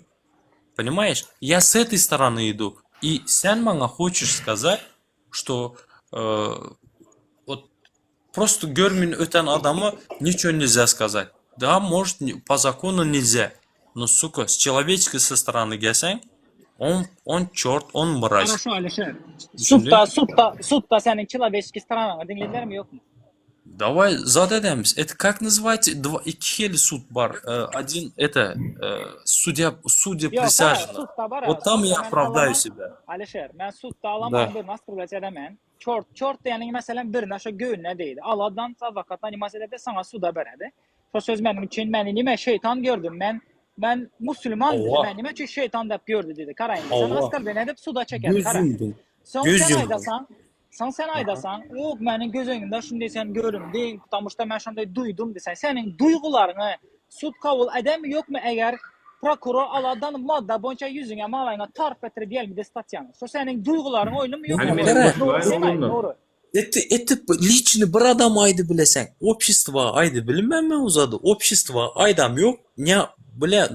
Понимаешь? Я с этой стороны иду. И sen bana хочешь сказать, что вот просто görmün öten adama ничего нельзя сказать. Да, может, по закону нельзя. Но, сука, с человеческой со стороны gelsen, он черт, он мразь. Хорошо, Алишер. Düşündün? Sutta senin человеческий сторонаңа dinlediler mi yok mu? Давай зададимся. Это как называется? İki yeri суд бар. Один, это, судья Yok, присяжных. sutta var. Вот там я Sutta ben оправдаю alaman, себя. Alişer, ben sutta alaman Да. bir nasıl kabul edemem. Çort yani mesela bir naşa göğüne değil. Aladan advokattan meselede sana suda beredi. O söz benim için beni nime şeytan gördüm. Ben Müslüman Allah. ben nime ki şeytan da gördü dedi. Karayın. Sen Allah. askar beni edip suda çeker. Karayın. Göz yumdun. Son Göz sen yumdun. aydasan, sen aydasan, yok benim göz önünde şimdi sen göründün, tutamışta ben şimdi duydum desen, senin duygularını sud kabul edem yok mu eğer prokuror aladan madde boyunca yüzüne malayına tarif ettir diyelim de statyanı. So senin duyguların oyunu mu yok mu? Hani benim Doğru şu demay, an doğru. Это личный bir adam aydı bilesen. Общество aydı bilinmem ben uzadı. Общество aydam yok. Ne bile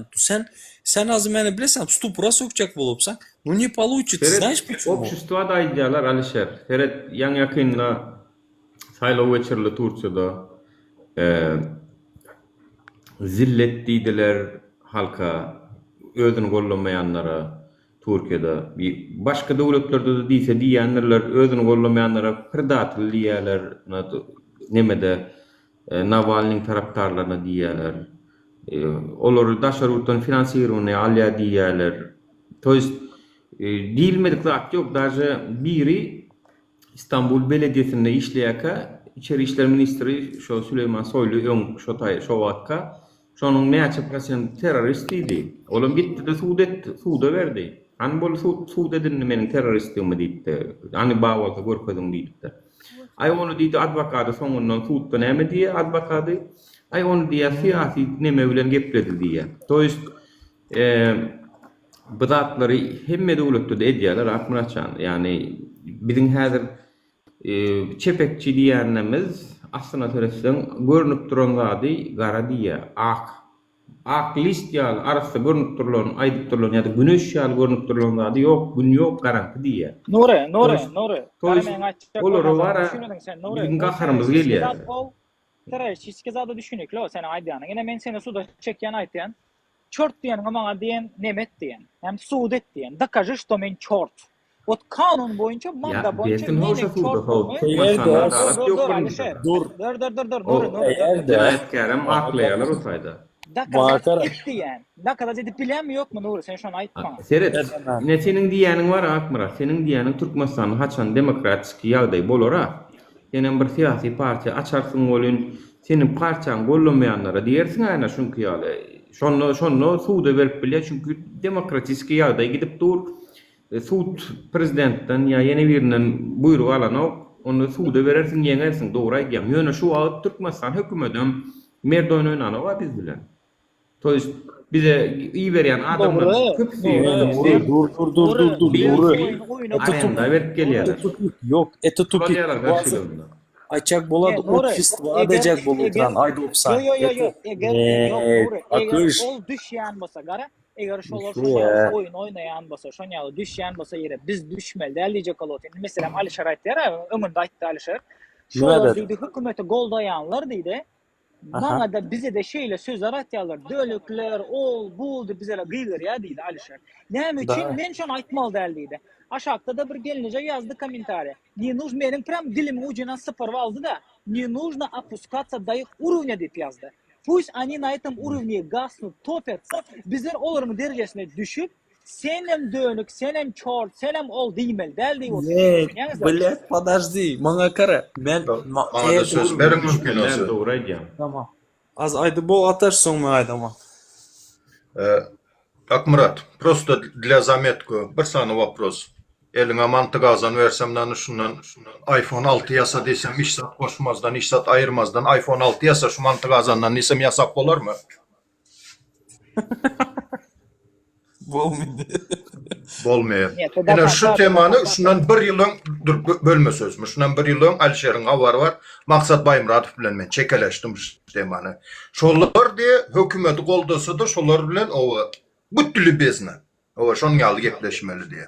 sen az beni bilesen stupura sokacak bulupsan. Ну не получится. Знаешь почему? Общество da idealar Alişer. Feret yan yakınla saylov geçirli Turçyada zillet deydiler halka özünü gollamayanlara Türkiye'de başka devletlerde de değilse diyenler özünü gollamayanlara predator diyorlar nemede Navalny'nin taraftarlarına diyorlar. Olur daşaruttan finansiyerine alya diyorlar. To jest değilmedik zat yok. Даже biri İstanbul Belediyesi'nde işleyaka İçeri İşler Ministri şu Süleyman Soylu ön şu vakka şonun ne açıklasın teröristiydi. Oğlum gitti de suda verdi. Hani bol suda edin menin teröristiyim deydi. Hani bağvalda görkedim deydi. Ay onu deydi advokatı sonundan suda neme diye advokatı ay onu diye siyasi neme bilen gepledi diye. To jest bu zatları hemme devlette de ediyorlar akmıraçan. Yani bizim hazır çepekçi diyenimiz aslında söylesem görünüp duran zadi gara diye ak list yal arası görünüp duran aydıp duran ya da güneş yal görünüp duran zadi yok gün yok garanti diye. Nuri. To jest olur var bizim kaharımız geliyor. Terörist zada düşünük lo sen aydiyanı. Yine men seni suda çeken aydiyan. Çort diyen ama diyen nemet diyen. Hem sudet diyen. Dakaşı što men çort. O kanun boyunca madde boyunca besin hoşa çort suda olmuş. Dur. Dur. Eğer de Cinayetkarım aklayalar o sayda. Dakika et diyen. Dakika edip bilen mi yok mu Nuri? Sen şu an aytma. Seret, ne senin diyenin var akmıra. Senin diyenin Türkmenistan'ın haçan demokratik yağday bolora. Senin bir siyasi parça açarsın olun. Senin parçan gollamayanlara diyersin ayna şunku yağlı. Şonno suda verip bile çünkü demokratik yağday gidip dur. Sud prezidentten ya yeni birinin buyruğu alan onu suda verersin yenersin doğru aygam. Yöne şu ağıt Türkmenistan hükümetim merdoyun oynanı var biz bilen. To jest bize iyi veren adamlar köpüsü. Dur. Arenda verip geliyorlar. Yok, это tupik. Trollüyorlar karşılığında. Açacak boladı, общество adacak boludan. Aydı opsan. Yok. Eğer Akış. ol düşen olsa gara Eger şolar Düşmeye. şoňaly oyun oynaýan bolsa, şoňaly düşýän bolsa ýere biz düşmeli däl diýjek bolot. Endi meselem Alişer aýtdy ýa, öňünde aýtdy Alişer. Şolar dedi? diýdi hökümeti goldaýanlar diýdi. Maňa da bize de şeýle sözler aýtýarlar. Dölükler, ol, bul diýip bize gyýlar ýa diýdi Alişer. Näme üçin men şonu aýtmaly däl diýdi. Aşağıda da bir gelince yazdı komentari. Не нужно, benim прям dilimin ucundan sıfır aldı da. Не нужно опускаться до их уровня deyip yazdı. Pусть они на этом уровне гаснут, топятся. Bizler olurun derecesine düşüp senem dönük, senem çor, senem ol diýmeli. Däl diýip Блядь, подожди. Maňa kara. Men Bana da söz verin mümkün olsa. Doğru aýdýan. Tamam. Az aydı bol ataş soňma aýdama. Akmurat, просто для заметку bir sany вопрос. Eline mantık azan versem şundan iPhone 6 yasa desem işsat koşmazdan, işsat ayırmazdan iPhone 6 yasa şu mantık azandan desem yasak olur mu? Bolmaýdy. Bolmaýar. Evet, Ene şu daha- temany daha- şundan bir ýylyň bölme sözmüş. Şundan bir ýylyň Alişeriň awary bar. Maksat Baýmuradow bilen men çekeleşdim şu temany. Şolar diýe hökümeti goldasy-da şolar bilen owa bütdüli bezne. Owa şoň ýaly gepleşmeli diýe.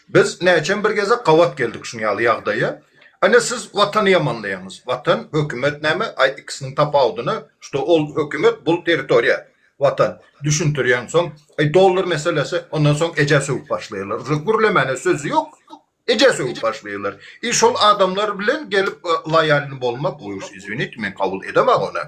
Biz näçen bir geze gawat geldik şoň ýaly ýagdaýa. Ana siz watany ýamanlaýaňyz. Watan, hökümet näme? Ay ikisiniň tapawdyny, şo ol hökümet bul territoriýa. Watan düşündirýän soň, dollar meselesi ondan soň eje söwüp başlaýarlar. Uje gürlemene sözü ýok. Eje söwüp başlaýarlar. Şol adamlar bilen gelip laýalyny bolmak bu iş izvinit men kabul edemem ona.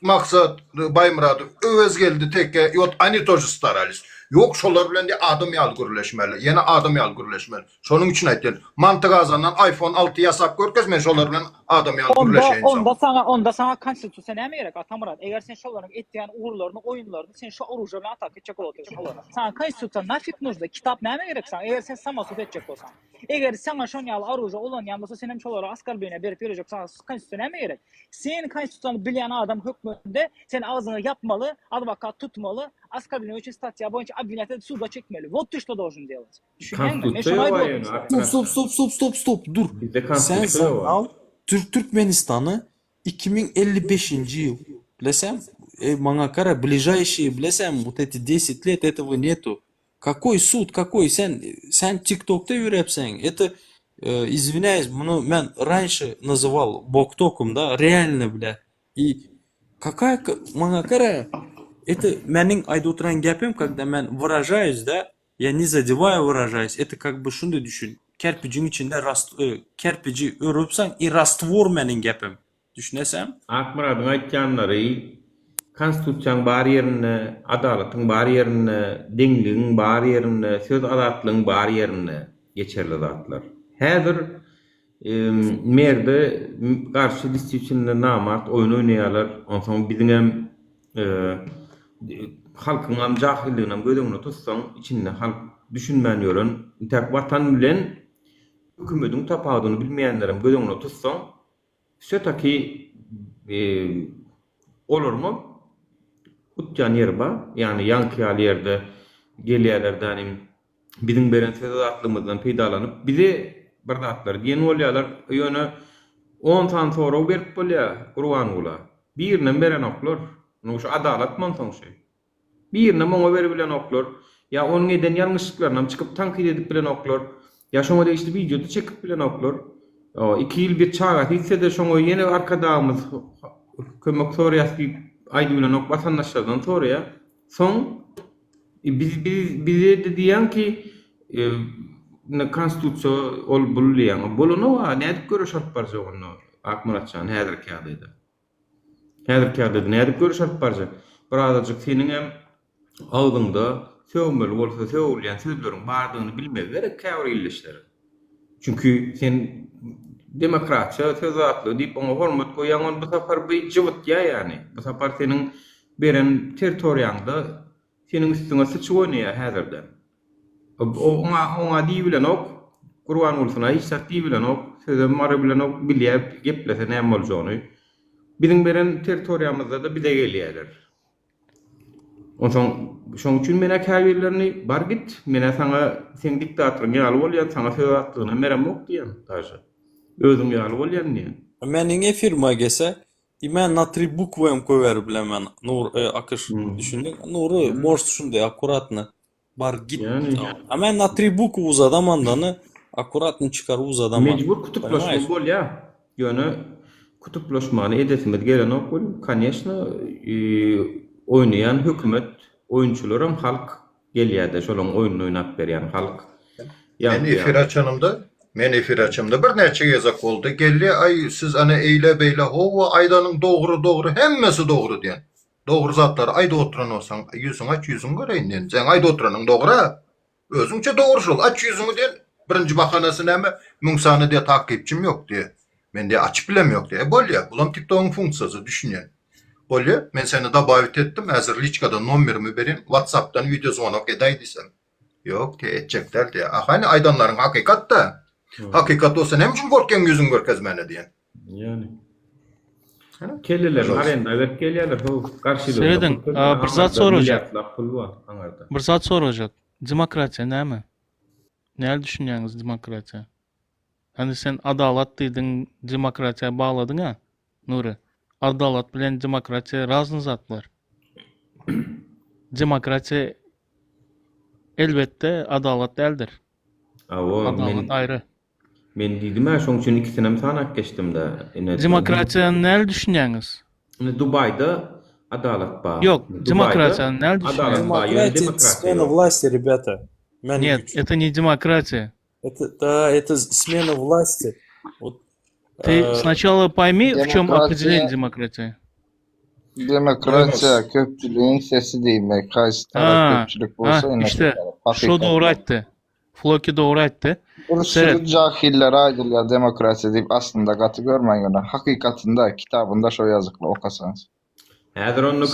Maksat Baýmuradow öwez geldi tekke ýot ani toje staraliz. Yok şolar bilen de adam ýaly gürleşmeli. Ýene adam ýaly gürleşmeli. Şonuň üçin aýtdym. Mantyk azandan iPhone 6 ýasap görkezmen şolar bilen adam ýaly gürleşýän. Onda sana konstitusiýa näme gerek Atamurat? Eger sen şolaryň etýän uğurlaryny, oýunlaryny sen şu oruja bilen atak etjek bolsaň şolara. Sana konstitusiýa nafik нужда? Kitap näme gerek sana? Eger sen samasut etjek bolsaň. Eger sana şoň ýaly oruja olanýan bolsa sen hem şolara askar beýne berip berejek sana konstitusiýa näme gerek? Sen konstitusiýany bilýän adam hökmünde sen ağzını yapmalı, advokat tutmalı, askar beýne üçin statýa boýunça обвинять suda çekmeli. Вот ты что должен делать. Konstitusiýa var Stop. Dur. Bizde Sen konstitusiýa var. al Türkmenistan'ı 2055 yıl. Bilesem, maňa kara ближайшие, bilesem, вот эти 10 лет этого нету. Какой суд, какой? Sen TikTok'ta yürepsen. Это, извиняюсь, bunu ben раньше называл боктоком, да, реально, бля. И какая, maňa kara, это mening ayda oturan gapim, когда men выражаюсь, да, я не задеваю выражаюсь. Это как бы şunu düşün. Kerpicin içinde kerpici örüpsen i rastvor menin gapim. Düşünesem? Akmuradyň aýtýanlary konstitusiýaň bar ýerine, adalatyň bar ýerine, deňligiň bar ýerine, söz azatlygyň bar ýerine geçerli zatlar. Häzir merde garşy disiplinle namart oyun oýnaýarlar. Onsoň biziň hem halkyň hem jahilligini hem gödüňine tutsaň, içinde halk düşünmän ýören, tek watan bilen hükümetiň tapawdyny bilmeýänlerim gödüňine tutsaň, şetaki olurmy? Utjan yer bar, ýani ýankyýaly ýerde gelýärlerden biziň beren sezatlymyzdan peýdalanyp bizi bir zatlar diýen bolýarlar, ýöne 10 san sonra berip bolýar, Gurban ula. Birine beren oklar, şu adalat mantan şey. Birine moňa berip bilen oklar, ya onun eden ýalňyşlyklaryna çykyp tankyd edip bilen oklar, ya şoňa da işte videoda çekip bilen oklar. 2 ýyl bir çagat etse de şoňa ýene arkadamyz kömek soraýasy aýdy bilen ok vatandaşlardan soraýa. Soň biz de diýen ki konstitusiýa ol bulýan. Boluny wa nädip görüş alyp barjak onu Akmuratjan häzirki ýagdaýda. Häzirki ýagdaýda nädip görüş alyp barjak? Bir azajyk seniň hem ağzыңda söwmeli bolsa söwülýän sözleriň bardygyny bilmek gerek käwr illeşleri. Çünkü sen demokratça sözatly diýip oňa hormat goýan on bu safar bir jywyt ýa-ýani. Bu safar seniň beren territoriýaňda seniň üstüňe sıçyp oýnaýar häzirden. Oňa diýip bilen ok, Gurban bolsun hiç diýip bilen ok, sözüm mara bilen ok bilýär geplese näme boljagyny. Biziň beren territoriýamyzda da bize gelýärler. Şoň üçin mene käbirlerini bar git, mene sana sen diktatorun ýaly bolýan, sana söz atlygyna merem ok diýen taşy. Özüň ýaly bolýan diýen. Mening efirime gelse Men natriy bukvayam koyver bilemen. Nur akış düşündün. Nuru может şunday akkuratны bar git. Yani Ama natriy bukvu uzadamandanı akkuratны çıkar uzadaman. mecbur kutuplaşma bol ya. Yönü kutuplaşmanı edetimiz gelen okul, конечно, oynayan hükümet, oyuncularım halk gelýärde şolun oyununu oynap berýän halk. Men efir açımda bir neçe yazak oldu. Geldi ay siz ana eyle beyle hova aydanın doğru hemmesi doğru diyen. Doğru zatlar ayda oturan olsan yüzün aç yüzün göreyin. Sen ayda oturanın doğru. Özünçe doğru şol. Aç yüzünü diyen. Birinci bakanası näme? Mümsany diye takipçim yok diye. Men diye açıp bilem yok diye. Bol ya. Bulam TikTok'un funksiyası düşünýän. Bol ya. Men seni da davet ettim. Hazır liçkada numarımı berin. WhatsApp'tan video звонок eday desem. Yok diye edecekler diye. Hani aydanların hakikat da. Hakikat olsa ne için korken yüzün görkezmene diyen. Yani. Kelleler arenda verip gelýärler. Karşıda. Söyledin, bir zat soracak. Pul var anarda. Bir zat soracak. Demokratiya näme? Näle düşünýäňiz demokratiya? Hani sen adalat diýdiň, demokratiya bagladyň ha? Nuri. Adalat bilen demokratiya razny zatlar. Demokratiya elbette adalat däldir. Adalat ayrı. Men diýdim ha, şoň üçin ikisinem sanak geçdim de. Demokratiya näle düşünýäňiz? Dubayda adalet bar. Yok, demokratiya näle düşünýäňiz? Демократия это смена власти, ребята. Нет, это не демократия. Это смена власти. Вот, Ты сначала пойми, в чем Demokratiya- определение демократии. Demokratiya köpçülüğün sesi demek. Kaysi Ha, taraf köpçülük Ha, olsa işte şu doğru aytdı. Floki doğru aytdı. Bir sürü cahiller aydılıyor demokrasiya deyip aslında katı görmeyin onu. Hakikatinde kitabında şu yazıklı okasanız. Häzir onu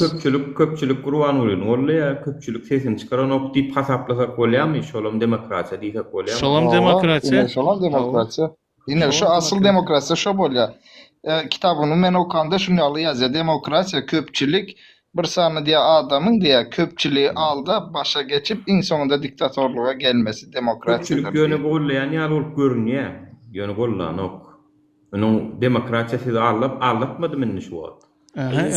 köpçülük gurban bolýan. Olýa köpçülük sesini çıkaran ok diýip hasaplasak bolýarmy? Şolum demokratiya diýsek bolýarmy? Şolam demokratiya. Şolam demokrasiya. Yine şu asıl demokrasiya şu bolýar. Kitabını men okanda şunu ýazýar. Demokrasiya köpçülük bir sany diye adamın diye köpçülüğü aldı başa geçip en sonunda diktatorluğa gelmesi demokrasiya. Köpçülük ýöne bolýan ýaly bolup görünýär. Ýöne bolan ok. Onun demokrasiya sizi aldatmadı mı şu wagt? Aha,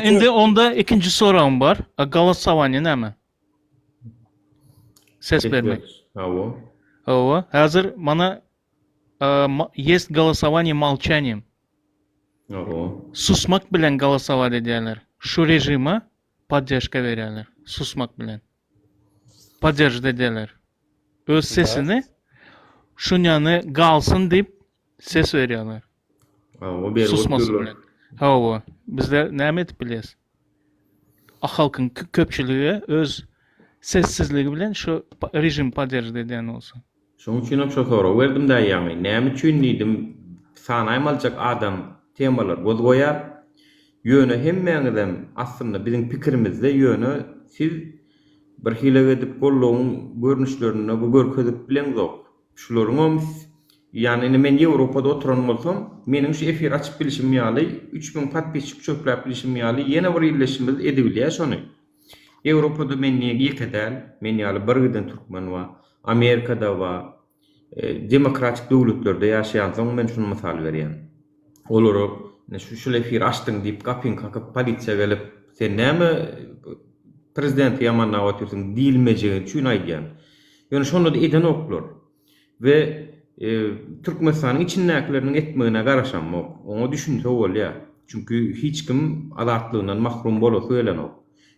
indi onda ikinci sorum var. Голосование näme? Ses vermek. Hawa. Ова. Hazır mana есть голосование молчанием. Hawa. Susmak bilen голосовать edýärler. Şu rejime поддержка berýärler. Susmak bilen. Поддержка edýärler. Öz sesini şunyany galsın diýip ses berýärler. Hawa ber Susmasın bilen. Hawa. Bizler näme etip bilýäs? Halkyň köpçüligi öz sessizligi bilen şu rejim поддержка edýän bolsa. Şoň üçin şu soraw berdim da ýa-ni. Näme üçin diýdim? Sanaýmaljak adam temalar göz goýar. Ýöne hemmeňizem aslında bizim pikirimizde ýöne siz bir hile edip gollaryň görnüşlerini bu görkezip bilen zok. Şularyň yani men Ýewropada oturan bolsam, meniň şu efir açyp bilişim ýaly 3000 patpisçik çöplep bilişim ýaly ýene bir ýerleşimiz edebilýär şonu. Ýewropada men ýekeden, men ýaly bir giden türkmen we Amerikada we demokratik döwletlerde ýaşaýan soň men şunu mysal berýän. Olary şu efir açdyň diýip gapyň kakyp polisiýa gelip sen näme prezident ýamanna otursyň diýilmejegi üçin aýdýan. Ýöne şonu da eden oklar. Ve Türkmenistanyň içindäkileriniň etmegine garaşam ok. Oňa düşünse bolýar. Çünkü hiç kim azatlığından mahrum bolup söylenok.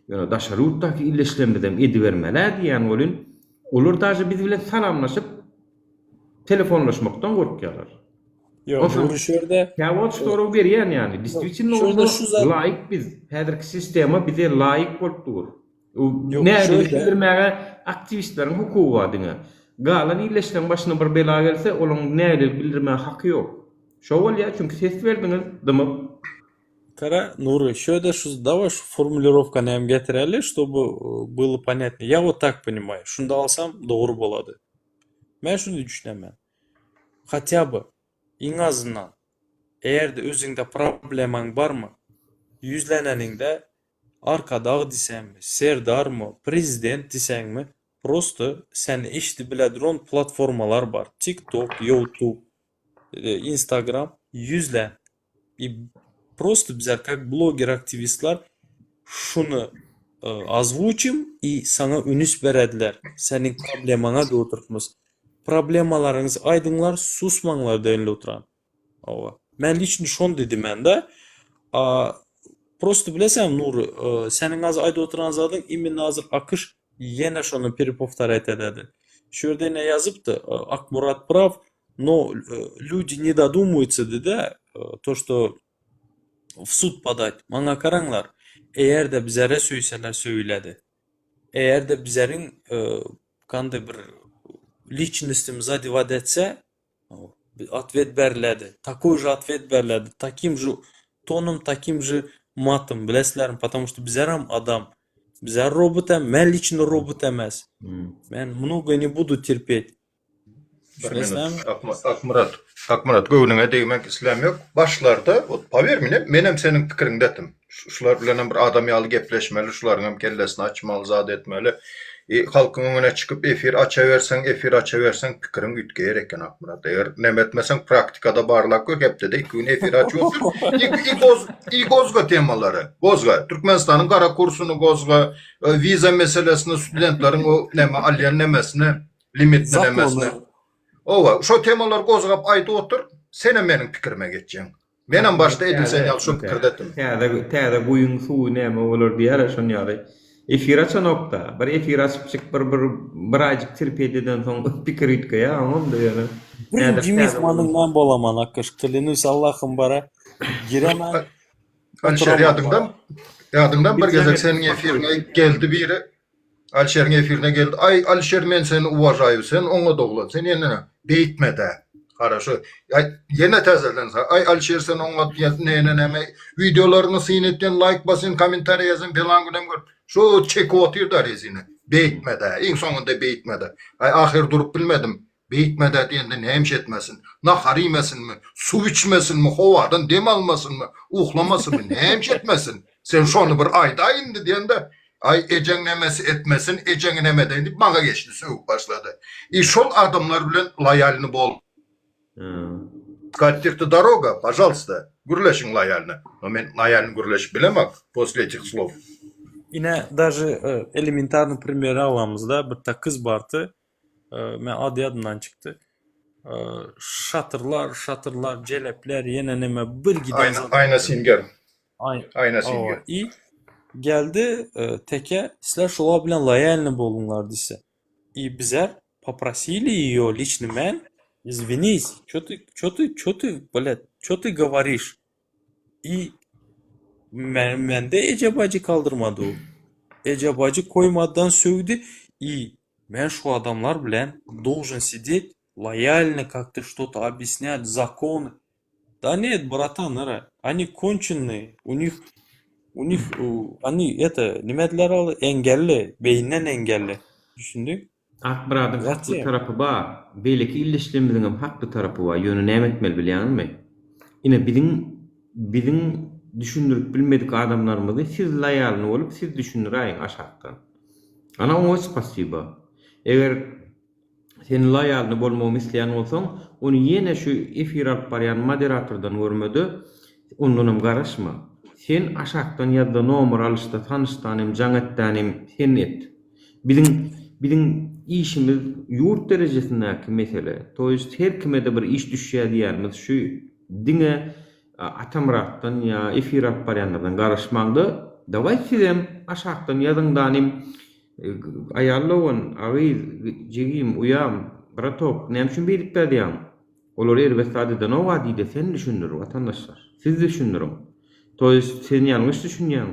Ýöne daşarutdaky illeşlemeden edibermeler diýen bolun. Olur daşy biz bilen salamlaşyp telefonlaşmakdan gorkýarlar. Yok, bu şerde Ya вот что berýän yani. Действительно Şurada laýyk biz. Häzirki sistema bize laýyk bolup dur. Yok, Näde şöyle. bildirmäge aktivistleriň hukugy var diňe. Galan illeşden başyna bir bela gelse, olaň näde bildirmäge haky ýok. Şo bolýar, çünkü ses berdiňiz, dymyp. Кара, Нуры, шöyle давай формулировка нам getireli, чтобы было понятно. Я вот так понимаю. Şunda alsam doğru boladı. Ben şunu düşünemem. Хотя бы en azından eğer de özüňde probleman barmy? Yüzleneninde arkadağı disenmi, serdar mı, prezident disenmi? Prosto sen işti bilediron platformalar var. TikTok, YouTube, Instagram, yüzlen. Просто bizler как blogger aktivistler şunu oзвучим и sana ünüs berediler. Senin problemana da oturtmaz. Problemalarınız aydınlar, susmanglar denli oturan. Ova. Ben lichni şon dedim ben de. Просто bilesem Nur, senin az ayda oturan zadın imin hazır akış yine şonu переповторять ededi. Şurada ne yazıptı? Akmurat прав, но люди не додумываются dedi. То, что в суд подать. Bana karanglar. Eğer de bizlere söyseler söyledi. Eğer de bizlerin kandı bir личностimiz задевать etse ответ беріледі. Такой же ответ беріледі. Таким же тоном, таким же матом. Білесілерім, потому что bizlerim adam. Bizler robot em, men лично робот emez. Ben много не буду терпеть. Düşünesizlermi? Akmurat göwnüňe degmek isläm ýok. Başlarda pawer mine menem senin pikiриňde etdim. Şular bilen bir adam ýaly gepleşmeli, şularyň hem kellesini açmaly, zat etmeli. Halkyň öňüne çykyp efir açabersen pikirin gütgeýer eken Akmurat. Eger nemetmesen praktikada barlak gör, hepde 2 gün efir açýar. İlk gozga temalary. Gozga. Türkmenistanyň kara kursunu gozga, viza meselesini, studentleriň o neme alýan nemesini, limitli nemesini. Ova, şo temalar gozgap aýdyp otur, sene meniň pikirime geçýäň. Menem başda edilsen ýaly şo pikirde etdim. Täze guýun suw näme bolar diýär şon ýaly. Efir açanokda, bir efir açyp çyk bir ajyk tirpededen soň pikir ütke ýa, onda ýaly. Birinci mehmanından bolaman akış. Kılınız Allah'ım bara. Giremen. Alşer ýadyňdan bir gezek senin efirine geldi biri. Alşer'in efirine geldi. Ay Alşer, men seni uwajaýy, sen oňa doglan. Sen ýene beýtmede. Garaşy. Ýene täzelen. Ay Alşer, sen oňa näme videolaryny synetden like basyn, kommentary ýazyn, belan günem gör. Şo çekip oturdy rezini. Beýtmede. Iň soňunda beýtmede. Ay ahir durup bilmedim. Beýtmede diýende näme etmesin? Nahar ýemesinmi? Suw içmesinmi? Howadan dem almasynmy? Uhlamasynmy? Näme etmesin? Sen şonu bir aýda indi diýende ay eceň nemesi etmesin, eceň nemede indi maňa geçdi, söwüp başlady. Şol adamlar bilen loýalny bol. Kattirti дорога, пожалуйста, gürleşin loýalny. Men loýalny gürleşip bilemem после этих слов. Yine даже elementarny primeri alamız da bir ta kız bartı. Men adından çıktı. Şatırlar, celepler, yine neme bir giden. Ayna singer. Ayna singer. İyi. Geldi teke, sizler şola bilen loýalny bolunlar dise. И bizler попросили её лично мен, извинись, что ты говоришь? И mende Ece bacı kaldırmadı o. Ece bacı koymadan sövdü. И men şu adamlar bilen должен сидеть лояльно, как-то что-то объяснять, законы. Да нет, братан, они конченые, у них они nimediler alı engelli, beyninden engelli. Düşündük. Akmuradyň hakly tarapy bar. Belki illeşlemizin hem hakly tarapy bar. Ýöne näme etmeli bilýänmi? Ine biziň düşündürüp bilmedik adamlarymyzy siz loýalny bolup siz düşündüräýin aşakdan. Ana oňa spasiba. Eger sen loýalny bolmagy isleýän bolsaň, onu ýene şu efir alyp barýan moderatordan görmedi, ondan hem garaşma. Sen aşakdan ýa-da nomer alyşda tanışdan hem jaňatdan hem sen et. Biziň işimiz ýurt derejesindäki mesele. Toýst her kime de bir iş düşýär diýärmiz. Şu diňe atamratdan ýa efir alyp barýanlardan garaşmaňdy. Daway sizem aşakdan ýazyňdan hem ayarlawan, agyz, jegim, uyam, bratop, näme üçin berip berýän? Olar elbetde no wadiýde sen düşündir watandaşlar. Siz düşündirin. Toýst sen ýalňyş düşünýän.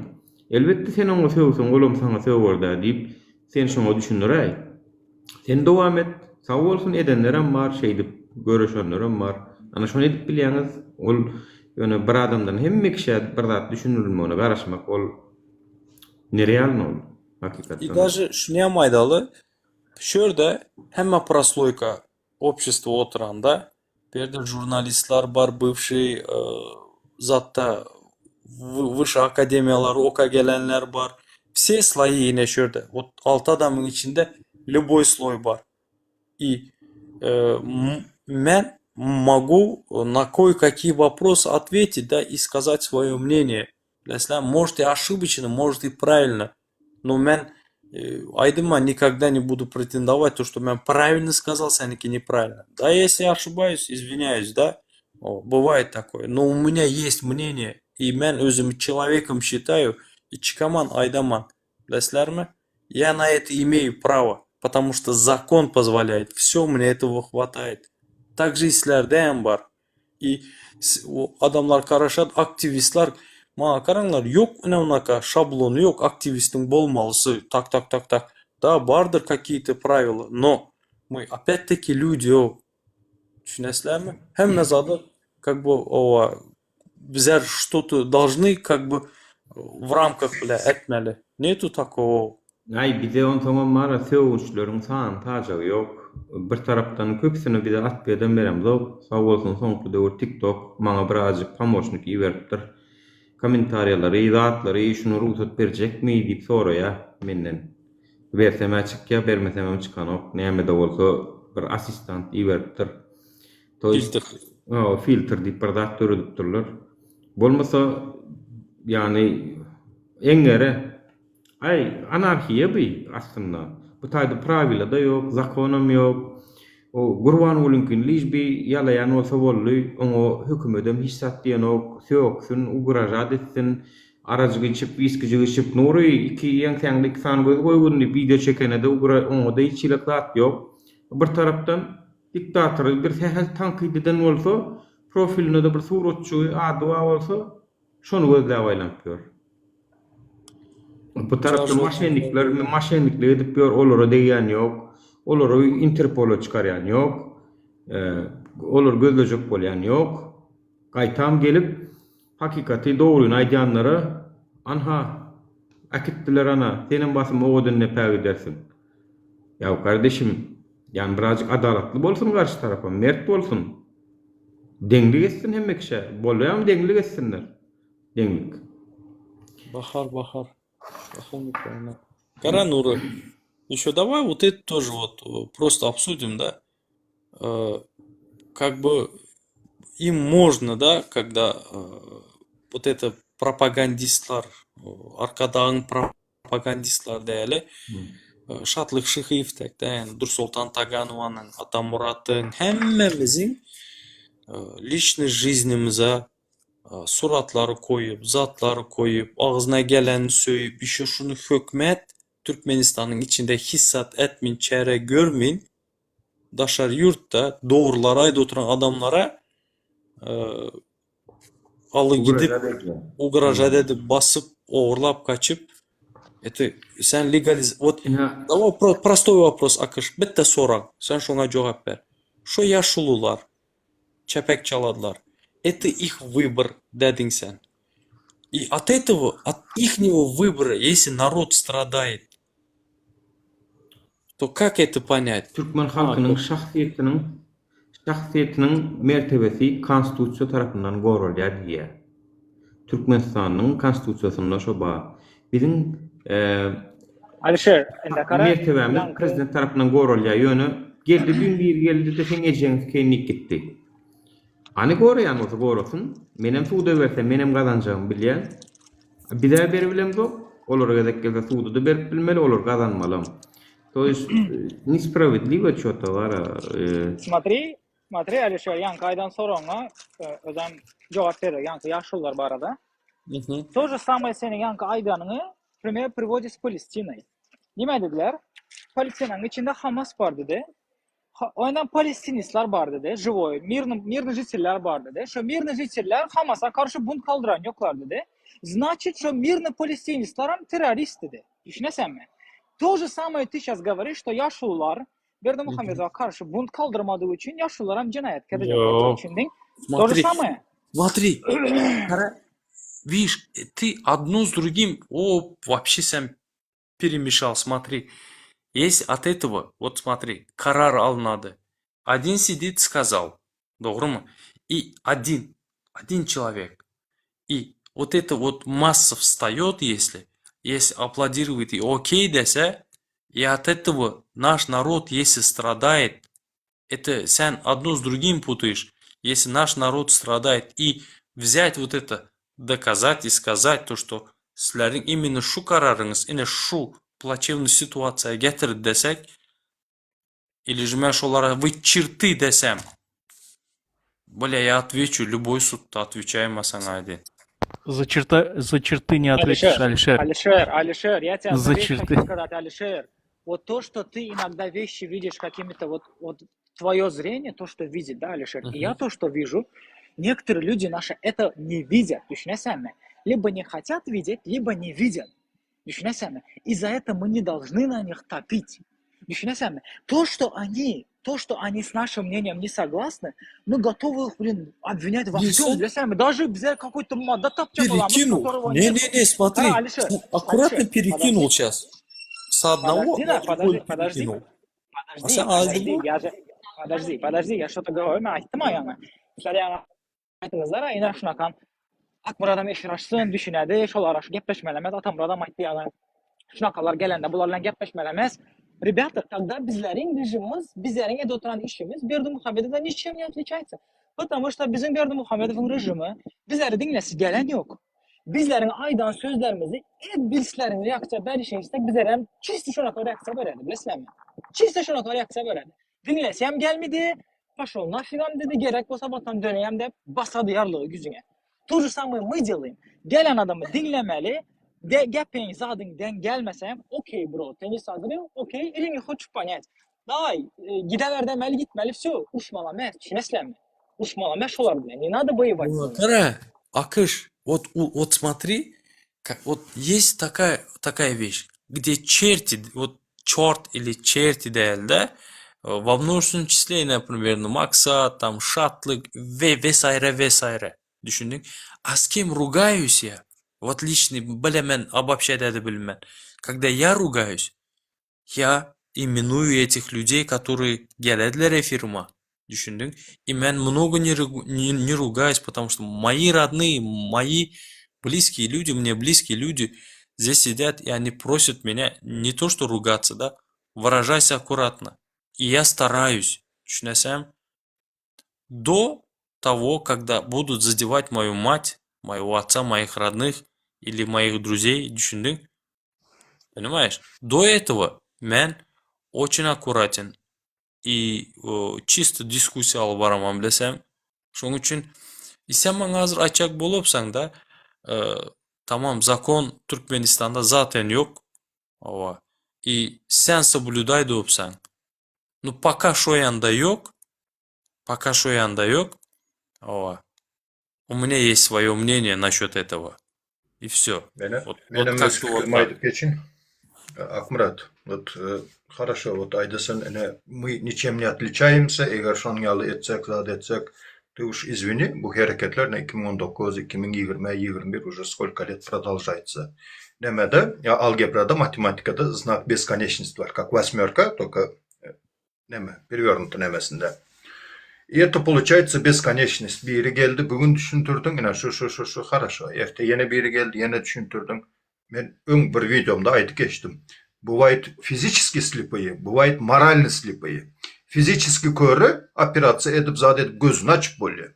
Elbetde sen oňa söwseň, olam saňa söwberdi diýip sen şoňa düşündiräý. Sen dowam et. Sag bolsun edenlerem bar, şeýdip göreşenlerem bar. Ana şonu edip bilýäňiz, ol ýöne bir adamdan hemme kişi bir zat düşünülmegine garaşmak ol nereal ol. Hakikaten. И даже şunýam aýdaly, şörde hemme proslойка общества oturanda, berde jurnalistler bar, bывший zatta выше akademiyalar oka gelenler bar. Все слои yine şörde. 6 adamın içinde любой слой бар. И men могу на кое-какие вопросы ответить, да, и сказать свое мнение. Если может и ошибочно, может и правильно, но мен айдыма никогда не буду претендовать, то, что я правильно сказал, сеники неправильно. Да, если я ошибаюсь, извиняюсь, да, бывает такое, но у меня есть мнение, и мен өзім человеком считаю, и чикаман айдаман, білесіздер? Я на это имею право, потому что закон позволяет, все, мне этого хватает. Также и сілерден бар. И адамлар карашат, активистлар, мага караңлар, yok унака шаблоны, yok активисттің болмалысы, так. Да, бардыр какие-то правила, но мы опять-таки люди, düşünесіздер? Хемме зады, как бы, bizler что-то должны, как бы, в рамках, бля, etmeli. Нету такого. Ay bize on zaman mara söwüşlerin sağın tajağı yok. Bir tarapdan köpsini bize atpeden berem zor. Sağ olsun soňky döwür TikTok maňa birazjyk pomoşnik iberipdir. Kommentariýalary, izatlary şunu ruhsat berjekmi diýip soraýa menden. Bersem açyk bermesem çykan ok. Näme de bolsa bir asistent iberipdir. Filtr. Filtr diýip bir zat törüdipdirler. Bolmasa yani eňere ay anarhiye bu aslında. Bu taýda pravila da yok, zakonam yok. O Gurban Ulunkin lişbi yalayan olsa bolly, oňa hökümetem hissat diýen ok, söksün, ugrajat etsin, arajy geçip, wiski geçip, nury iki ýeňsäňlik san göz goýgundy video çekene de oňa da hiç ilak yok. Bir tarapdan diktator bir sehel tankydeden bolsa, profiline de bir suratçy ady bolsa, şonu gözläp aýlanýar. Bu tarafta maşenlikle edip yor, olara deýän ýok, olara Interpol'a çykarýan ýok, olar gözlejek bolýan ýok. Gaýtam gelip hakikaty dogruny aýdýanlara anha akitdiler ana, senin basym oğudun ne päg edersin. Ya kardeşim, yani birazcık adalatlı bolsun karşı tarafa, mert bolsun. Deňlik etsin hemme kişi, bolýan deňlik etsinler. Deňlik. Бахар. Кара, Нура, еще давай вот это тоже вот просто обсудим, да? Как бы им можно, да, когда вот это пропагандистлар, аркадагы пропагандистлар дәле, Шатлык Шыхиевтек, да, Нурсултан Таганованың, Атамураттың, һәммәмизин личный жизнimize suratlary koyup, zatlary koyup, ağzına geleni söýüp, işe şunu hökmet Türkmenistanyň içinde hissat etmin, çäre görmeyin. Daşar yurtda doğrular aýda oturan adamlara alı gidip ugrajat edip basıp, oğurlap kaçıp это sen вот давай простой вопрос Akış, bitte sorak, sen şuna cevap ver. Şu yaşlılar çepek çaladılar. Это их выбор, dedin sen. И от этого, от ихнего выбора, если народ страдает, то как это понять? Türkmen halkynyň şahsiýetiniň mertebesi konstitusiýa tarapyndan gorulýar diýär. Türkmenistanyň konstitusiýasynda şo bar. Biziň Alişer, enda kara. mertebemiz prezident tarapyndan gorulýar ýöne geldi geldi de sen ejeňiz kenlik gitdi. Ani gorayan bolsa gorasyň, menem suwda bersem menem gazanjagym bilýän. Bize berip bilemdi, olara gezek gelse suwda da berip bilmeli, olar gazanmaly. То есть несправедливо что-то вара. Смотри, Alişer, yankı aydan sonra özüm cevap verir. Yankı yaşlılar bu arada. То же самое senin yankı aydanını пример приводит с Палестиной. Nime dediler? Palestina'nın içinde Hamas var dedi. Oyundan Palestinistler var dedi. Живой, мирный жителler var dedi. Şu мирный жителler Hamas'a karşı bunt kaldıran yoklar dedi. Значит, что мирный палестинистler terörist dedi. Düşünesen mi? То же самое ты сейчас говоришь, что yaşlılar Берди Мухаммедова karşı bunt kaldırmadığı için yaşlılara cinayet edecek. То же самое. Смотри, видишь, ты одно с другим, вообще сам перемешал, смотри. Если от этого, вот смотри, карар алынады. Один сидит, сказал, doğru mu? И один человек. И вот это вот масса встает, если аплодирует и окей десе, и от этого наш народ, если страдает, Это sen одно с другим путаешь. Если наш народ страдает, и взять вот это, доказать и сказать то, что sizlerin именно şu kararınız, yine şu плачевную ситуация getirdi desek, или же мен шолара вы черты desem, бля, я отвечу, любой суд отвечаем Асангаде. За черты не ответишь, Алишер. Алишер, я тебя За за вещь черты. хочу сказать, Алишер. Вот то, что ты иногда вещи видишь какими-то, вот твое зрение, то, что видит, да, Алишер, и я то, что вижу, некоторые люди наши это не видят, düşünesene. Либо не хотят видеть, либо не видят, düşünesene. И за это мы не должны на них топить, düşünesene. То, что они с нашим мнением не согласны, мы готовы их, обвинять во всем, düşünesene. Даже взять какой-то модда топча Перекинул. которого нет. Не, смотри. Да, Алишер, Аккуратно Алишер, перекинул сейчас. С одного Подожди, на да, другой подожди. перекинул. Подожди, я что-то говорю, мен айттым аяна. Sizler aytыңыздар, ina şunakan Akmur adam eşiraşsın, düşünədi, şolar aşı gepleşmelemez, Atamur adam aytdı yana. Şunakalar gelende bularla gepleşmelemez. Ребята, тогда bizlerin rejimimiz, bizlerin evde oturan işimiz Berdimuhamedov'dan niçin отличается? Потому что bizim Berdimuhamedov'un rejimi bizleri dinlesi gelen yok. Bizlerin aydan sözlerimizi bizlerin reaksiya beri şey istek bizlerin çisti şunaka reaksiya veredi, bilesizlermi? Çisti şunaka reaksiya veredi. Dinlesem gelmedi, пошел нафигам dedi, gerek olsa vatan döneyem de basadı yarlığı gücüne. То же самое мы делаем. Gelen adamı dinlemeli, gepin zadından gelmesem, okey bro, tenis hazırım, okey, или не хочешь понять. Давай, gidever demeli gitmeli, все, ушмаламez, düşünesizlermi? Ушмаламez şolar bile, не надо воевать. Кара, Акыш, вот смотри, вот есть такая вещь, где черти, вот черт или черти değil de, во множественном числе, например, Максат, там, Шатлык, vesaire. Düşündük. А с кем ругаюсь я? Вот личный, мен обобщать это bilmem. Когда я ругаюсь, я именую этих людей, которые gelediler эфирма. Düşündük. И мен много не ругаюсь, потому что мои родные, мои близкие люди, мне близкие люди здесь сидят, и они просят меня не то что ругаться, да, выражайся аккуратно. И я стараюсь, düşünesem, до того, когда будут задевать мою мать, моего отца, моих родных или моих друзей, düşündük. Понимаешь? До этого мен очень аккуратен и чисто дискуссия алып бараман билесем. Шоң үчүн сен мага азыр айтчак болупсаң да, тамам, закон Түркменистанда zaten yok. Ооба. И сен соблюдай депсаң. Ну пока шо янда yok. Ооба. У меня есть свое мнение насчет этого. И все. Вот Benim как-то öz вот fikrimi так. aytıp geçin. Акмурат, вот хорошо, вот айдасан, мы ничем не отличаемся, эгер шоньялы etsek, zat etsek, ты уж извини, bu hareketler 2019, 2020, 2021 уже сколько лет продолжается. Немеде, алгебрада, математикада знак бесконечности var, как восьмерка, только перевернуто немесinde. И это получается бесконечность. Biri geldi, bugün düşüntürdün, yine şu, хорошо. Erte yine biri geldi, yine düşüntürdün. Ben ön bir videomda aytıp geçtim. Бывают физически слепые, бывают морально слепые. Физически körü операция edip zaten gözünü açıp böyle.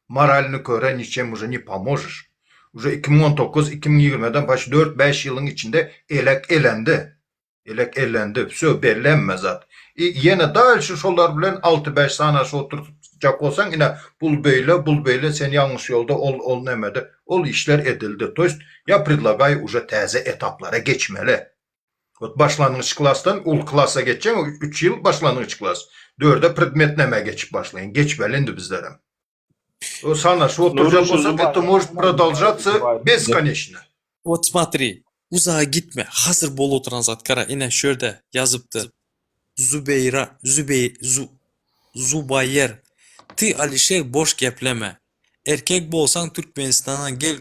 Moralini köre niçem уже не поможешь. Уже 2019-2020'den baş 4-5 yılın içinde elendi. Все bellenme zaten. Yine daha şolar bilen 6-5 sana şu oturacak olsan yine bul böyle sen yanlış yolda ol nemedi. Ol işler edildi. То есть я предлагаю уже təzə etaplara geçmeli. Başlangıç klasdan ul klasa geçeceksin. 3 yıl başlangıç klas. 4'e предметнеме geçip başlayın. Geçmeli indi bizlere. O sana şu oturacak olsan это может продолжаться бесконечно. Вот смотри, uzağa gitme. Hazır bol oturan zat kara. Yine şurada yazıptı. Zubayir. Ty Alişer boş gepleme. Erkek bolsan Türkmenistan'a gel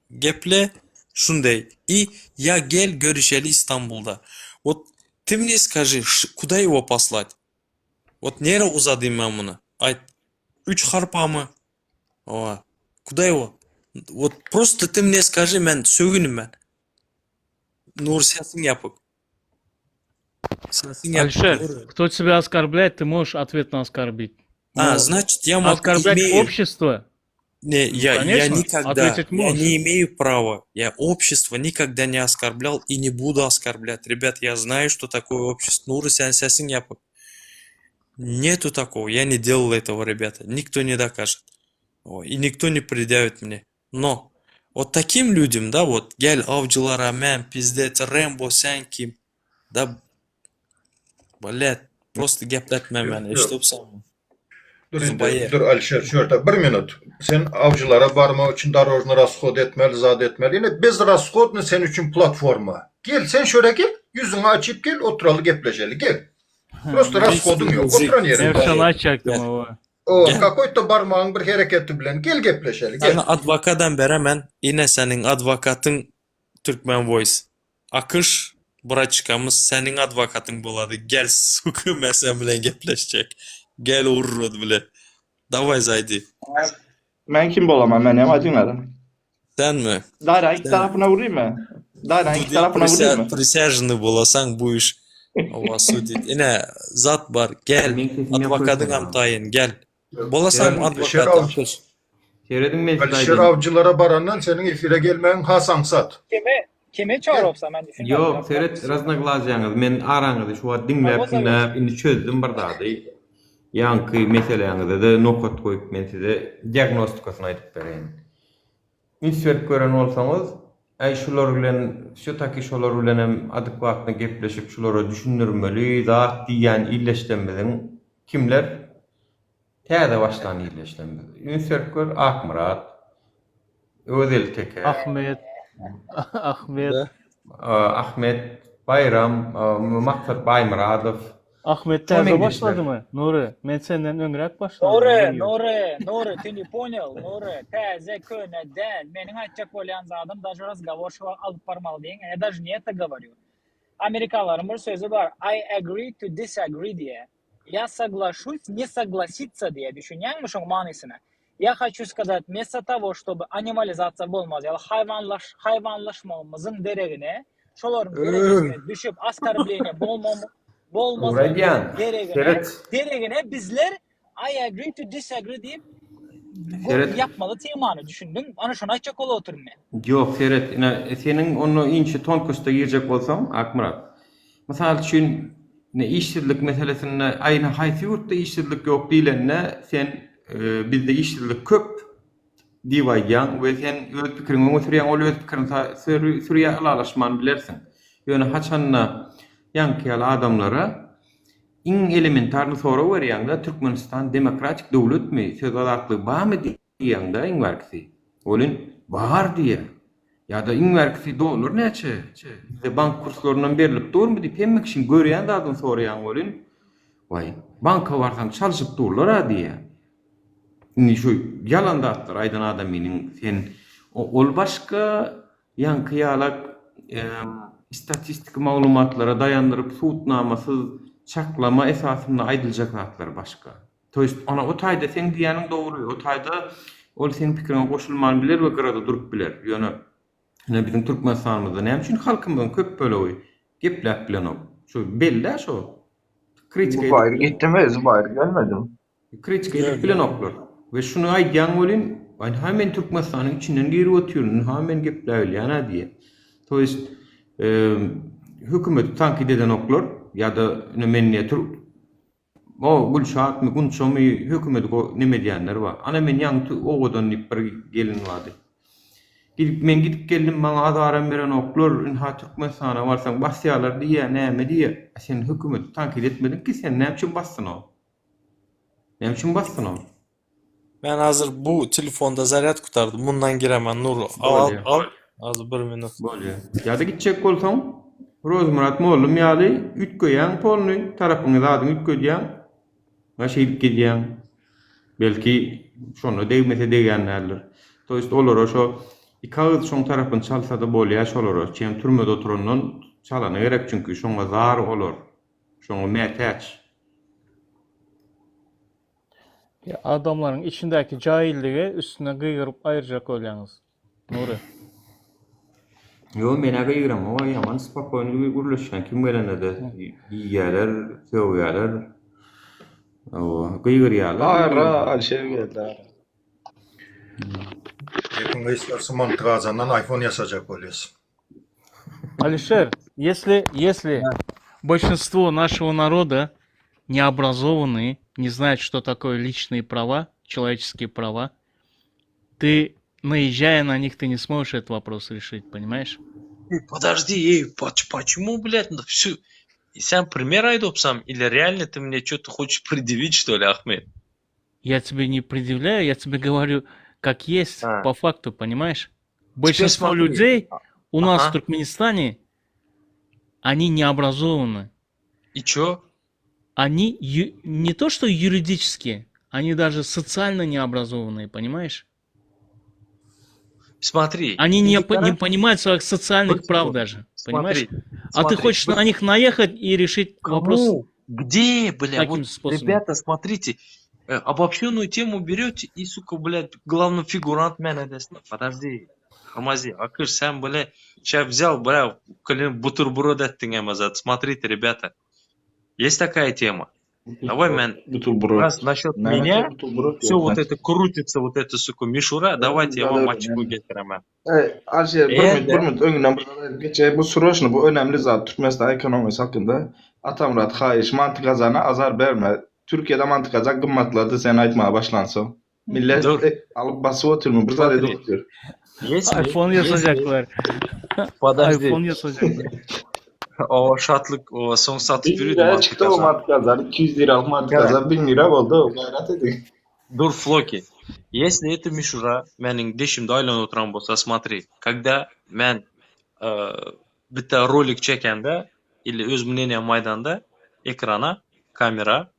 geple şunday. И я gel görüşeli İstanbul'da. Вот ты мне скажи, куда его послать? Вот нере узадым ben bunu? Ayt. 3 harpa mı? Ова. Куда его? Вот просто ты мне скажи, мен сөгүнүм ben. Нурсиясын yapıp. Sesin yap. Алишер, Doğru. кто тебя оскорбляет, ты можешь ответно оскорбить. А, Но значит, я могу, оскорблять имею, общество, не, ну, я конечно, никогда, ответить я можешь. не имею права, я общество никогда не оскорблял и не буду оскорблять. Ребят, я знаю, что такое общество. Нуры sen sesin yapıp. Нету такого, я не делал этого, ребята. Никто не докажет. И никто не предъявит мне. Но вот таким людям, да, вот, gel avcılara men, pizdet, Рэмбо, sen kim? Да, блядь, просто gaplatmam yani. Yok. Eşitop sen. Dur Zubaya. indi, dur Alişer şurada bir minut. Sen avcılara barmak için darojnu raskhod etmeli, zat etmeli. Yine biz raskhod sen için platforma. Gel sen şöyle gel, yüzünü açıp gel, oturalı gepleşeli gel. Prosta raskodun yok, oturan yerinde. Erşan açacaktım o. O Gel. какой-то barmağın bir hareketi bilen gel gepleşeli gel. Sana advokadan beramen yine senin advokatın Türkmen Voice. Akış bıraçkamız senin advokatın buladı. Gel suku mesela bilen gepleşecek. Gel ururud bile. Davay Zaydi. Ben kim bolamam ben ya dinledim. Sen mi? Daire iki tarafına vurayım mı? Daire iki tarafına vurayım mı? Prisajını bulasan bu iş. Ova sudit. Yine zat var. Gel. Men sesimi Advokatın yapıyorsam. amtayın gel. Bolasam Yani advokat Şeraf- akış. Seyredin mi? Alişer avcılara barandan senin efire gelmen Hasan Sat. Kime çağırıpsa ben düşünmedim. Yok, seyret raznoglazyanız. Men aranızda şu an dinläp, indi çözdüm bir dady. Yankı meseleňizde de nokat koyup men size diagnostikasyny aýdyp berýän. Ünsürt gören bolsaňyz, ay şular bilen, şu taki şular bilen hem adekwatly gepleşip şulara düşünürmeli, zat diýen illeşdenmeden kimler täze başlan illeşdenmeli. Ünsürt gör Akmurat, Özel Teke, Ahmet, Ahmet, Ahmet Bayram, Maksat Baymuradov. Ahmet Tamam, täze İngilizler. başlady mı? Nuri, men senden öňrek başladım. Nuri, ты не понял, Nuri, täze köne del. Menin açacak bolýan zadım даже разговор şu alıp barmaly diýen, я даже не это говорю. Amerikalıların bir sözü var, I agree to disagree diye. Я соглашусь не согласиться diye. Düşünýänmi şoň manysyny? Я хочу сказать, вместо того, чтобы анимализация bolmaz, ýa hayvanlaşmamyzyň deregine, şolaryň deregine düşüp askarbliýine bolmaz Uğrayan, deregine bizler I agree to disagree diýip Seret. yapmaly temany düşündüm. Ana şonu açacak ol oturum men. Yok, seyret. Senin onu inçe tonkusta girecek bolsam, Akmurat. Misal üçün işsizlik meselesine aynı haysi yurtta işsizlik yok diýlenne sen bizde işsizlik köp diýýän we sen öz pikirini götürýän ol öz pikirini sürýä alalaşman bilersin. Ýöne haçanna ýankyýaly adamlara iň elementarny soraw berýäňde Türkmenistan demokratik döwletmi, söz azatlygy barmy diýýäňde iň berkisi. Olin bar diýer. Ya da iň berkisi dolar näçe? Bize bank kurslarynyň berilip durmy diýip hemmek işin görýän dadyn soraýan bolin. Vay, banka barsaň çalyşyp durlar ha diýär. Indi şu yalan datlar aýdan adam meniň sen ol başga ýankyýalak istatistik maglumatlara dayandyryp suutnamasyz çaklama esasında aýdyljak zatlar başga. Toýst ona o taýda sen diýäniň dogry, o taýda ol senin pikirine goşulman biler we gyrada durup biler. Ýöne bizim Türkmenistanymyzda näme üçin halkymyzyň köp bölegi gepläp bilen o. Şu belli şu. Kritika Zubair gitti mi? Zubair gelmedim. kritika edip bilen oklar. Ve şunu aýdýan bolin, ben hemen Türkmenistanyň içinden geri ötýäryn, hemen gepler ýana diýe. Toýst hökümet tankid eden oklar ya da nemenne o Gülşat mı Gunçomy hökümeti neme diýenler bar. Ana men ýa ogodan bir gelin wady. Gidip geldim bana adaran beren oklar inha Türkmenistana barsaň basýarlar diýe näme diýe. Sen hökümeti tankid etmedin ki sen näme üçin bassyn o? Näme üçin bassyn o? Ben hazır bu telefonda zaryat kurtardım. Bundan giremen Nur. Bolýar. Al. Az 1 minut. Bolýar. Ýa-da gitjek bolsaň, Rozmurat mollum ýaly ütköýän polny tarapyňyza adyň ütköýän, şeýip gidýän. Belki şonu degmese degenlerler. Toýst olara şo ikagyz şoň tarapyny çalsa da bolýar şolara. Çem türmede oturandan çalana gerek çünkü şoňa zar olar. Şoňa mätäç. Ya adamların içindeki cahilliği üstüne gıyırıp ayıracak olacaksınız. Nuri. Yo, men aga ýygram, o ýaman spokojny gürleşýän kim gelenede ýýýärler, söwýärler. O gyýgyrýarlar. Hayra Alişer geldi. Yakında istersen Montreza'dan iPhone yasacak oluyorsun. Алишер, если большинство нашего народа не образованные, не знают, что такое личные права, человеческие права, ты, наезжая на них, ты не сможешь этот вопрос решить, понимаешь? Подожди, почему, блядь, всю... Сам пример айдопсам, или реально ты мне что-то хочешь предъявить, что ли, Ахмед? Я тебе не предъявляю, я тебе говорю, как есть, А. по факту, понимаешь? Большинство смотри. людей у нас Ага. в Туркменистане, они не образованы. И чё? Они не то что юридически, они даже социально не образованные, понимаешь? Смотри. Они не Индикатор- понимают своих социальных Вот прав вот. даже, Смотри, понимаешь? А смотри, ты хочешь вы- на них наехать и решить вопрос Кому? Где, бля? таким Вот, способом? ребята, смотрите, обобщенную тему берете и, сука, блядь, главный фигурант меня Подожди, Хамази, Акыш, сам, бля, сейчас взял, бля, бутерброд еттің эмазат. Смотрите, ребята, есть такая тема. Давай, мен, раз насчет меня, все вот это крутится, вот это, сука, мишура, давайте я вам мачку getiremem. Alişer, Eğer de- bir minut öňünden bir geçe bu süreçni bu önemli zat Türkmenistan ekonomisi hakkında Atamrat haýyş mantyk gazana azar berme. Türkiýede mantyk gaza gymmatlady sen aýtmağa başlansa. Millet Dur. alıp basyp oturmy bir zat Смотри. edip Если, iPhone если- yazacaklar. Подожди, iPhone yazacaklar. o şartlık, o son satış 1 yürüdü liraya mantık çıktı o kazan. mantyk gazar 200 liralık mantyk Evet. gazar 1000 lira boldu. Gayret edin. Дур Флоки. Если это мишура, менің дешімді айлан отыран болса, смотри, когда мен bitta ролик чекенде, или өз мнением майданда, экрана, камера,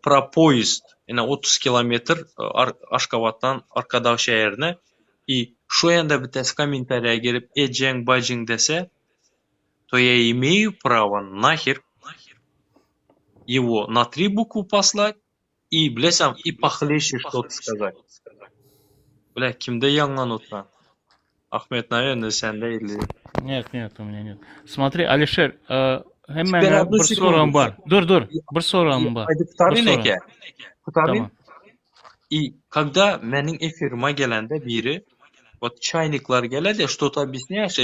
про поезд, 30 километр Ашкабадтан аркадағы шәһәріне, и шо янда bittasi комментария келіп, эджең бажең десе, то я имею право нахер его на 3 буквы послать, и, блесам, и похлеще что-то сказать. Бля, кимде яңган отыран? Ахмед, наверное, сенде или... Нет, у меня нет. Смотри, Алишер, Теперь hemen одну bir секунду. sorum var. Dur, bir sorum var. Haydi Kutarin Bir soru. eke. Kutarin. Tamam. И когда менің эфиріма gelende biri, вот чайниклар geledi, что-то объясняешь,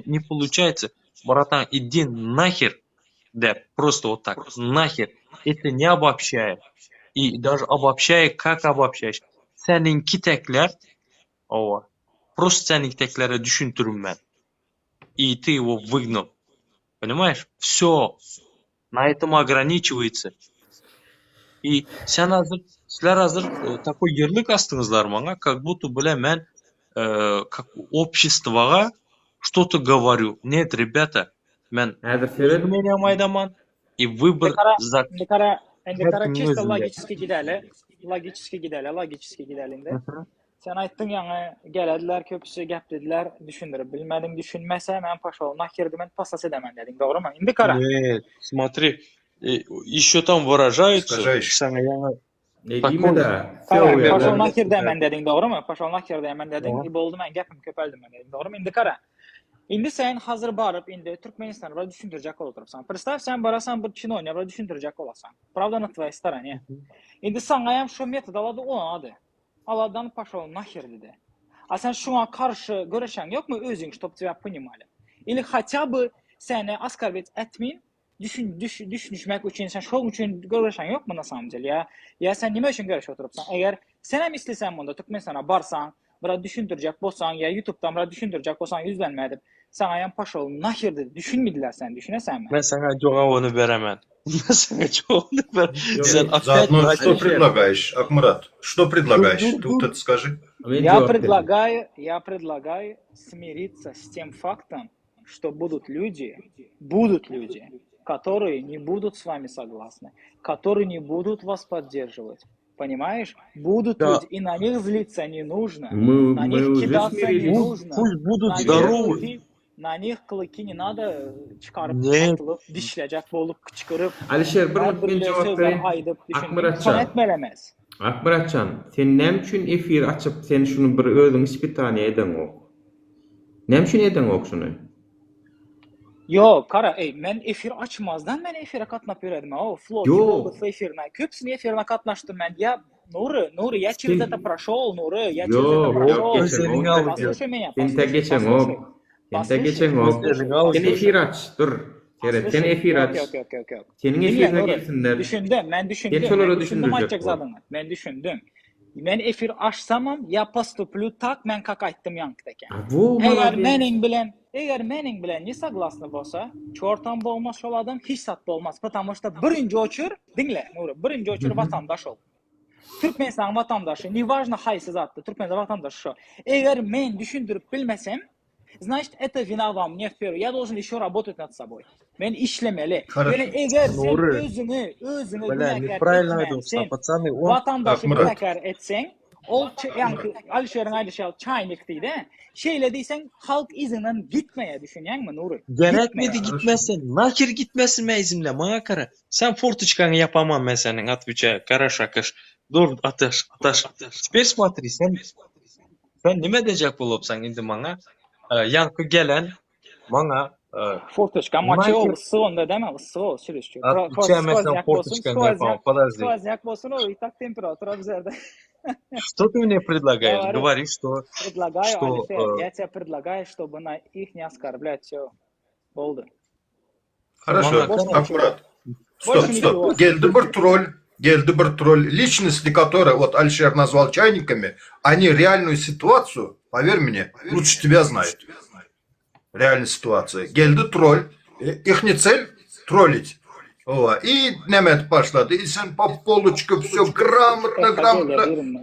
не получается. Братан, иди нахер. Да, просто вот так. Нахер. Это не обобщает. И даже обобщая, как обобщаешь. Seninki tekler, ова, просто seninki teklere düşüntürüm ben. И ты его выгнал. Понимаешь? Все. На этом ограничивается. И sizler hazır такой ярлык астыңыздар маңа, как будто, бля, мен как обществоға что-то говорю. Нет, ребята, мен Häzir sebep мнением айдаман, и выбор за... Endikara Hepinin çeşitli özünde. logически gidelim. Sen aytdın yani gelediler köpüsü gap dediler düşündürüp bilmedin düşünmese ben paşa olmak yerdimen pasas edemem dedin doğru mu? Indikara. Нет, смотри, еще там выражаются. Скажи еще. Sana yana- edime de Paşa söwýärler. olmak yerdimen dedin doğru mu? Paşa olmak yerdimen dedin. İb oldu ben gapim köpeldim ben dedin doğru mu? Indikara. İndi sen hazır barıp indi Türkmenistan'a bara düşündürecek oturupsan. Представь sen barasan bir Çin oynaya bara düşündürecek olasan. Правда на твоей стороне. İndi sana hem şu metod aladı o adı. Aladan paşa ol nahir dedi. А sen şuna karşı görüşen yok mu özün, чтобы тебя понимали? Или хотя бы seni asgari etmeyin, düşünmek için sen şov için görüşen yok mu na самом деле? Ya sen nime için görüş oturupsan? Eğer sen hem istesen bunda Türkmenistan'a barsan, bura düşündürecek bolsan ya YouTube'dan bura düşündürecek bolsan yüzlenme edip sana yan paşa ol nahir dedi. Düşünmediler sen, düşünesen mi? Ben sana cevabını veremem. Ben sana cevabını veremem. Sen опять Заодно, что врать. предлагаешь, Акмурат? Что предлагаешь? Ты вот это скажи. Men Я jogap berdim. предлагаю смириться с тем фактом, что будут люди, которые не будут с вами согласны, которые не будут вас поддерживать. Понимаешь? Будут Да. люди, и на них злиться не нужно, на Мы них уже кидаться не смирились. нужно, Пусть будут на них здоровы. на них клыки не надо çıkarıp Нет. atılıp, dişleyecek bolup, kıçkırıp, Alişer, bir her minut men bir jogap sözler bereyim. aydıp, düşünmek Akmuratcan. etmelemez. Akmuratcan, sen näme üçin efir açyp sen şunu bir özüň ispitany eden o? Näme şunu eden okşuny? Yo, kara, men efir açmazdan men efire katnap berdim. O, Flow Yo. boldy efirine. Köpsini efirine katnaşdym men. Ya Nuri, ya через это прошел, Nuri, я через это Yok, прошел. yok, geçen o. Послушай меня, Sen de geçen послушай. o. Sen de geçen o. Послушай. Sen efir aç, dur. Seret, sen efir aç. Yok. Senin Dinle efirine Nuri. gelsinler. Ben düşündüm. Ben şolara Ben düşündüm düşündürecek açacak bu. zadını. Ben düşündüm. Men efir açsamam, ya поступлю так, men kaka ettim yankdaki. Bu Eğer mening bilen ne saglasны bolsa, çortan bolmaz şol adam hiç satda olmaz. Потому что birinci oçur, dinle Nuri, birinci oçur vatandaş ol. Türkmenistan vatandaşı, неважно haysi zatlı, Türkmenistan vatandaşı şu. Eğer men düşündürüp bilmesem, значит, это вина во мне в первую. Я должен еще работать над собой. Ben işlemeli. Хорошо. Yani eğer sen Nuri. özünü Бля, günahkar неправильно etmen, aydypsın, sen пацаны. Он vatandaşı Murat. günahkar etsen, yani Alişer'in çaynik deydi. Şeyle deysen halk izinden gitmeye düşünen mi Nuri? gerekmedi Gitmeye. gitmesin. Nakir gitmesin mezimle. Bana kara. Sen форточканы yapamam ben senin. Отвечаю. Хорошо, кыш. Dur ateş. Теперь смотри, sen nime diyecek bolupsan indi bana? Yankı gelen bana Форточка, мочи Nike- ыссы değil mi? Issı ol, sürüşçü. Отвечаемся форточканы yapamam. Подожди. Сквозняк болsun, o и так температура bizlerde. Что ты мне предлагаешь? Говорю. Говори, что... Предлагаю, Что, Алифер, я тебе предлагаю, чтобы на их не оскорблять, все. Болды. Хорошо, Больше аккурат. Больше Стоп. ничего. Geldi bir тролль. Личности, которые вот Алишер назвал чайниками, они реальную ситуацию, поверь мне, лучше тебя знают. Реальная ситуация. Geldi тролль. Их не цель троллить. О, и немет başladı. И sen попполочка все грамотно,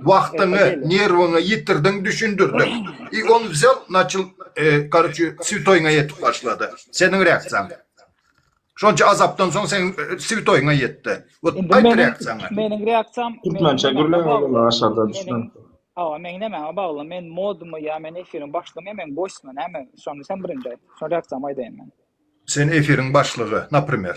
vaktını, nervını yitirdin, düşündürdün. И он взял, начал, короче, святойна yetip başladı. Senin reaksiyan. Şonca azaptan sonra sen svitoyuna yetti. Вот ayt reaksiyonu. Mening reaksiyam... Türkmençe gürleme oğlum aşağıda düşman. Aa, men neme bağlı, men modumu ya, men efirin başlığımı, men boşsun, hemen sonra sen birinci ayt. Sonra reaksiyam aydayım ben. Sen efirin başlığı, например.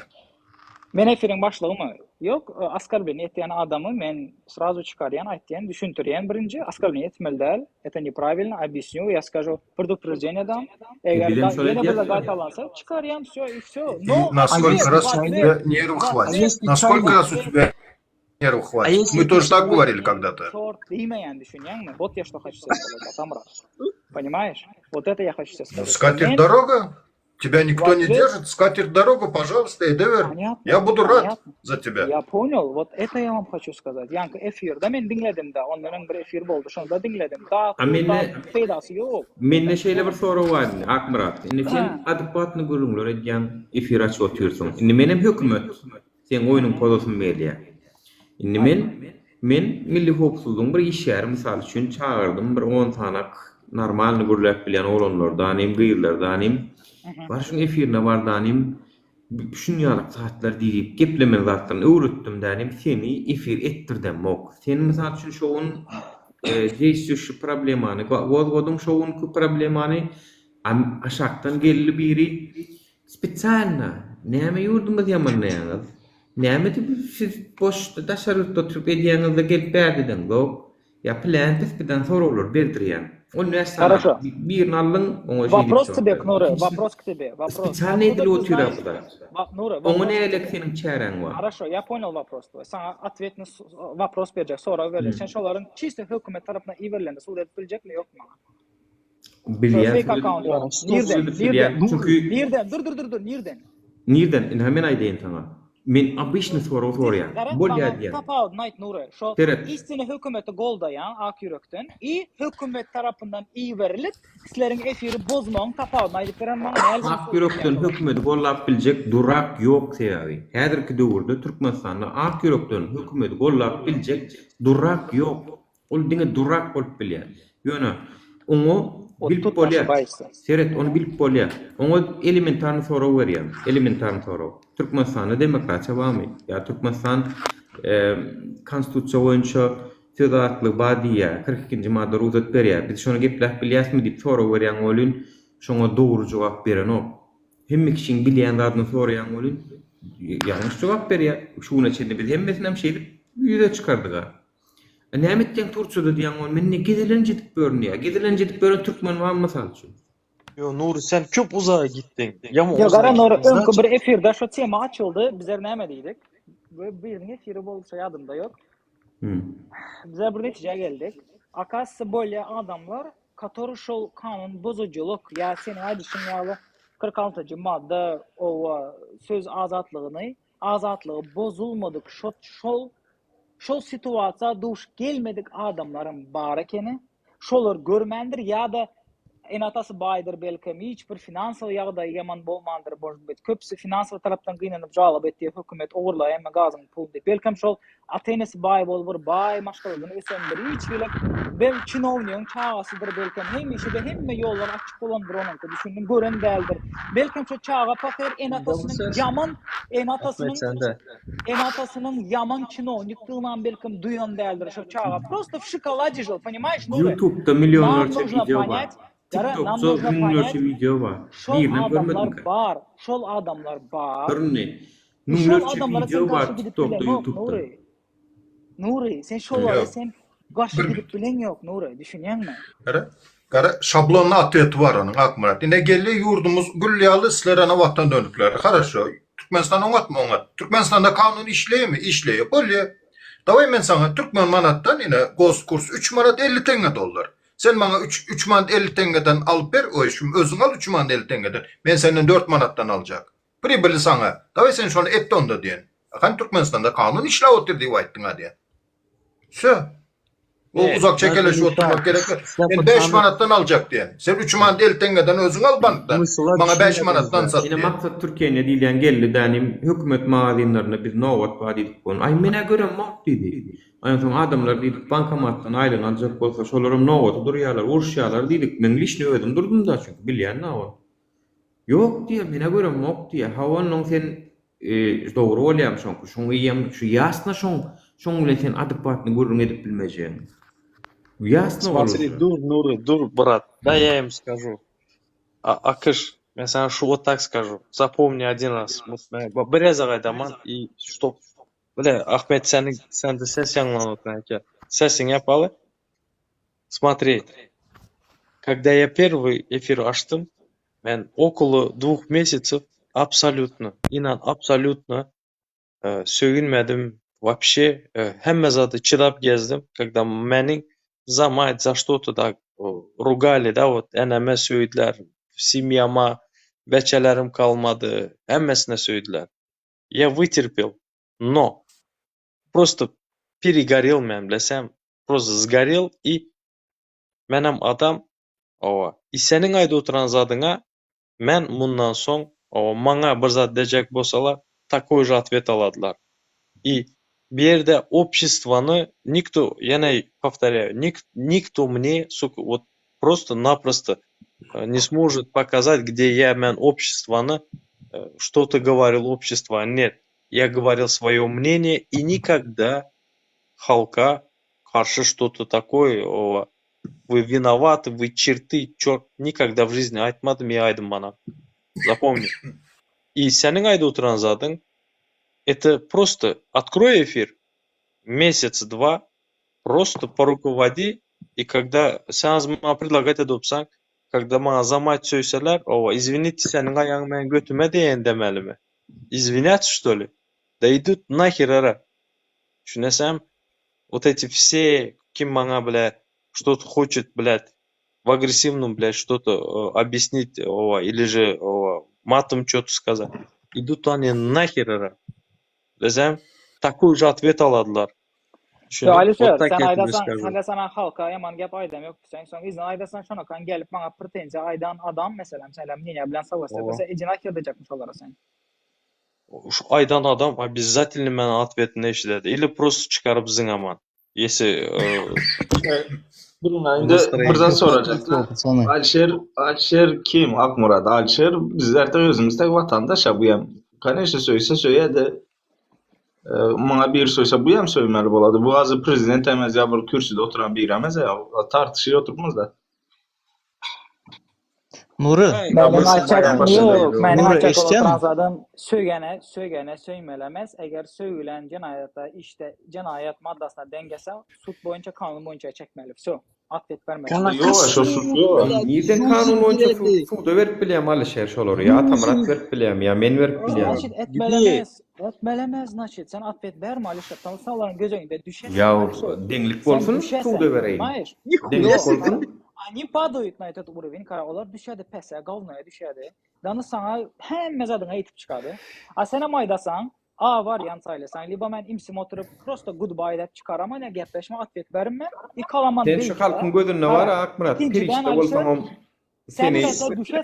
Men efirin başlığımı yok, askarbilen ettiyen adamı men сразу çıkaryan, ayttiyen, düşüntüryen birinci, askarbilen etmeli değil, это неправильно, объясню, я скажу, предупреждение дам, eğer Bilim yine söyledi burada ya. gaytalansa, çıkaryan, все, и все. И насколько раз у тебя нервы хватит? если Насколько чайник- раз у тебя нервы хватит? если Мы ты тоже так сегодня- говорили когда-то. Шорт değmeyen düşünen mi? Вот я что хочу тебе сказать, Атамрат. Понимаешь? Вот это я хочу тебе Ну, сказать. скатерть Men- дорога? Тебя никто не Вообще- держит? Скатерть дорогу, пожалуйста, и давай. Понятно, Я буду рад понятно. за тебя. Я понял, вот это я вам хочу сказать. Yankı efirde men dinledim de, onların bir efir boldu, şonda dinledim. Da, Amine- faydası yok. Mende şeýle bir soru var. Akmurat. Indi sen Ha. adekvatny görüňler edýän efir açyp oturýarsyň. Indi menem hökümet sen oýunyň pozasyny berýär. Indi men milli howpsuzlygyň bir işgäri mysal üçin çağırdım bir 10 tanak normalny gürläp bilen olanlardan, hem gyýrlardan, hem barşyň efirine bardan, hem şunýalyk saatlar diýip gepleme zatlaryny öwretdim dänim seni efir ettirdim mok. Sen mysal üçin şoň değişiş problemany, wozgodun şoňky problemany aşakdan geldi biri spesialna. Näme ýurdumyz ýamanlaýaňyz? Näme siz boşda daşarykda oturup edýäňizde gelip bärdiden gop? Ya plan tespiden sorulur berdirýän. Ol näçe Хорошо. birini aldyň, oňa Вопрос к тебе, Нура, вопрос к тебе, вопрос. Специальный Откуда для ты утюга знаешь- подать. Нура, Oňa вопрос к nälik тебе. seniň çäreň bar? Хорошо, я понял вопрос твой. Sana ответный вопрос verecek, soru verecek. Sen şoların çiğste hükümet tarafından iyi verilen suud edip bilecek mi yok mu? Bilýär. Fake account var. Çünkü Nereden? Dur. Nereden? nerden? Hemen aýdyn taňa. Men обычный soru sorýan. Bolýar diýär. Tapao Night Nure. Şu Evet. istini hükümeti goldayan ak yürekten i hükümet tarafından iyi verilip sizlerin efiri bozmaň tapao Night veren maň Ak yürekden hökümeti gollap biljek durak ýok sebäbi. Häzirki döwürde Türkmenistanda ak yürekden hökümeti gollap biljek durak ýok. Ol diňe durak bolup bilýär. Ýöne oňa bilip bolýar. Seret onu bilip bolýar. Oňa elementarny soraw berýär. Elementarny soraw. Türkmenistanda demokratiýa barmy? Ya Türkmenistan konstitusiýa boýunça söz azatlygy bar diýär. 42-nji madda ruzat berýär. Biz şonu gepläp bilýäsmi diýip soraw berýän bolun, şoňa dogry jogap beren o. Hemme kişiň bilýän zadyny soraýan bolun, ýalňyş jogap berýär. Şuna çende biz hemmesini hem şeýdip ýüze çykardyk. Näme etdiň Turçyda diýen ol, men ne gidilen jedip görnýär. Gidilen jedip gören Türkmen var mysal üçin. Yo Nuri sen köp uzağa gittin. Yama Yo uzağa gara Nur gittin. önkü bir efirde şu tema açıldı. Bizler näme diýdik? Bu birinin efiri bolsa ýadymda ýok. Bizler bir netije geldik. Akasy bolýa adamlar, который şol kanun bozuculuk ya senin aýdyşyň ýaly 46-njy madda o söz azatlygy bozulmadyk şol situasiýa duş gelmedik adamların bar ekeni, şolar görmendir ya da en atası baydır belki hiç bir finansal ýagdaý yaman bolmandyr bolýar. Köpsi finansal tarapdan gynanyp jalap etdi hökümet ogurla emma gazyň pul diýip. Belki şol atenesi bay bolur, bay maşgalalygyny ösendir. Hiç gelip ben çinownyň çağasydyr belki. Hem işi de hemme ýollar açyk bolandyr onunki. Düşündüm gören däldir. Belki şu çağa pakar en atasının yaman en atasının yaman çinownyk kılman belki duyan däldir şu çağa. Просто в шоколаде жил, понимаешь? YouTube'da milyonlarca Нам нужно video var. понять, нам TikTok'ta нужно milyonlarca понять, video var. şol Birine görmedim adamlar ki. bar, şol adamlar bar. Örneğin. Şol Milyonlarca adamlara sen video karşı var gidip TikTok'ta, bilen yok YouTube'da. Nuri, sen şollara Yok. sen karşı Bir- gidip bilen yok Nuri, düşünýänmi? Gara şablonlu ateti var onun Akmurat. Ine geldi yurdumuz gülliyalı sizlere vatan dönükler. Хорошо. Türkmenistan onatma onat. Türkmenistan'da kanun işleyi mi? İşleyi. Bolye. Davay men sana Türkmen manattan ine goz kurs 3 manat 50 tenge dollar. Sen bana 3 manat 50 tengeden alıp ver. O işim özün al 3 manat 50 tengeden. Ben senden 4 manattan alacak. Pribili sana. Davay sen şunu et onda diyen. Hani Türkmenistan'da kanun işle otur diye ayttın hadi. Sö. O Evet, uzak çekeleşi oturmak gerek yok. Ben 5 manattan alacak diyen. Sen 3 manat 50 tengeden özün al banktan. Bana 5 manattan sat Yine diyen. maksat Türkiye'ne diýilen geldi danim hükümet magazinlerine bir nowat var dedik bunu. Ay mene göre mok dedi. Aýan adamlar dedik bankomattan aýlanajak bolsa şolarum nowat durýarlar, urşýarlar dedik. Men lişni ödüm durdum da çünkü bilýän nowat. Yok diye mene göre mok diye. Hawanın sen dogry bolýar şonku. Şoň ýem şu ýasna şoň bilen sen adekvatny görüň edip bilmejäň. Ясно Смотри, дур, брат. Да я им скажу. Акыш, я sana şu вот так скажу. Запомни один раз. Bir yazak aydaman и чтоб Bile Ahmet sen de ses yanlanıyorsun ki. Sesini yapalı. Смотри, когда я первый эфир açtım, ben около 2 месяцев абсолютно söyünmedim. Вообще, hemme zatı çırap gezdim. Когда meni замать за что-то da rugali da вот eneme söylediler. Семьяма, beçelerim kalmadı. Hemmesine söylediler. Я вытерпел, но просто перегорел, мен bilesem. Просто сгорел и menem adam и senin ayda oturan zadına men bundan son maňa bir zat dejek bolsalar такой же ответ aladılar. И bir yerde обществоны никто, я повторяю, никто мне, сука, вот просто-напросто не сможет показать, где мен обществоны что-то говорил общество. Нет, я говорил свое мнение и никогда халка карşı что-то такое, вы виноваты, вы черты, черт, никогда в жизни айтмадым, я айдым bana. Запомни. И senin ayda oturan zadın, это просто открой эфир, месяц-два, просто поруководи, и когда sen bana предлагать edopsan, когда bana замать söyseler, извините, senin ayağın men götüme değen demeli mi? Извинять, что ли? Да идут нахер ара. Düşünesem, вот эти все, kim bana, блядь, что-то хочет, блядь, в агрессивном, блядь, что-то объяснить, или же матом что-то сказать. Идут они нахер ара. Desem, такой же ответ aladılar. Yo Alisher, Вот так sen я тебе aydasan, скажу. sen sana halka yaman gap aydam yok. Sen son izin aydasan şuna kan gelip bana pretensiya aydan adam mesela niye bilen savaşta Ova. mesela icina kirdecekmiş olara sen. Şu aydan adam обязательно men atvetini eşledi. Или просто çıkarıp zınaman. Если Durun indi bir zat soracaklar. Alişer kim? Akmurat Alişer bizler de özümüzde vatandaş ya bu yam. Kanişe söyse de bana bir söylese bu yam söylemeli boladı. Bu azı prezident emez ya bir kürsüde oturan bir emez ya tartışıyor oturmaz da. Nuri, Benim burası açak bayağı başında yok. idi. Benim Nuri, açak eşitýän olan mi? zaten söygene söymelemez. Eğer söylenen cinayete işte cinayet maddasına dengese suç boyunca kanun boyunca çekmeli. So. atvet vermek. Yok, şu susuyor. Niden kanun boyunca suda verip bilýär Alişer şolary ya Tamrat verip bilýär ya men verip bilýär. Naçit etmelemez naçit. Sen atvet verme Alişer. Tanısaların gözünde düşer. Ya deňlik bolsun suda bereýin. Hayır. Deňlik bolsun. Они падают на этот уровень, кара олар düşädi pese, galnaya düşädi. Danı sana hemme zadyňa ýetip çykady. A sen aýdasaň, A variant saýlasaň, liba men imsim oturup prosta goodbye dep çykaram, ana gepleşme atvet berimmen. Kalaman Sen şu halkyň gözünde bar Akmurat, pirişde bolsaň sen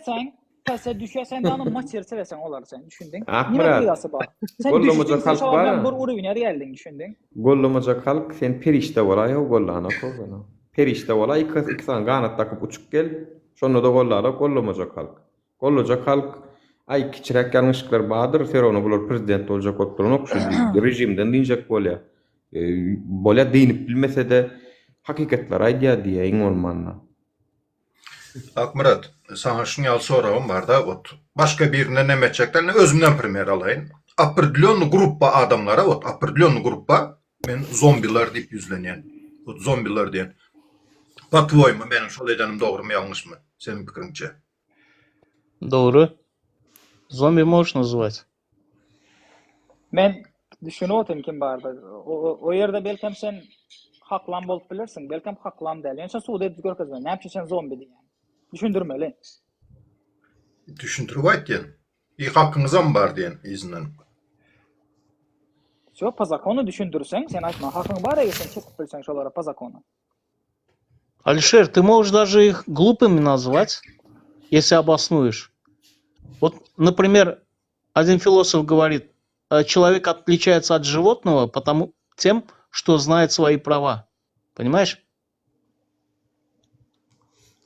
seni pese düşäsen danı maçer sevesen olar sen düşündiň. Akmurat, Niýe bar? Sen gollamaja düşdün, halk bar. bir uruwine geldiň düşündiň. Gollamaja halk sen pirişde bola ýa gollana kozana. Pirişde bola iksan ganat takyp uçup gel. Şonu da gollara gollamaja halk. Gollaja halk ay kiçirek ýalňyşlyklar badyr, seronu bular prezident boljak otduran okşy rejimden dinjek bolýar. Bolýa diýip bilmese de hakykatlar aýdýar diýeň olmanna. Akmurat, sana şunu soragym bar da, başka birine nemetjeklerini özümden primer alayın. Определённый gruppa adamlara, определённый gruppa, men zombiler deyip yüzlenýän. Zombiler diýen. По-твоему, benim şol edenim dogrymy ýalňyşmy? Senin pikiriňçe? Doğru. Зомби можешь назвать? Men düşünüp otym kim barda. O ýerde belkem sen haklan bolup bilirsin. Belkem haklan däl. Ýa-ni sen suwda edip görkezmen. Näçe sen zombi diýen. Düşündirmeli. Düşündürüp aýtdyn. Hakkınıza mı bar diýen izinden? Şo po zakonu düşündürsen, sen aýtma, hakyň bar eger sen çekip bilsen şolara po zakonu. Алишер, ты можешь даже их глупыми назвать, если обоснуешь. Вот, например, один философ говорит, человек отличается от животного потому тем, что знает свои права. Понимаешь?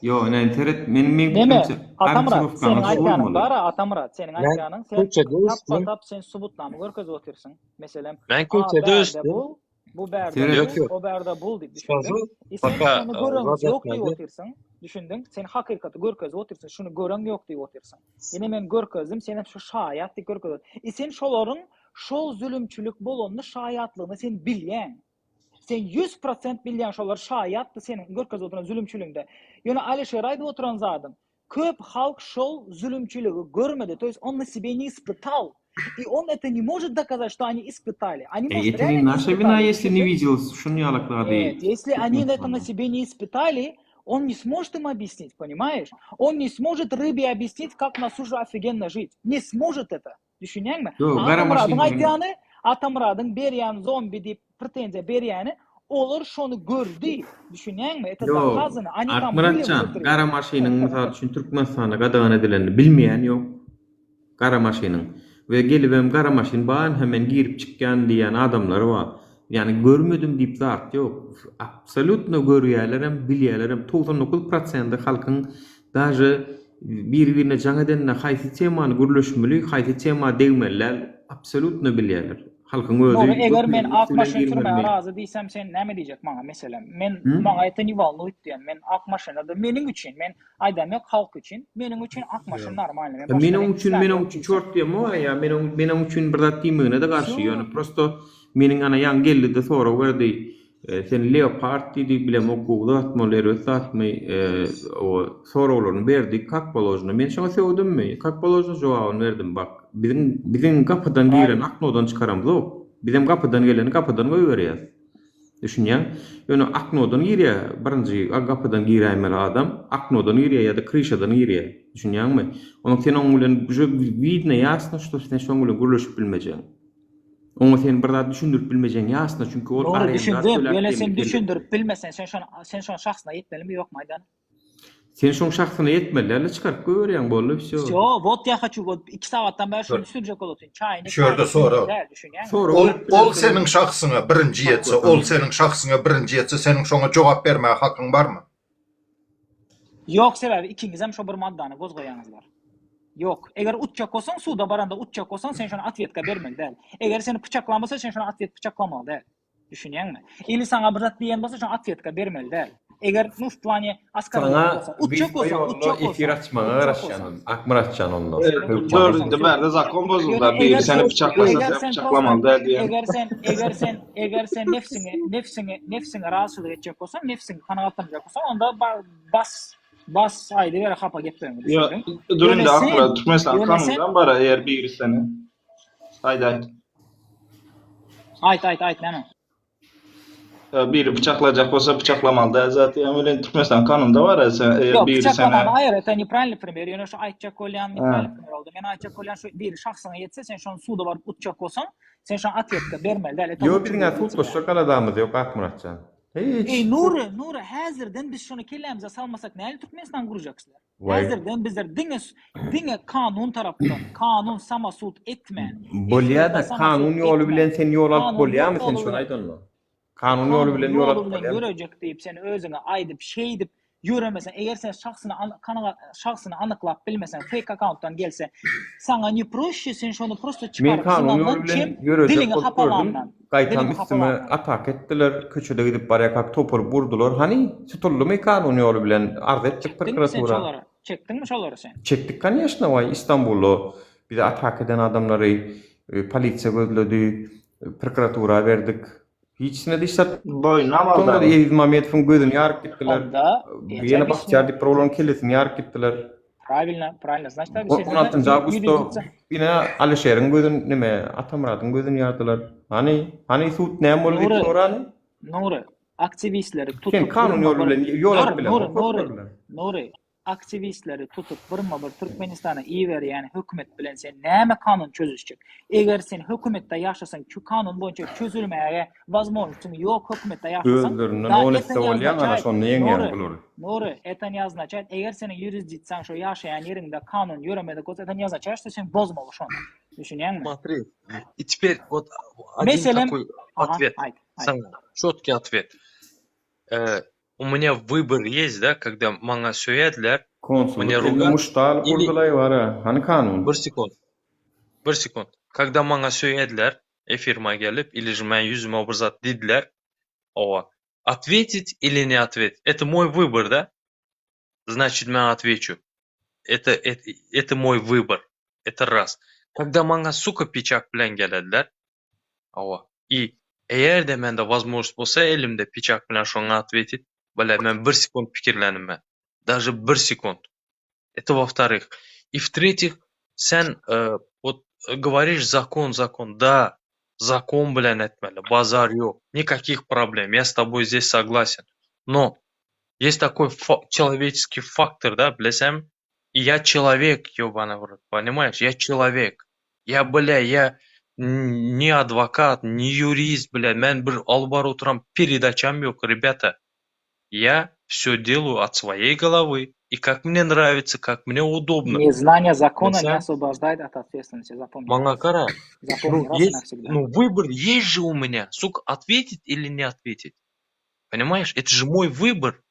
Yo, men Deme, Atamrat, senin aýtýanyň bara, Atamrat, senin aýtýanyň sen tap sen subutnamy görkezip otursun. Meselem, Ben Kürtçe'de üstüm. Bu berde Yok, yok. o berde bul diýip düşündüm. Sen Fakat, şunu gören vazgeçmedi. yok diýip otursun. Düşündüň, sen hakykaty görkezip otursun, şunu gören yok diýip otursun. Ýene men görkezdim, sen şu şaýat diýip görkezip. Sen şolaryň şol zulümçülük bolanyny şaýatlygyny sen bilýän. Sen 100% bilýän şolar şaýatdy senin görkezip oturan zulümçülüğünde. Ýöne Alişer aýdyp oturan zadym. Köp halk şol zulümçülügi görmedi, то есть он на себе не испытал. И он это не может доказать, что они испытали. Они, может, Это не наша вина, если не видел, шunu ýalaklady. Нет, если они это на себе не испытали, он не сможет им объяснить, понимаешь? Он не сможет рыбе объяснить, как на суше офигенно жить. Не сможет это. Düşünýäňmi? Atamradın berýän zombi diýip pretenziýa berýäni, olar şonu gördi. Düşünýäňmi? Это доказано. Они там были внутри. Gara maşynyň mysal üçin Türkmenistanda gadagan edilenini bilmeýän ýok. Gara maşynyň we gelibem gara maşyn baň hemen girip çykýan diýen adamlar bar. Yani görmedim diýip zat ýok. Absolutno görýärler, bilýärler. 99% halkyň daje bir-birine jaň edenine haýsy temany gürleşmeli, haýsy tema degmeler absolutno bilýärler. Halkyň özü. Doğru, eger men akmaşyn sürmäge razy diýsem sen näme diýjek maňa meselem? Men maňa ýeten ýywalyny ötdüň. Men akmaşynda meniň üçin, men aýdam ýok halk üçin, meniň üçin akmaşyn normal. Meniň üçin çort diýem o ýa meniň üçin bir zat diýmegine de garşy. Ýöne prosto meniň ana ýan geldi de sonra berdi. Sen Leopard diýdi bilem okuwda atmalar ösatmy o sorawlaryny berdik kak bolojna. Men şoňa söwdümmi? Kak bolojna jogabyny berdim. Bak, bizim kapydan giren aknodan çykaramyz. Bizim kapydan geleni kapydan goýberýär. Düşünýän? Ýöne aknodan girýär. Birinji kapydan girýär adam, aknodan girýär ýa-da krişadan girýär. Düşünýänmi? Onuň sen oň bilen widne ýasna, что sen şoň bilen gürleşip bilmejäň. Onu sen bir zat düşündürüp bilmejäň ýasna, çünki ol arada düşündüm. Ýöne sen düşündürüp bilmesen sen şoň şahsyna ýetmelimi ýok maýdan? Sen şoň şahsyna ýetmellerle çykaryp görýän boldy, всё. Всё, вот я хочу вот 2 saatdan beri şunu düşünjek bolotyn. Çaýny. Şurada sonra. Ol senin şahsyna birinji ýetse, ol senin şahsyna birinji ýetse, senin şoňa jogap bermäge hakyň barmy? Yok sebebi ikiňiz hem şo bir maddany gozgoýaňyzlar. Yok. Eger utjak bolsaň, suda baranda utjak bolsaň, sen şonu atwetka bermeli däl. Eger seni pyçaklamasa, sen şonu atwet pyçaklamaly däl. Düşünýäňmi? Ili saňa bir zat diýen bolsa, şonu atwetka bermeli däl. Eğer ну в плане asgari Sana olsa, uçak olsa, uçak efir olsa, açmağa uçak uğraşacaksın. Akmuratcan ondan. Dördüncü berde zakon bozuldu. Biri seni bıçaklasa sen bıçaklamalı diye. eğer sen nefsini rahatsız edecek olsan, nefsini kanıtlamayacak olsan, onda bas aydı ver hapa gitmemi Yo, düşünüyorum. dur indi Yönesen- Akmurat Türkmenistan yönesen- kanundan bara eğer biri seni. Haydi. Ayt ne? Biri bıçaklayacak olsa bıçaklamalı da zaten öyle Türkmenistan kanununda var ya sen eğer Yok, biri bıçaklamadı. seni Hayır, это неправильный пример. Yani şu Aytçak Kolyan neправильный пример oldu. Yani Aytçak Kolyan şu bir şahsına yetse, sen şu an suda var uçacak olsan, sen şu an atletka vermeli. Yo birine tutkoşacak adamımız yok Akmuratcan. Hiç. Nuri, hazırdan biz şunu kellememize salmasak neyle Türkmenistan kuracaksınlar? Vay. Hazırdan bizler dine kanun tarafından, kanun samasut etmeyen. Bolya'da kanun yolu bilen sen yol alıp bolya mı sen şunu aydın mı? Kanun yolu bilen yol alıp bolya mı? Görecek deyip sen özüne aydıp şey deyip yürümesen, eğer sen şahsını anıklap bilmesen, fake account'tan gelse, sana ne proще, sen şunu prosto Men çıkarıp kanun yolu sınavdan bilen kim görecek dilini olup gördüm. hapalandan. Kaytan üstüme atak ettiler. Köçede gidip baraya topur vurdular. Hani tutuldu mu kanun yolu bilen arz ettik prokuratura. Çektin mi şoları sen? Çektik kan yaşına vay İstanbul'u bize atak eden adamları politsiya gözledi, prokuratura verdik. Hiçsine de işte boynama sonra da da. Eviz Mehmetov'un gözünü yarıp gittiler. Onda Yine Bahtiyar Diprol'un kellesini yarıp gittiler. Правильно, значит, tabii siz 16. Ağustos yine Alişer'in gözünü neme Atamurat'ın gözünü yardılar. Hani sut ne oldu Nuri. sonra? Nuri, aktivistleri tutup Sen kanun yolu bilen yol alıp bilen. Nuri, aktivistleri tutup bir Türkmenistan'a iyi ver, yani hükümet bilen sen näme kanun çözüşecek? Eğer sen hükümette yaşasan, şu kanun boyunca çözülmeye возможности yok, hükümette yaşasan. Gözlerinden o nefse olyan ana şonu yengen bulur. Nuri, это не означает, eğer senin юрисдикцияң şu yaşayan yerinde kanun yürümede olsa, это не означает, что sen bozmalı şunu. Düşünüyor musun? Смотри, и теперь вот один Mesela- такой ответ. Ayt. Sana четкий ответ. У меня выбор есть, да, когда мanga söýediler. Konsuluk Мне elini rugan muştal ili- vurdulay var ha. Hani kanun? Bir sekund. Когда manga söýediler, efirma gelip, или же men yüzüme obrazat dediler, ова, ответить или не ответить. Это мой выбор, да? Значит, мен отвечу. Это мой выбор. Это раз. Когда manga сука пичак bilen gelediler, ова, и eğer de mende возможность bolsa, elimde pichak bilen şoňa atwetit, bale men 1 sekund pikirlenim men. Даже 1 секунд. Это во-вторых. И в-третьих, sen вот говоришь закон. Да, закон bilen etmeli. Базар yok. Никаких проблем. Я с тобой здесь согласен. Но есть такой человеческий фактор, да, білесем, и я человек, ёбаный в рот, понимаешь? Я человек. Я не адвокат, не юрист, мен bir алып барып турам передачам yok, ребята. Я все делаю от своей головы, и как мне нравится, как мне удобно. Незнание закона Mesela- не освобождает от ответственности, запомни. Мanga кара, Запомни раз и есть, навсегда. выбор есть же у меня, сука, ответить или не ответить. Понимаешь, это же мой выбор.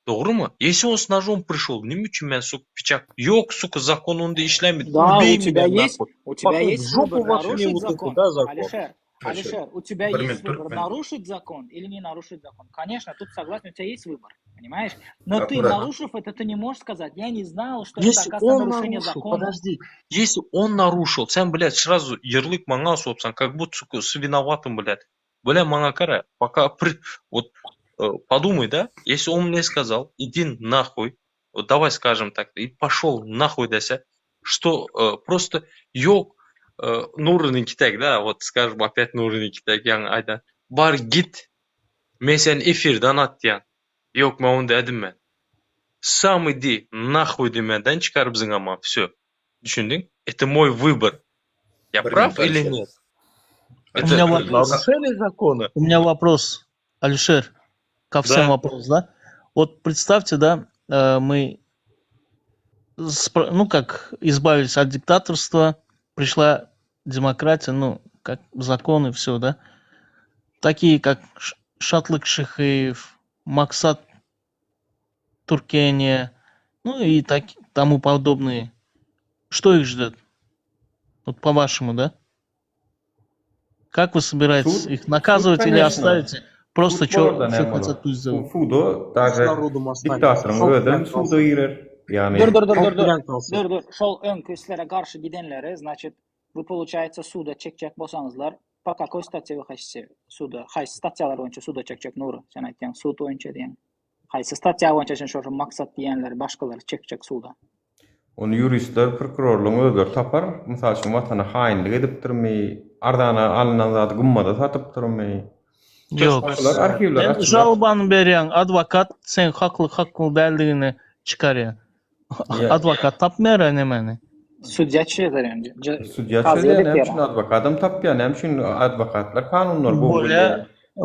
Doğru mu? Если он с ножом пришел, не üçün мен, сука, пичак. Yok, сука, закон онда işlemedi. Да, Убей у тебя меня, есть, нахуй. у тебя Потом есть в жопу выбор вашу нарушить вот это, закон. да, закон. Алишер, у тебя Пример есть выбор Туркмен. нарушить закон или не нарушить закон. Конечно, тут согласен, у тебя есть выбор, понимаешь? Но ты, Аккуратно. нарушив это, ты не можешь сказать, я не знал, что это, Если оказывается, он нарушение нарушил, закона. подожди, если он нарушил, сам, блядь, сразу ярлык мanga собственно, как будто, сука, с виноватым, блядь. Бля, мanga кара, пока, вот, подумай, да, если он мне сказал, иди нахуй, вот давай скажем так, и пошел нахуй, десе, что просто yok, Nuri'nin kitek, да, вот скажем, опять Nuri'nin kitek, yani aydan, бар git, men seni efirden at diyen, yok, men onu dedim ben. Сам иди нахуй demeden çıkar bizim ama, все. Düşündün? Это мой выбор. Я Bir прав minut или Alişer. нет? У Это меня вопрос. нарушение закона? У меня вопрос, Алишер, ко всем Да. вопрос, да? Вот представьте, да, мы, ну как, избавились от диктаторства, пришла демократия, ну, как законы, все, да? Такие, как Шатлык Шихеев, Максат Туркения, ну и тому подобные. Что их ждет? Вот по-вашему, да? Как вы собираетесь Суд- их наказывать суд, или конечно. оставите Просто Futbolda все näme хотят olur? пусть Bu suda daje Narodu masnay. diktatorun Halk ödem bilen suda kalsın. girer. Yani Halk bilen kalsın. Dur. Şol önkü sizlere karşı gidenleri, значит, bu получается suda çekecek bolsaňyzlar, по какой статье вы хотите suda? Haýsy statiýalar boýunça suda çekecek Nuri? Sen aýtdyň sud boýunça diýen. Haýsy statiýa boýunça sen şo maksat diýenleri başgaları çekecek suda? onu juristler, prokurorluğun özleri tapar. Misal üçin watana haýynlyk edip durmy, ardana alynan zady gummada satyp durmy. Yok. Başkalar arhivler Sen açylar. жалобаны berýän advokat sen hakly däldigini çykarýar. Ya. Advokat tapmaýar nemeni. Sudya çeýär ýa-ni. Sudya Kazy çöýär, edip näme üçin berýär. advokatym tapýar, näme üçin adwokatlar kanunlar bu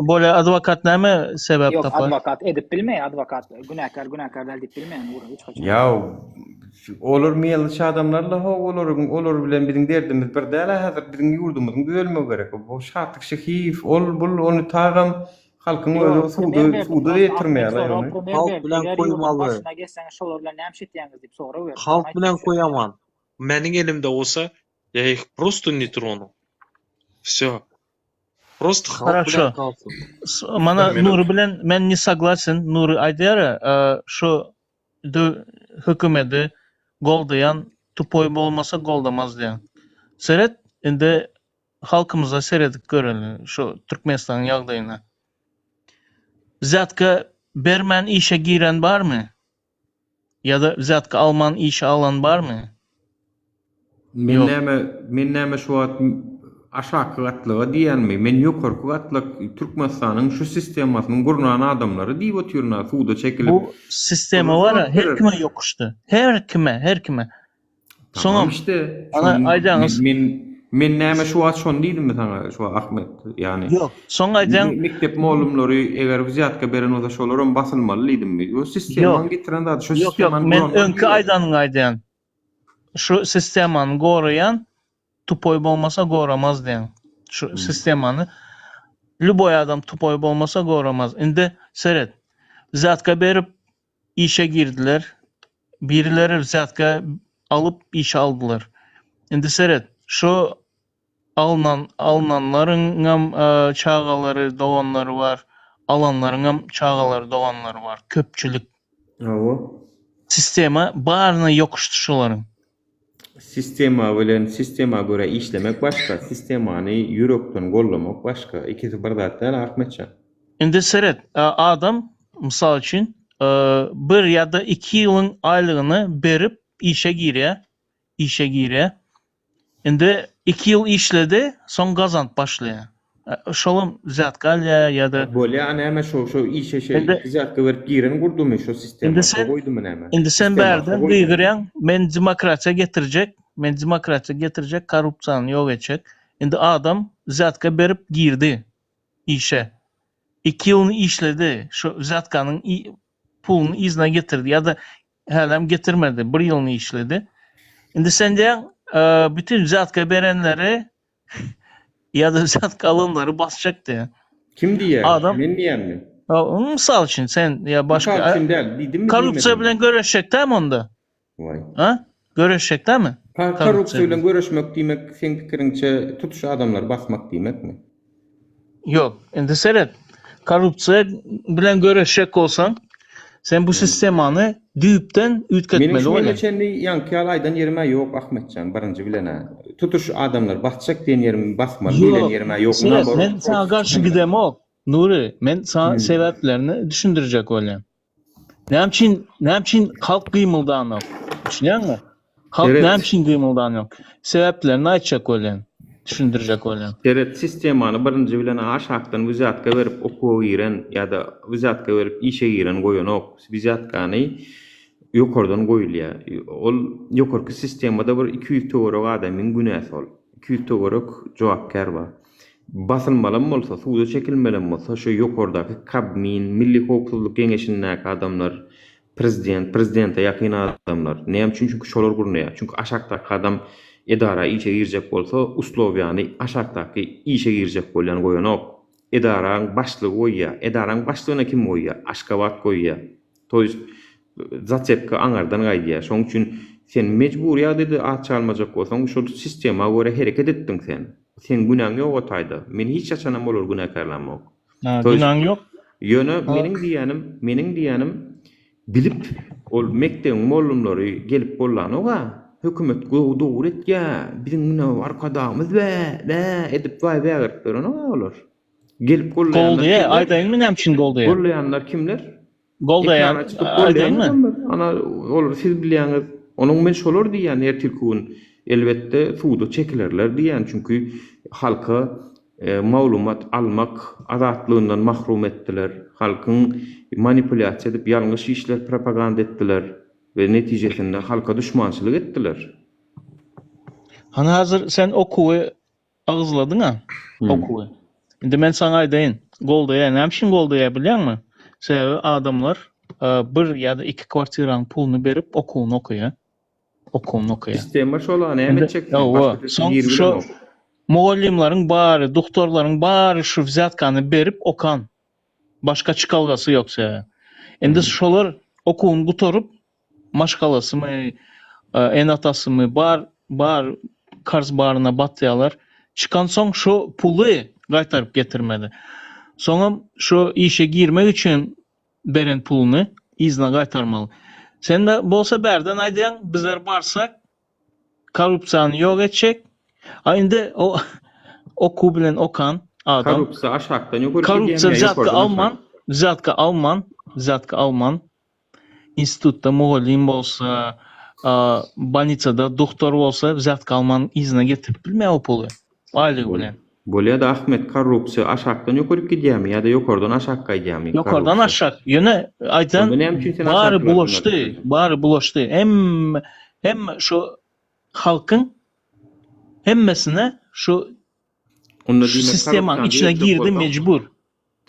Bole advokat näme sebäp Yok, tapar? advokat edip bilmeýär, advokat günäkar edip bilmeýär Nuri hiç kaçan. Ya olur meýilçi adamlarla olur bilen biziň derdimiz bir däl häzir biziň ýurdumyzyň düzelmegi gerek. Bu şartlyk şehif onu tagam halkyň özi suda ýetirmeýär ýa-ni. Halk bilen koymalı. Başına geçsen şolar bilen näme şetýäňiz diýip sorawer. Halk bilen koyaman. Menin elimde olsa я их просто не tрону. Всё. Просто halk Хорошо. bilen kalsın. Mana Nuri bilen men ne согласен. Nuri aýdýar, şu hökümeti goldayan tupoy bolmasa goldamaz diýen. Seret indi halkymyza seredik görelim şu Türkmenistanyň ýagdaýyna. Zatka bermen işe giren barmy? Ya da zatka alman işe alan barmy? Yok. Men näme şu wagt aşağı gatlygy diýenmi? Men ýokarky gatlyk Türkmenistanyň şu sistemasynyň gurnan adamlary diýip oturýarlar suda çekilip. Bu sistemi var ya her kime yokuştu. Her kime. Tamam işte. Ana aýdaňyz. Men näme şu wagt şonu diýdim sana şu Ahmet yani. Yok. Soň aýdan Mektep muallimleri eger wiziatka beren bolsa şolaryň basylmaly diýdimmi? O sistemany getiren zat şu Yok sistemany men önkü aýdanyň aýdýan. Şu sistemany gorayan tupoy bolmasa goramaz diýen. Şu sistemany lüboy adam tupoy bolmasa goramaz. Indi seret. Zatka berip işe girdiler. Birileri zatka alıp iş aldılar. Indi seret. Şu alınanların çağaları, doğanları var. Alanların çağaları, doğanları var. Köpçülük. Awo. Sistema barına yokuştu şoların. Sistema bilen sistema göre işlemek başka, sistemany ýürekden gollamak başka. İkisi bir zat däl Ahmetcan. Indi seret adam misal için 1 ya da 2 ýylyň aýlygyny berip işe girýär. Indi 2 ýyl işledi, soň gazant başlaýar. Şolum zatka ya da Bolýa näme şu işe zatka berip giren gurdumy şu sistema goýdumy näme? indi sen berden diýirýän men demokratiýa getirjek, korrupsiýany ýok etjek. Indi adam zatka berip girdi işe. 2 ýyl işledi, şu zatkanyň puluny izne getirdi ya da häzem getirmedi, 1 ýyl işledi. Indi sen diýen bütün zatka berenleri ya da zatka alanları basacak diye. Kim diýär? Adam- Men diýärmi? Misal için sen ya başka Kim däl? Diýdimmi? korrupsiya bilen görüşecek değil mi onda? Vay. Ha? Görüşecek değil mi? Korrupsiya bilen görüşmek diýmek sen pikiriňçe tutuş adamlar basmak diýmekmi? Yok. Indi seret. Korrupsiya bilen görüşecek olsan sen bu sistemany düýpden Meniň ütketmeli şu bolan. geçenli ýanky aýdan ýerime ýok Ahmetcan, birinji bilene. Tutuş adamlar basacak diýen ýerime basmaly, bilen ýerime ýok. Seret, men sana karşı gidem ol. Nuri, men sana sebeplerini düşündirecek olayım. Ne için halk gıymıldanıyor? Düşünüyorsun? Halk Evet. ne için gıymıldanıyor? Sebeplerini açacak olayım. Düşündirecek olayım. Deret sistemany birinji bilene aşakdan wizatka berip okuw giren ýa-da wizatka berip işe giren goýanok. Wizatkany ýokardan goýulýar. Ol ýokarky sistemada bir 200 töwerek adamyň günäsi ol. 200 töwerek jogapkar bar. Basylmaly bolsa, suwda çekilmeli bolsa, şu ýokardaky kabmin, Milli Howpsuzlyk Geňeşindäki adamlar, prezidente ýakyn adamlar. Näme üçin? Çünki şolar gurnaýar. Çünki aşakdaky adam edara işe girjek bolsa, uslowyany aşakdaky işe girjek bolan goýanok. Edaraň başlygy goýýar. Edaraň başlygyna kim goýýar? Aşgabat goýýar. Toýst zatsepka aňardan gaýdýar. Şoň üçin sen mejbur ýagdaýda at çalmajak bolsaň, şu sistema göre hereket etdiň sen. Sen günäň ýok otaýda. Men hiç açanam bolar günäkarlanmak. Ha, Toys- günahın yok. Ýöne meniň diýenim bilip ol mekdebiň mollumlary gelip bollan oga hökümet dowur etýär. Biziň mine arkadamyz we edip vay berip beren olar. Gelip Goldaýa, aýdaýynmy nämçin goldaýa? Gollayanlar kimler? Goldaýa, Ekrana çıkıp aýdaýynmy? gollayanlar. Ana olur siz bilýäňiz. Onuň men şolar diýen ertilkün elbette suwda çekilerler diýen çünkü halka maglumat almak azatlığından mahrum ettiler. Halkın manipulasiýa edip ýalňyş işler propaganda ettiler ve netijesinde halka düşmançylyk ettiler. Hani hazır sen okuwy agızladın ha? Okuwy. Indi men sana aýdaýyn. Goldaýa, nämçin goldaýa bilýärmi? Sebebi adamlar bir ýa-da iki kwartiranyň puluny berip okuwyny okuýar. Okuwyny okuýar. Sistema şola näme çekdi? Son şu muallimlaryň bary, doktorlaryň bary şu wzatkany berip okan. Başka çıkalgasy ýoksa. Endi şolar okuwyny gutorup maşgalasymy, enatasymy bar karz baryna batýarlar. Çıkan soň şu puly gaýtaryp getirmedi. Soňra şu işe girmek üçin beren puluny izna gaýtarmaly. Sen de bolsa berden aýdýan bizler barsak korrupsiýany ýok etjek. Indi o oku bilen okan adam Korrupsiýa aşakdan ýokary korrupsiýa zatka Alman institutda mugallim bolsa, больницада doktor bolsa zatka Alman izne getirip bilme o pulu. Aýlygy bilen. Bolýa da Ahmet korrupsiýa aşakdan ýokary gidýärmi ýa-da ýokardan aşakka gidýärmi? Ýokardan aşak. Ýöne aýdan bary bulaşdy. Hem şu halkın hemmesine şu sistemaň içine girdi mecbur.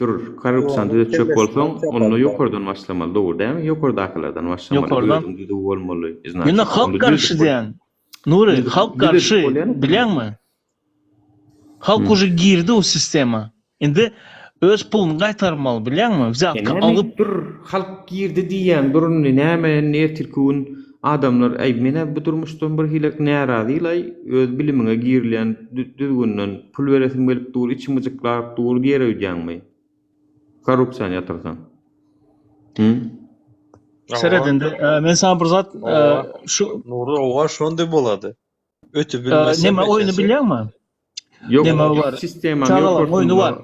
Dur, korrupsiýany çök bolsaň, onu ýokardan başlamaly, dogry dämi? Ýokardakylardan başlamaly. Ýokardan. Bolmaly. Ýöne halk garşy diýen. Nury, halk garşy bilýärmi? Halk уже girdi o sistema. Indi öz puluny gaýtarmaly bilýärmi? Wzatka alyp dur, halk girdi diýen, durun näme nertilkün adamlar mene bu durmuşdan bir hilek närazylar, öz bilimiňe girilen düzgünden pul beresim gelip dur, içimiziklar dur geri öýdäňmi? Korrupsiýany ýatyrsan. Seredinde men sana bir zat şu Nury owa şonday bolady. Ötüp bilmesen. Neme oyunu bilýärmi? Yok, Neme var? sistema Çağalar oyunu var.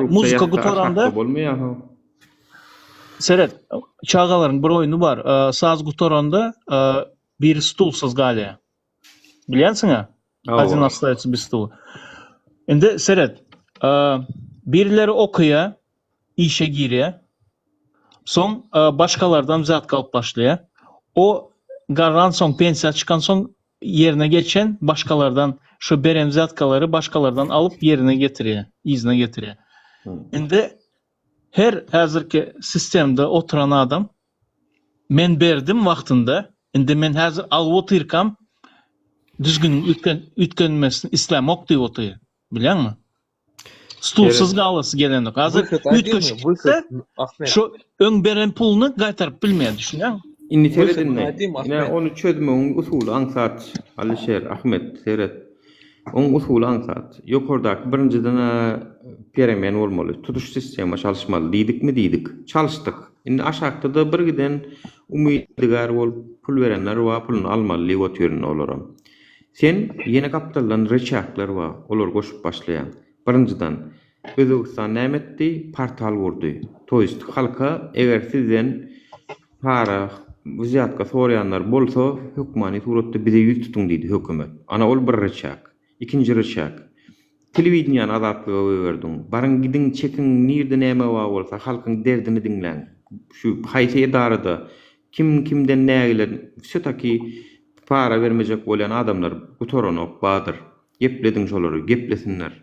Muzika gutoranda bolmaýar. Seret, çağaların bir oyunu var. Saz gutoranda bir stulsuz galya. Bilýänsiň ha? Один остаётся без стула. Indi Seret, birileri okuya, işe girýär. Soň başkalardan zatka alyp başlaýar. O garran soň pensiýa çıkan soň yerine geçen başkalardan şu beren zatkalary başkalardan alıp yerine getirýär, izne getirýär. Indi her hazırki sistemde oturan adam men berdim wagtynda, indi men hazır alyp otyrkam düzgün ütkenmesini islämok diýip otyr. Bilýärmi? Stulsuz galasy gelenok. Hazır ütkeşikde şu öň beren puluny gaýtaryp bilmeýär, düşünýärmi? Inni teredinle. Yine onu çözmeğin usulü ansat. Alişer, Ahmet, Seret. Onun usulü ansat. Yokardak birinciden peremen olmalı. Tutuş sistema çalışmalı. Diýdik mi diýdik? Çalıştık. Indi aşakta da bir giden umiddigar ol pul verenler wa pulunu almalı ýetýärni olaram. Sen ýene kapitaldan reçaklar wa olar goşup başlayan. Birinciden Özbegistan nämetdi? Portal gurdy. Toýst halka eger sizden para wzatka sorayanlar bolsa hökmani suratda bize ýüz tutuň diýdi hökümet. Ana ol bir reçak. İkinci reçak. Telewizion azatlygy berdiň. Barın gidin çekin nirde näme wa bolsa halkyň derdini diňläň. Şu haýsy edarada kim kimden nägeler şetaki para vermejek bolan adamlar gutoranok badyr. Geplediň şolary, geplesinler.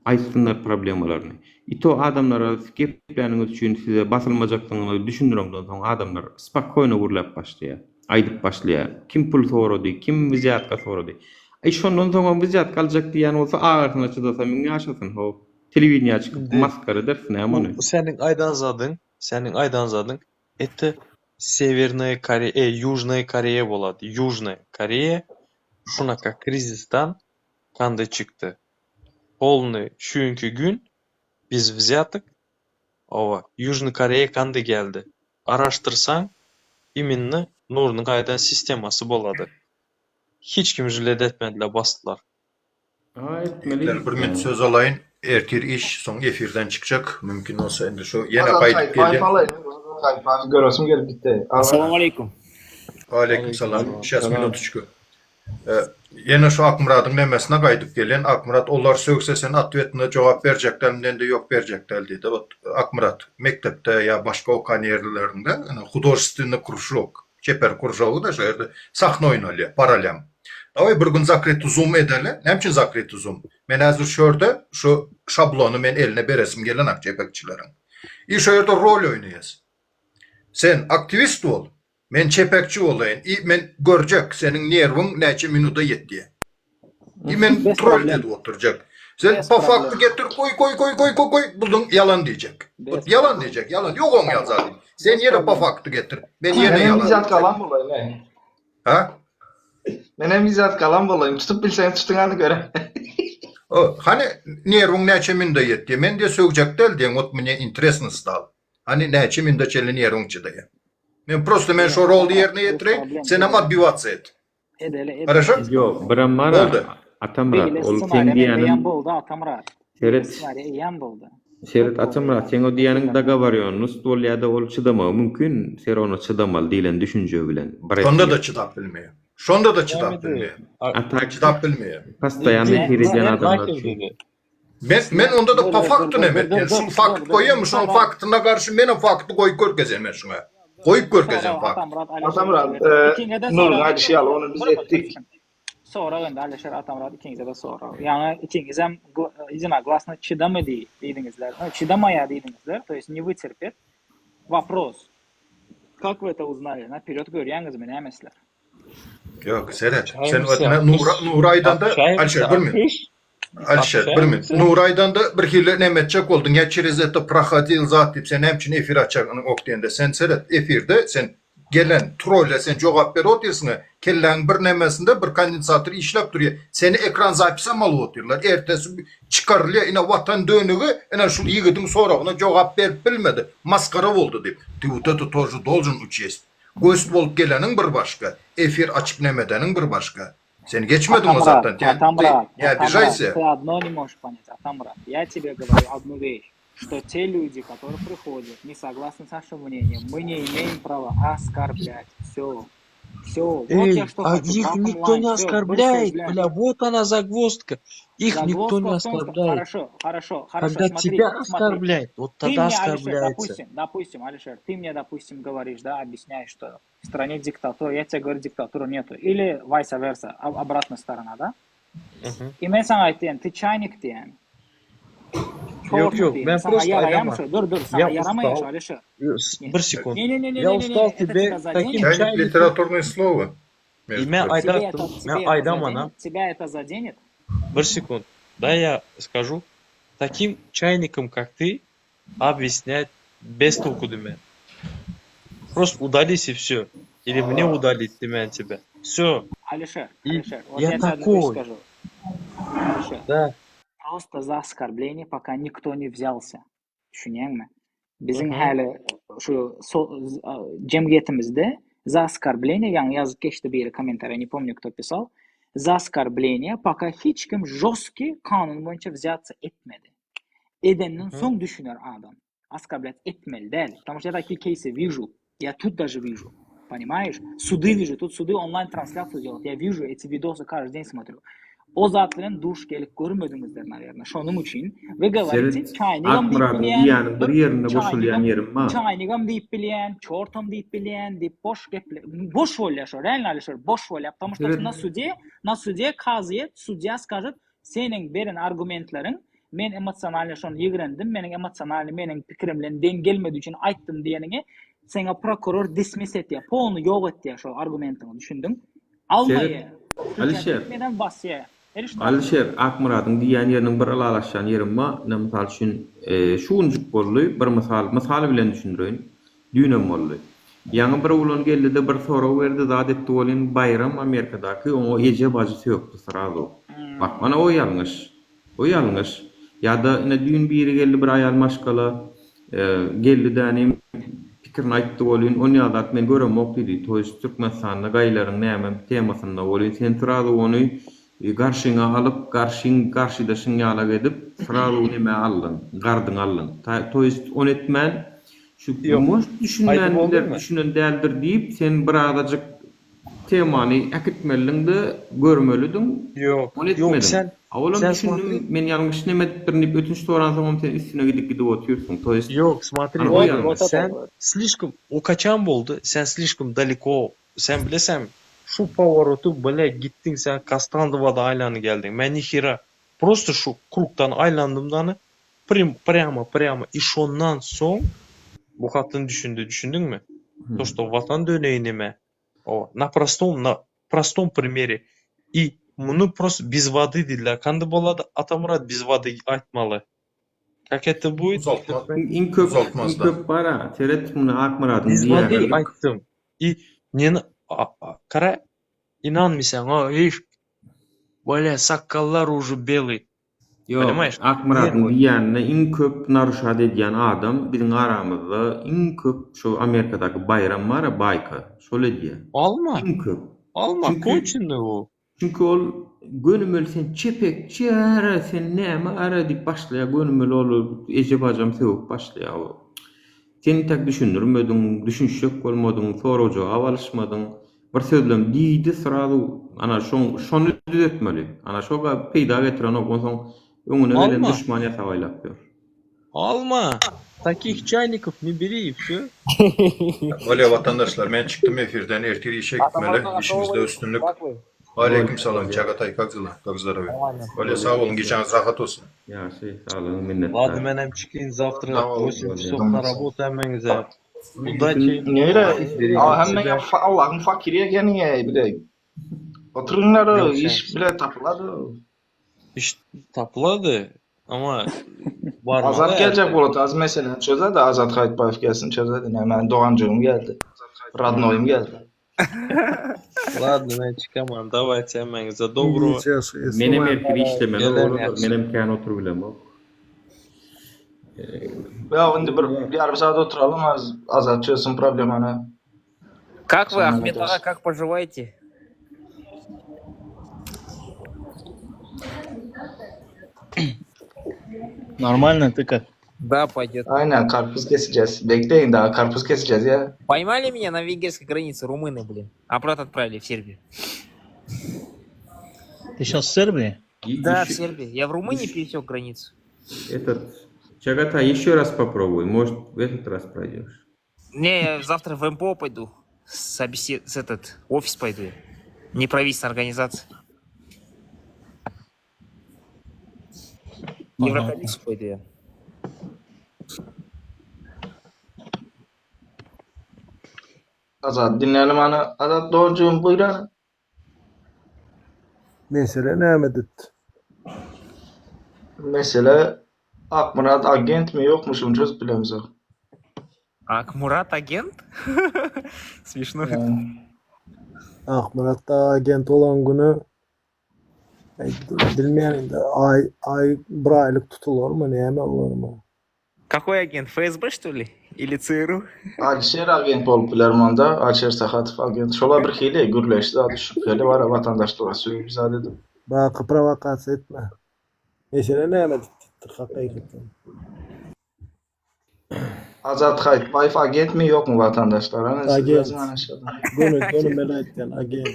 Aýtsynlar problemalaryny. Ito adamlara gepleriniz üçin size basylmajaklygyny düşündirenden soň adamlar spokojno gurlap başlaýar. Aýdyp başlaýar. Kim pul sorady, kim wzatka sorady. Şondan soň wzatka aljak diýen bolsa agyryna çydasa men ýaşasyn ho. Telewizion çykyp maskara dersin näme? Senin aýdan zadyň это Северная Корея, Южная Корея bolady. Южная Корея şunaka krizistan kanday çıktı. Polny şünkü gün biz взяток Ova, Южный Koreya kandy geldi. Araştırsan, iminni Nur'nun qaydan sisteması boladı. Hiç kim jület etmediler, bastılar. Etmeli. Bir minut söz alayın. Ertir iş son efirden çıkacak. Mümkün olsa indi şu yine kaydıp geldi. Görüyorsun gelip bitti. Assalamu alaikum. Aleykümselam. 6 minut çıkıyor. Yine şu Akmurat'ın nemesine kaydıp gelen Akmurat onlar sökse sen atvetine cevap verecekler de yok verecekler dedi. Akmurat mektepte ya başka okan yerlerinde hudожественный кружок, çeper кружогу da şöyle sahne oynalıyor, paralel. Ama bir gün zakret zoom edelim. Ne için zakret zoom? Men hazır şurada şu şablonu men eline beresim gelen akçepekçilerin. Şöyle rol oynayız. Sen aktivist ol. Men çepekçi olayım. Men görecek senin nervin neçe minuta yetti. Men troll dedi oturacak. Sen pafaklı getir koy. Buldun yalan diyecek. Yalan diyecek. Yalan. Yok on ya zaten. Sen yere pafaklı getir. Ben yine Benim yalan. bizzat kalan bulayım. Ha? Benim bizzat kalan bulayım. Tutup bilsen tuttuğunu göre. Hani nervin neçe minuta yetti. Men de sökecek del diyen ot mene interesini stal. Hani neçe minuta çeli nervin çıdaya. Men просто men şu rol yerine getireyim. Sen ama atbivаться et. Хорошо? Yo, Bramara Oldu. Atamrat ol sen diyanın boldu Atamrat. Seret Yan boldu. Seret Atamrat sen o diyanın daga varıyorsunuz. Ol ya da ol çıdama mümkün. Ser onu çıdamal diyen düşünce bilen. Şonda da çıdap bilmiyor. Şonda da çıdap bilmiyor. Atak Çıdap bilmiyor. pastayanı hireden adamlar. Men onda da pafaktı ne men. Yani şu fakt koyuyorum, şunun faktına karşı benim faktı koyup görkezem ben şuna. Koyup görkezem fakt. Atamrat, Nur hadi şey al onu biz ettik. Sonra önde Alişer Atamrat ikinize de sonra. Yani ikiniz hem единогласно çıdamadı dedinizler. Çıdamaya dedinizler. То есть не вытерпит. Вопрос. Как вы это uзнали? Наперед görüyorsunuz mu ne mesela? Yok Seret. Sen Nuray'dan da Alişer bilmiyor. Alişer bilmiyor. Nuray'dan da bir hile nemetçek oldun. Ya çerezette prahatil zat deyip sen hemçin efir açakının oktayında. Sen Seret efirde sen gelen trolle sen cevap ver otursun. Kellen bir nemesinde bir kondensatör işlep duruyor. Seni ekran zapisa malı oturuyorlar. Ertesi çıkarılıyor. Yine vatan dönüğü. Yine şu yigidin sonra ona cevap verip bilmedi. Maskara oldu deyip. Tivutatu toju dolcun uçuyes. Göz bolup gelenin bir başka. Efir açıp nemedenin bir başka. Sen geçmedin o zaten. Ya bir şeyse. Ты одно не можешь понять, Атамрат. Я тебе говорю одну вещь, что те люди, которые приходят, не согласны с нашим мнением, мы не имеем права оскорблять. Все. Все. Вот я что а хочу. их Как никто онлайн. не Всё, оскорбляет, быстро, бля, вот она загвоздка. Их никто Загвоздка не в том, что- оскорбляет. Хорошо. Когда Смотри, тебя смотри. оскорбляют, вот Ты тогда мне, Алишер, оскорбляется. допустим, Алишер, ты мне, допустим, говоришь, да, объясняешь, что в стране диктатура, я тебе говорю, диктатуры нету. Или vice versa, обратная сторона, да? Мгм. И мен sana aytayım, ты чайник diyen. Yok, ben Sana просто yarayan aytama. şu, dur, sana Ya yaramayın устал. şu, Alişer. Bir sekund. Не, Я устал это тебе тебя заденет. таким Çaynik чайником. literatürne слово. Между Имя прочим. Тебе Айдартым, это мен Айдамана. заденет? Тебя это заденет? Bir секунд. Да я скажу. Таким чайником, как ты, объяснять без толку демен. Просто удались и все. Или мне удалить демен тебя. Все. Алишер, И вот я я тебе одну вещь такой. скажу. Алишер, Да. просто за оскорбление пока никто не взялся. Düşünüyorsun? Bizim Hı hı. hali şu cemiyetimizde за оскорбление, yani yazıp geçti bir komentarı, не помню, кто писал, за оскорбление пока hiç kim жесткий kanun boyunca взяться etmedi. Edenin son düşünür adam. Оскорблять etmeli değil. Потому что я такие кейсы вижу. Я тут даже вижу. Понимаешь? Суды вижу. Тут суды онлайн-трансляцию делают. Я вижу эти видосы каждый день смотрю. O zatların duş gelip görmedinizler, naверное. Şunun için. Ve говорите, çaynigam deyip Akmurat'ın bilen, diyanın bir yerine boşulayan yerim var. çaynigam deyip bilen, çortam deyip bilen, deyip boş geple. Boş воля, что, реально, Алишер, boş воля. Потому что на суде казает, судья скажет, senin verin argumentlerin, men emosyonel şun yigrendim, menin emosyonel, menin fikrimle den gelmediği için ayttım diyenini, sana prokuror dismiss et ya, polnu yok et ya şu argumentini düşündüm. Almayı. Alişer. Neden basya? Alişer Akmurat'ın diyan yerinin bir alalaşan yerim var. Ne misal üçün şuncuk bolly bir misal bilen düşündüreyim. Dünem bolly. Yaňy bir ulan geldi de bir soraw berdi zat etdi bolan bayram Amerikadaky o ece bajysy ýokdy sırada. Bak mana o ýalňyş. O ýalňyş. Ya da ine düýün biri geldi bir aýal maşgala geldi dänim pikirini aýtdy bolýan. Onu ýazat men göremok dedi. Toýst Türkmenistanda gaýlaryň näme temasynda bolýan. Sen turady onu garşyňa alyp, garşydaşyň ýala gedip, turady näme aldın, gardyň aldın. Toýst onu etmän şu moş düşünmän bilen düşünen däldir diýip sen bir azajyk temany akitmeliňdi, görmelidiň. Yok. Onu Yok etmedin. sen Awlam sen düşündüm, men ýalňyş nämedir diýip ötünç soransam sen üstüne gidip oturýarsyň. Toýst Yok, смотри, Ага, вот, я- вот sen слишком, o kaçan boldu, sen слишком далеко, sen bilesem, şu повороtu böyle gittin sen Kastandova'da aylanı geldin, ben nihira, просто şu kruktan aylandımdanı, прямо, и ondan son, bu hattını düşündün mü? То, что vatan döneyinime, o, на простом примере, и bunu просто без воды dediler, kandı boladı, Atamurat без воды aytmalı. Как это будет? in köp Uzaltmazlar. bara, seret bunu Akmurat'ın Без воды diýerlik. ayttım. И kara inanmıyorsan o hiç böyle sakallar ucu belli. Yok, Bilmez. Akmurat'ın diýänine in köp naruşat edýän adam biziň aramyzda in köp şu Amerikadaky bayram bar, bayka, şol edýär. Alma. In köp. Alma. Çünkü- Konçinli o. Çünki ol gönümel sen çepekçi ara sen näme ara diýip başlaýar gönümel ol ejebajam sebäp başlaýar o. Sen tak düşündirmediň, düşünşek bolmadyň, soraw jogap alışmadyň. Bir söz bilen diýdi sırady ana şonu düzeltmeli. Ana şoga peýda getiren o soň öňüne gelen Alma. düşman ýasaw aýlap ber. Alma. Takих чайников не beri и все. Bolýa vatandaşlar, men çykdym efirden, erteri işe gitmeli, işimizde üstünlük. Aleykümselam, Çagatay, kakzılar abi. Bolýa sağ bolun, geçeniz rahat olsun. Ýaşy, sağlygyň minnetler. Ладно, мен hem çıkayım завтра Tamam, 8 oldu. часов на работу hemen Удачи. Nere? Hemen ya Allah'ın fakiriye gene bile. Oturunlar Yok, iş bile tapıladı. İş tapıladı ama var Azat gelecek bulutu az mesele çözer de Azat Kayıtbayev gelsin çözer de hemen Doğancığım geldi. Radnoyum geldi. Ладно, ben çıkamam. Давайте hemen за доброго. Menem erkiri işlemeli Gelen olur. yapsın. Menem kän otur bilem o. Ya şimdi bir yarım saat oturalım Azat çözsün problemini. Как вы, Самое Ахмед интересное. Ага, как поживаете? Нормально, ты как? Да, пойдет. Aynen karpuz keseceğiz. Bekleyin daha karpuz keseceğiz ya. Поймали меня на венгерской границе румыны, блин. Обратно отправили в Сербию. Ты сейчас в Сербии? Да, в Сербии. Я в Румынии пересек границу. Этот Чагатай, еще раз попробуй. Может, в этот раз пройдешь. Не, я завтра в МПО пойду. С этот офис пойду я. Неправительственная организация. Еврокомиссию пойду я. Azat dinleyelim hani. Azat Doğancığım buyurun. Mesele nämedir? Mesele Akmurat agent mi yok mu çöz bilemiz. Акмурат агент? Смешно. Akmuratda agent olan günü bilmeýän indi ay bir aylyk tutulur mu näme olur mu? Какой агент? ФСБ, что ли? Или ЦРУ? Alişer agent bolup bilermanda. Alişer Sahatov agent. Şola bir hile gürleşdi. Adı şüpheli var vatandaşlığa söýüp zat dedim. Baky provokasiýa etme. Mesele nämedir? Hakykatdan. Azat Kayıtbayev agent mi yok mu vatandaşlar? Hani siz Agent. yazın hani aşağıda. Gönül mele aýtgan agent.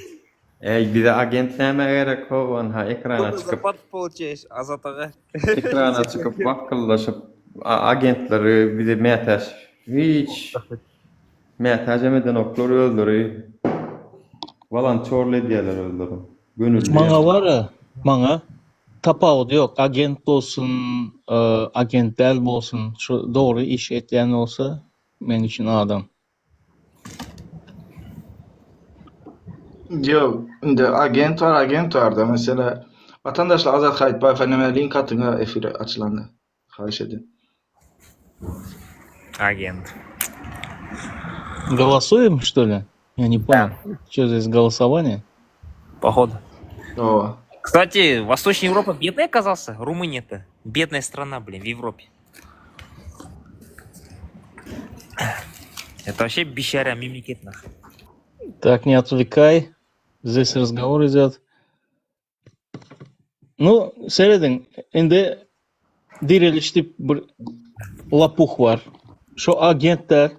Bize agent näme gerek hovan ha ekrana çıkıp Зарплату получаешь, Азат Ага. ekrana çıkıp vakıllaşıp agentleri bize mätäş hiç mätäş emeden oklar öldürüyor. Volontörle diýerler öldürüyor. Gönüllü. Maňa bara, maňa tapawut ýok. Agent bolsun, agent däl bolsun, şu dogry iş etýän bolsa men üçin adam. Yok. Şimdi agent var da mesela vatandaşlar Azat Kayıtbayev hemen link atın ha efire açılandı. Xahiş edin. Агент. Голосуем, что ли? Я не понял. Что здесь голосование? Походу. O. Кстати, Восточная Европа бедная оказался. Румыния-то. Бедная страна, блин, в Европе. Это вообще бешара мемлекет нахуй. Так, не отвлекай. Здесь разговор идет. Ну, seyredin. Endi dirilişli bir lapuk var. Şu agentler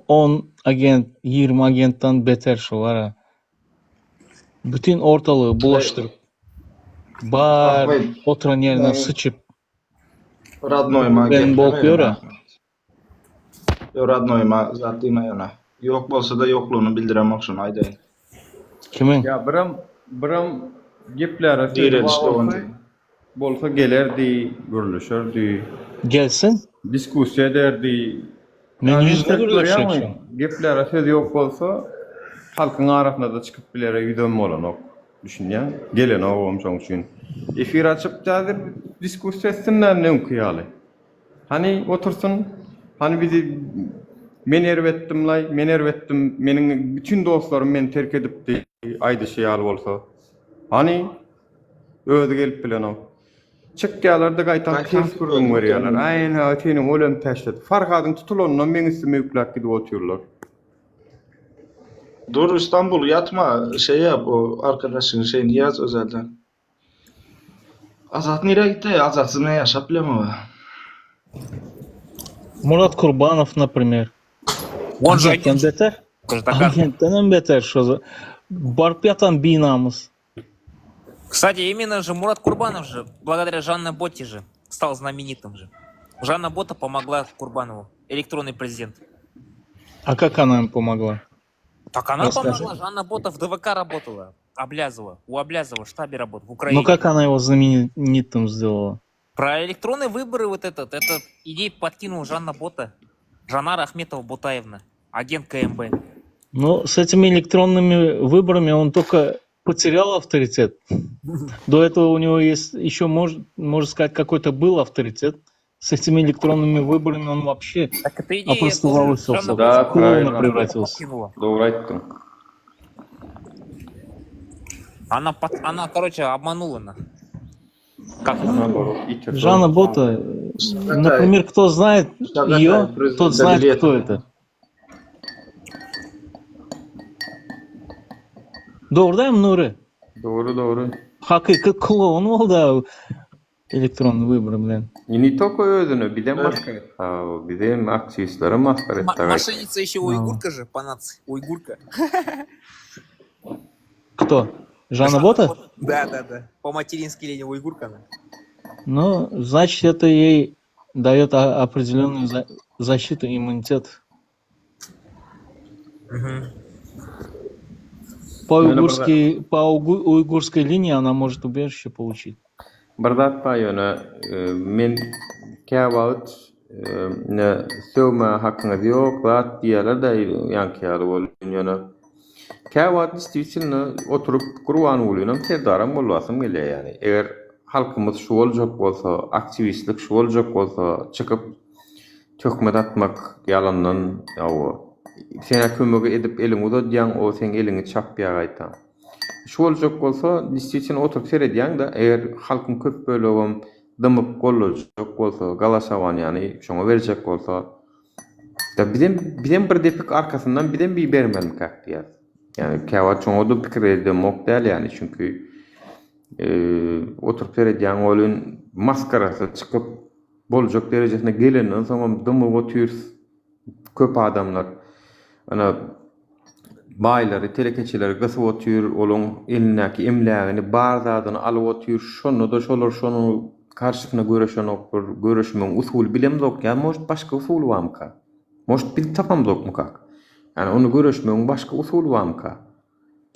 10 agent, 20 agenttan beter şu var ha. Bütün ortalığı bulaştırıp bar Ahmet, oturan yerine sıçıp Radnoyma ben bokuyor ha. Yo radnoyma zat diyme ona. Yok bolsa da yokluğunu bildirem şunu aydayın. Kimin? Ya biram gepleri Dirilişli olunca. bolsa gelerdi, görülüşerdi, Gelsin. diskussiya ederdi. Men yüzde görüşecek şu an. Geplere söz yok bolsa halkın arasında da çıkıp bilere yüdönme olan ok. Düşün ya. Gelen oğum şoň üçin. Efir açıp hazır diskussiya etsinler ne kıyalı. Hani otursun, hani bizi men erwetdim lay, men erwetdim, meniň bütün dostlarym meni terk edipdi, aýdy şey al bolsa. Hani özü gelip bilen o. Çıkýarlarda gaýtan ters gurgun berýärler. Aýna öteniň ölüm täşlet. Farhadyň tutulanyna men üstüme ýüklep gidip oturýarlar. Dur İstanbul yatma şey yap o arkadaşın şeyini yaz özelden. Azat nereye gitti? Azatsız ne yaşap bilem o. Murat Kurbanov, например. Он же Agentden beter. Agentten beter şu. Barıp yatan binamız. Кстати, именно же Мурат Курбанов же, благодаря Жанне Боте же, стал знаменитым же. Жанна Бота помогла Курбанову, электронный президент. А как она им помогла? Так она Расскажи. помогла, Жанна Бота в ДВК работала, Облязова, у Облязова в штабе работала, в Украине. Ну как она его знаменитым сделала? Про электронные выборы вот этот идею подкинул Жанна Бота, Жанара Ахметова Бутаевна, агент КМБ. Ну, с этими электронными выборами он только потерял авторитет. До этого у него есть еще, можно сказать, какой-то был авторитет. С этими электронными выборами он вообще Так это идея опростоволосился, Жанна Да, Бота правильно. превратился. подкинула. Doğru aýtdyň. Она, короче, обманула нас. Как Жанна Бота, например, кто знает ее, тот знает, кто это. Doğru değil mi Nuri? Doğru. Hakikat klon oldu elektron выборы bilen. Не только özüne, bir de maskara etdi. Bir de aktivistlere maskara etdi. Мошенница еще уйгурка же по нации. Уйгурка. Кто? Жанна Бота? Да. По материнской линии уйгурка она. Ну, значит, это ей дает определенную защиту, иммунитет. По уйгурской линии она может убежище получить. Birdat paýony men käwagt ne söwme hakyňyz ýok, zat diýerler de ýankyýaly bolýan. Käwagt действительно oturup Kurban ulynyň terdaram bolmasym gelýär ýani. Eger halkymyz şu boljak bolsa, aktivistlik şu boljak bolsa, çykyp tökmet atmak ýalandan ýa-da sene kömegi edip eliňi uzatýan, o sen eliňi çapýar aýtan. Şu boljak bolsa, действительно oturup seredýän da eger halkyň köp bölegi dymyp gollajak bolsa, galasawan ýani şoňa berjek bolsa, da bilen bir depik arkasyndan bilen bir bermelik hakdyýar. Yani käwat şoňa da pikir edemok däl ýani çünki oturup seredýän bolun maskarasy çykyp boljak derejesine gelenden soň dymyp otýur köp adamlar. Ana baýlary, telekeçileri gysyp otýur, olaň elindäki emlägini bar zadyny alyp otýur, şonu da şolar şonu karşysyna göreşenokdur, göreşmeň usuly bilemzok, ýa может başga usuly barmyka? Может bil tapamzokmuka? Yani onu göreşmeň başga usuly barmyka?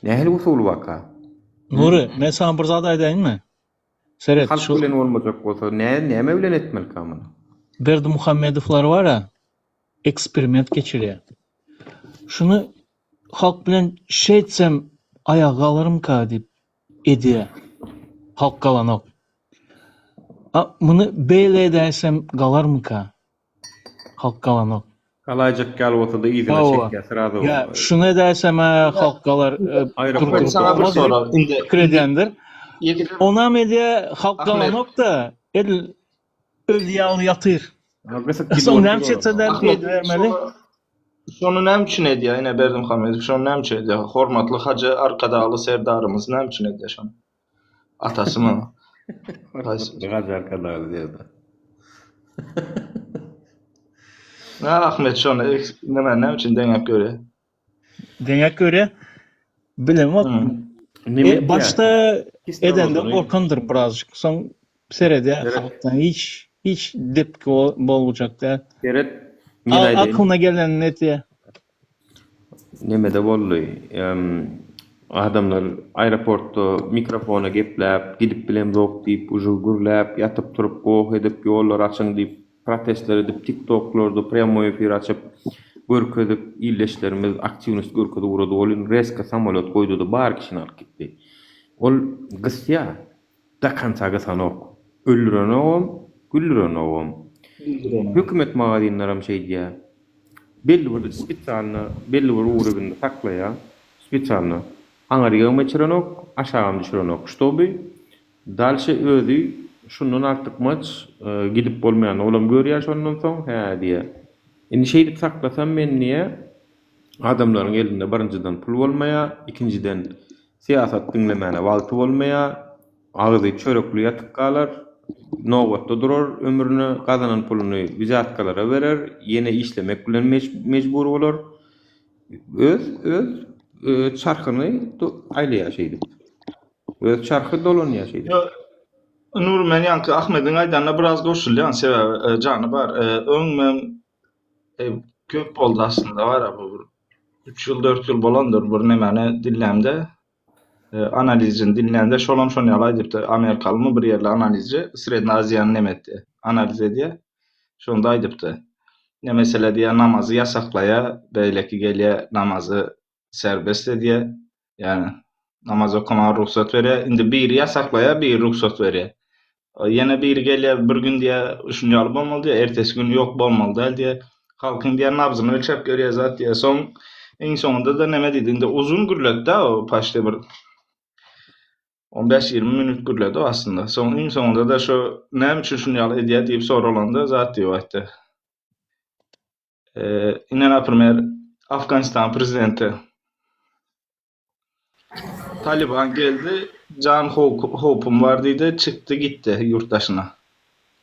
Nähili usuly barka? Nuri, men sana bir zat aýdaýynmy? Seret, Halk şu bilen bolmajak bolsa, näme bilen etmelik amyny? Berdi Muhammedovlar var ya, eksperiment geçiriyor. Şunu halk bilen şey etsem ayağa alırım ka deyip ediyor. Halk kalanok. Bunu beyle edersem galar mı ka? Halk kalanok. Kalajak gal bolsa da izine çekýär, sırada Ya şunu edersem halk galar Ben sana bir soru. kredendir. Ona medya halk kalanok da el ölüyalı yatır. Son näçe Ahmet, vermeli? şonu näme üçin edýär? Ine Berdimuhammedow şonu näme üçin edýär? Hormatly Hacı Arkadaly serdarymyz näme üçin edýär şonu? Atasy mı? Gajar kadar diyordu. Ahmet şonu näme üçin deňep görýär? Deňek göre bilemok. Başta edende korkandır birazcık. Son serede halktan hiç depki bolacak da. Seret min aýdyn. Aklına gelen neti. Nemede bolly? Adamlar aeroportda mikrofona gepläp, gidip bilen zok diýip, ujul gürläp, yatyp turup goh edip, ýollar açyň diýip, protestler edip, TikTok'larda prямой efir açyp, görkezip, illeşlerimiz aktivist görkezip urady. Olun reska samolot goýdudy, bar kişini alyp gitdi. Ol gysya, da kançaga sanok. Öldürenowam, güldürenowam. Hökümet magadinlaram şey diýär. Belli bir spitalna, belli bir ugrubynda taklaýa, spitalna. Aňaryga geçirenok, aşağam düşürenok. Ştoby dalşy özi şundan artykmaç gidip bolmaýan olam görýär şondan soň ha diýär. Indi şey dip saklasam men niýe adamlaryň elinde birinjiden pul bolmaýar, ikinciden siyasat dinlemäne wagty bolmaýar, agyzy çörekli ýatyp galar, nowatda durar, ömrüni gazanan puluny wizatkalara berer, ýene işlemek bilen mejbur bolar. Öz çarkyny aýlaýar şeýdip. Öz çarky dolan ýaşaýdy. Nur men ýanky Ahmediň aýdanyna biraz goşulýan sebäbi jany bar. Öňmen köp boldy aslında var bu 3 ýyl 4 ýyl bolandyr bir nemeni dinlämde. Analizini dinlämde şolam şonu ýaly Amerikaly bir ýerli analizci Srednja Aziýany nemetdi. Analiz edýär. Şonda aýdypdy. Ne mesele diýär namazy ýasaklaýa, beýleki gelýär namazy serbest edýär. Yani namaz okuma ruhsat berýär. Indi biri ýasaklaýa, biri ruhsat berýär. Ýene biri gelýär bir gün diýär şunjaly bolmaly diýär, ertesi gün ýok bolmaly diýär. Halkyň diýär nabzyny ölçep görýär zat diýär. Soň eň soňunda da näme diýdi? Indi uzun gürledde o paşda bir 15-20 minut gürledi aslında. Soň eň soňunda da şu näme üçin şunjaly edýär diýip soralanda zat diýip aýtdy. Ine naprimер Afganistan prezidenti Taliban geldi, can hopum var diýdi, çykdy gitdi ýurtdaşyna.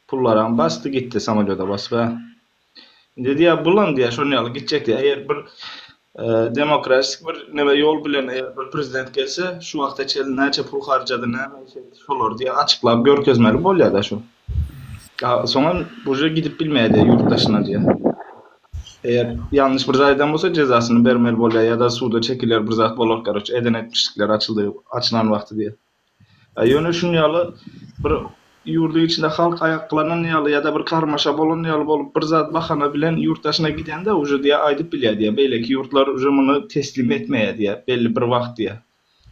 Pullaran bastı gitdi samolyoda basyp. Indi diýär bulan diýär şonyaly gitjek diýär. Eger bir demokratik bir näme ýol bilen bir prezident gelse, şu wagtda çel näçe pul harjady, näme şolar diýär açyklap görkezmeli bolýar da şu. Soňra bu gidip bilmeýär diýär ýurtdaşyna diýär. Eğer yanlış bir zaýdan bolsa cezasyny bermeli bolýar ya da suda çekiler bir zat bolar garaç eden etmişlikler açılan wagty diye. Ýöne şunyaly bir ýurdu içinde halk aýaklanan ýaly ya da bir karmaşa bolan ýaly bolup bir zat bahana bilen ýurtdaşyna gidende uje diýe aýdyp bilýär diýe. Beýleki ýurtlar uje muny teslim etmeýär diýe belli bir wagt diýe.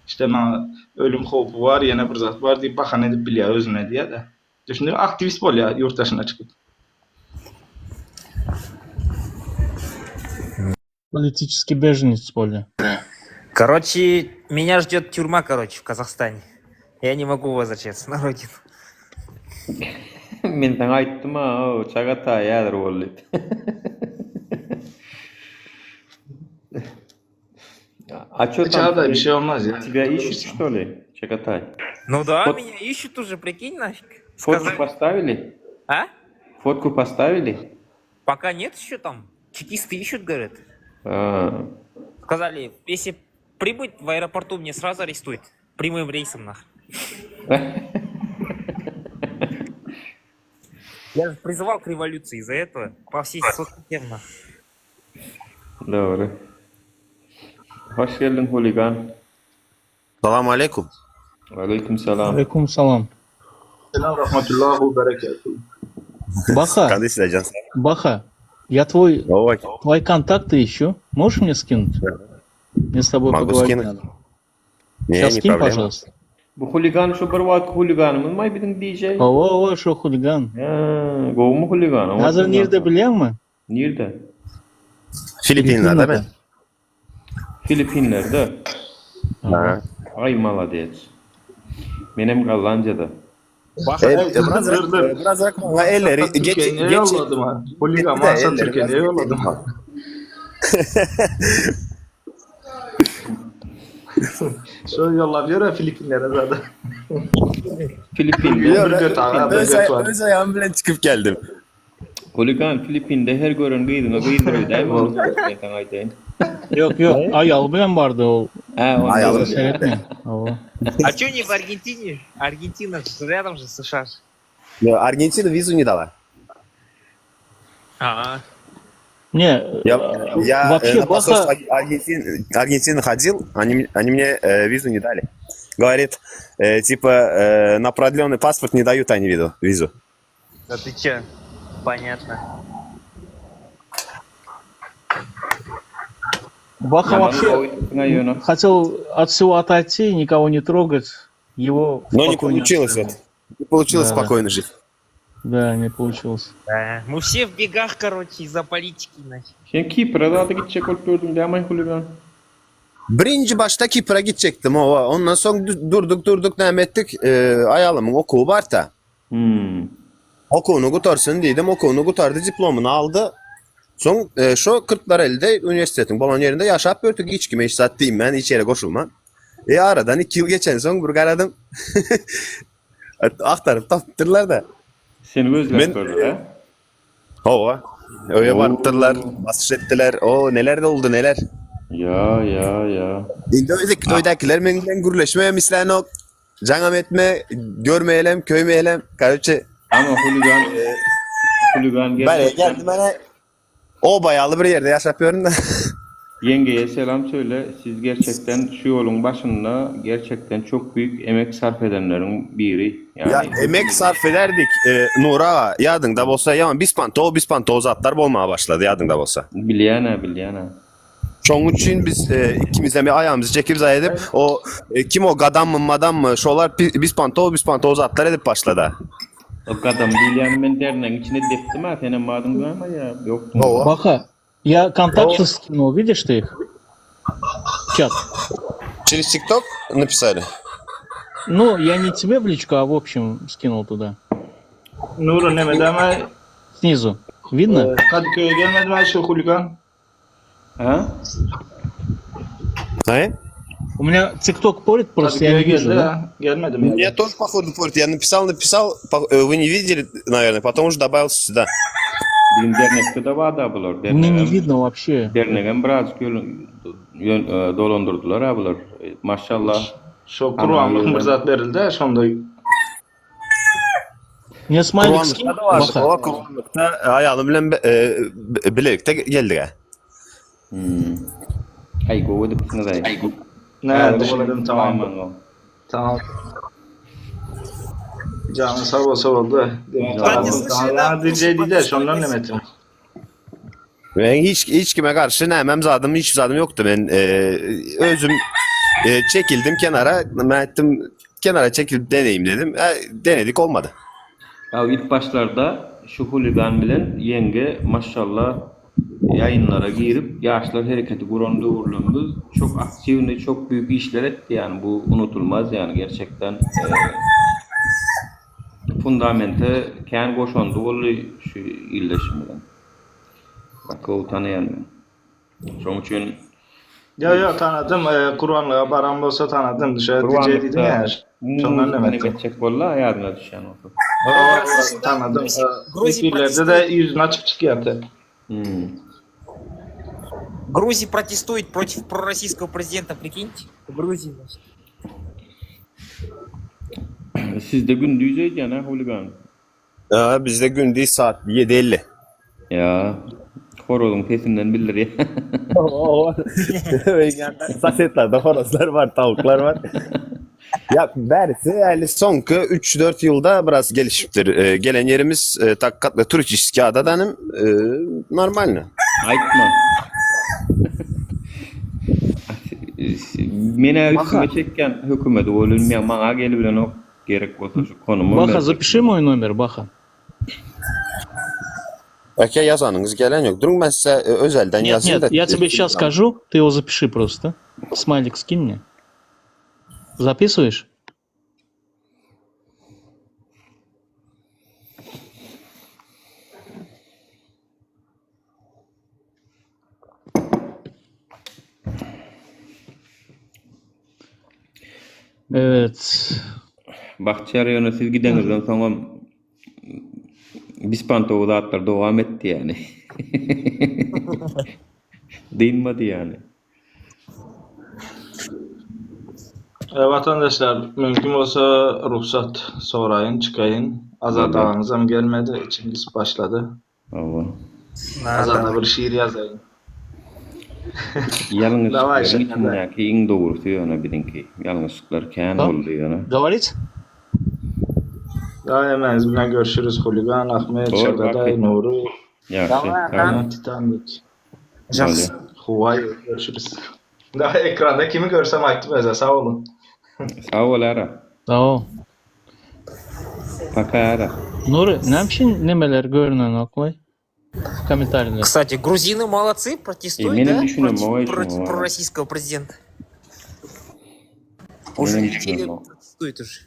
İşte maňa ölüm howpy var, ýene bir zat var diýip bahana edip bilýär özüne diýe de. Düşünür aktivist bolýar ýurtdaşyna çykyp. Политический беженец более. Короче, меня ждет тюрьма, в Казахстане. Я не могу возвращаться на родину. Men taň aýtdym o Çagatay ýadyr boldy. Çağatay bir şey olmaz ya. Тебя ищут, что ли, Çagatay? Ну да, меня ищут уже, прикинь, нафиг. Фотку поставили? А? Фотку поставили? Пока нет еще там. Чекисты ищут, говорят. Сказали, если прибыть в аэропорту, мне сразу арестуют. Прямым рейсом, нахуй. Я же призывал к революции из-за этого. По всей соцсетям, нахуй. Doğru. Hoş geldin Huligan. Salamu alaikum. Aleyküm selam. Aleyküm selam. Selam rahmetullahi ve berekatuhu. Баха, я твои контакты ищу. Можешь мне скинуть? Мне с тобой поговорить надо. Сейчас скинь, пожалуйста. Bu huligan şu bir wagt huliganymyz maý biziň DJ. Ова, şu huligan. Gowmy huligan. Hazır nerede bilenmi? Nerede? Filipinler'de mi? Filipinler'de. Ay malades. Menem Gallanjada. Biraz bana elleri Türkiye'ye yolladım ha. Holigan Gitti de varsa elleri Türkiye'ye biraz yolladım ha. Şöyle yollabiliyor ya Filipinlere zaten. Filipin'de Bir göt ağa, bir göt var. öz ayağım bilen çıkıp geldim. Holigan Filipin'de her gören gıydığına gıydırıyor değil mi? Onu sana aytayın. Yok yok. Ayal bilen bardı o. Onu Ayal diyorum. Seyretme. O. А чё не в Аргентине? Аргентина же рядом же с США. Ya Arjantin'e vizu не дала. А, Не, Я вообще на посольство Баха, Аргентины ходил, они мне визу не дали. Говорит, типа на продленный паспорт не дают они визу. да ты чё? Понятно. Баха вообще хотел от всего отойти, никого не трогать. Его Но не спокойно получилось оставили. это. Не получилось Да. спокойно жить. Да, не получилось. Да. Мы все в бегах, короче, из-за политики, значит. Sen Kipr'e da gidecek olup gördüm değil mi Holigan? Birinci başta Kipr'e gidecektim o. Ondan sonra durduk ne ettik. Ayalımın okulu var da. Okulunu kurtarsın dedim. Okulunu kurtardı, diplomunu aldı. Son şu Kırklareli'de üniversitetin balon yerinde yaşap gördük. Hiç kime iş sattıyım ben. Hiç yere koşulmam. Aradan 2 yıl geçen son bir aradım. Aktarıp taptırlar da. Seni gözler Ben- gördü ha? Hova. Öyle varttılar, basış ettiler. O neler de oldu neler. Ya. Şimdi öylekiler benden gürleşmeye mislen o. Canım etme, görmeyelim, köymeyelim. Kardeşe Ama Holigan böyle gerçekten geldi bana. O bayağı bir yerde yaşapıyorum da. yengeye selam söyle. Siz gerçekten şu yolun başında gerçekten çok büyük emek sarf edenlerin biri. Yani Ya emek sarf ederdik. Nura yadında bolsa ya bispanto zatlar olmaya başladı yadında bolsa. Bilyana. Çoğun için biz ikimiz de bir ayağımızı çekip zayedip o kim o gadam mı madam mı şolar bispanto zatlar edip başladı. O kadın Bilyana ben derneğin içine deptim ha. Senin madın var mı ya? Yok mu? O. Баха, я контакты скинул, видишь ты их? В чат. Через TikTok написали. Ну, я не тебе в личку, а в общем скинул туда. Nuru Nemede ama Снизу. Видно? Kadıköy'e gelmedim her şey Holigan. Ha? Hayır. У меня TikTok порит, просто я Kadıköy'e не вижу, geldi да? ha. Gelmedim yani. Я тоже походу порт. Я написал, вы не видели, наверное, потом уже добавился сюда. Bizim dernekte de vardı abiler. Мне не видно вообще. Derneğin biraz dolandırdılar abiler. Maşallah. Şu Kur'anlık mırzat verildi ha şonda. Мне смайлик скинь, Kur'anlıkta da var. Баха. O Kur'anlıkta ayağım bilen bilekte geldi. Ay go edip sana da. Ne düşündüm tamam. Tamam. Canı sağ oldu. Daha diyeceğiydi de şondan demedim. Ben hiç kime karşı nemem zadım, hiç zadım yoktu. Ben özüm çekildim kenara, ben ettim kenara çekilip deneyim dedim. Denedik olmadı. Ya ilk başlarda şu Holigan bilen yenge maşallah yayınlara girip yaşlar hareketi kuran doğruluğumuz çok aktif, çok büyük işler etti yani bu unutulmaz yani gerçekten fundamente kendi koşandı olu şu iyileşmeden. Bak o tanıyan. Onun için Ya tanıdım. Kur'anlığa baran olsa tanıdım. Dışarı diyeceğiydi ya. Şondan demedim. geçecek valla hayatına düşen oldu. Tanıdım. İlklerde de yüzünü açık çıkıyordu. Грузия протестует против пророссийского президента, прикиньте. В Грузии. Sizde gündüzeydi yani Holigan. Bizde gün değil saat 7:50. Ya horozun sesinden bilir ya. Sasetlerde horozlar var, tavuklar var. Ya berisi yani sonki 3-4 yılda biraz gelişiptir. Gelen yerimiz takkatla Türk adadanım normal ne? Aytma. Mene hüküme çekken hükümeti olunmayan bana gelebilen o gerek olsa şu konumu. Баха, запиши мой номер, Баха. Belki yazanınız gelen yok. Durun ben size özelden Нет, yazayım нет, da. я тебе сейчас скажу, ты его запиши просто. Смайлик скинь мне. Записываешь? Evet. Bahçe rayonu siz gidenizden sonra Bispantoğlu atlar devam etti yani. Değinmedi yani. Vatandaşlar mümkün olsa ruhsat sorayın, çıkayın. Azat Vallahi. ağanızam gelmedi, içimiz başladı. Allah. Azat'a bir şiir yazayım. Yalnız Давай, şıkların Şener. içindeki en doğrusu yana bilinki. Yanlışlıklar kendi Tamam. oldu yana. Говорить? Daha hemen bizimle görüşürüz. Huligan, Ahmet, Doğru, Çagaday, bakayım. Nuri, Yaxşı. Давай, Tamam. Titanic, Жақсы. Huawei. Görüşürüz. Daha ekranda kimi görsem aktif eze. Sağ olun. Sağ ol ara. Tamam. Paka ara. Nuri, nämşin nemeler görünen oklay? Комментарийler. Кстати, грузины молодцы, протестуют, Менин да? düşünüm, Против, ой, против şunu, пророссийского президента. Уже Менин неделю düşünüm, протестует уже.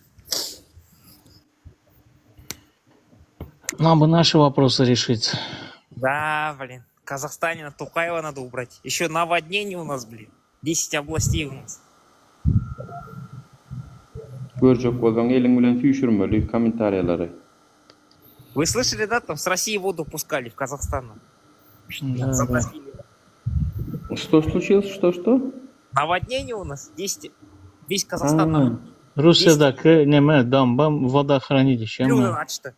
Нам бы наши вопросы решить. Да, блин. В Казахстане Тукаева надо убрать. Еще наводнение у нас, блин. 10 областей у нас. Görjek bolsaň eliň bilen süýşürmeli kommentariýalary. Вы слышали, да? Там с России воду пускали в Казахстан. Да, да. Заплатили. Что случилось? Что? Наводнение у нас. 10. Весь Казахстан наводнен. Rusya'daki neme damба водохранилище Клювы mi? açtı.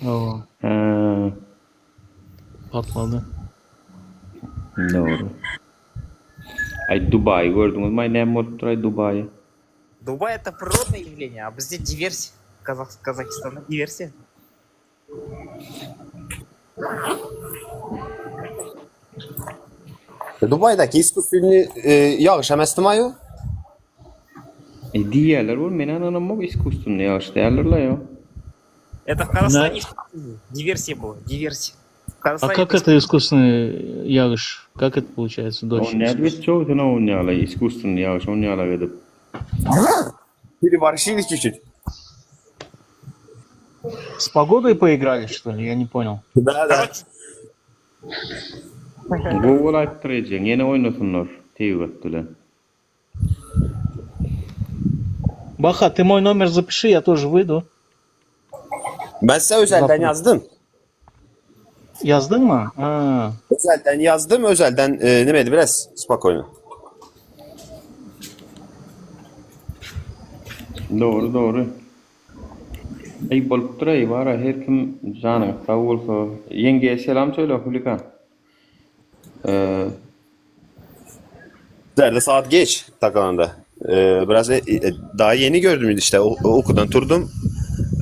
O, Ha, patladı. doğru. Ay Dubai gördüňiz mi? Näme bolup duray Dubai? Дубай это природное явление, а здесь диверсия. Казахстана диверсия. Dubai'daki iskusunu yağış emesti mayo. Diýerler bol, men anlamam iskustunny ýaş diýerler ya. Это в Казахстане диверсия была. Диверсия. В А Казахстане как это искусственный yağış? Как это получается? Дождь. O näde çok tane oynýarlar, iskustunny ýaş oynýarlar edip. Biri var şiir küçük. С погодой поиграли, что ли? Я не понял. Da. Gol atdyrajaň, ýene oynasınlar. Teýwetdiler. Баха, ты мой номер запиши, я тоже выйду. Ben size özelden yazdım. Yazdın mı? Ha. Özelden yazdım. Özelden demedi biraz spokojno. Doğru. Ey bolup duray, bara her kim janyň sag bolsa, ýengeye selam söyle Hulikan. Derde saat geç takılanda. Biraz daha yeni gördüm işte. Okudan turdum.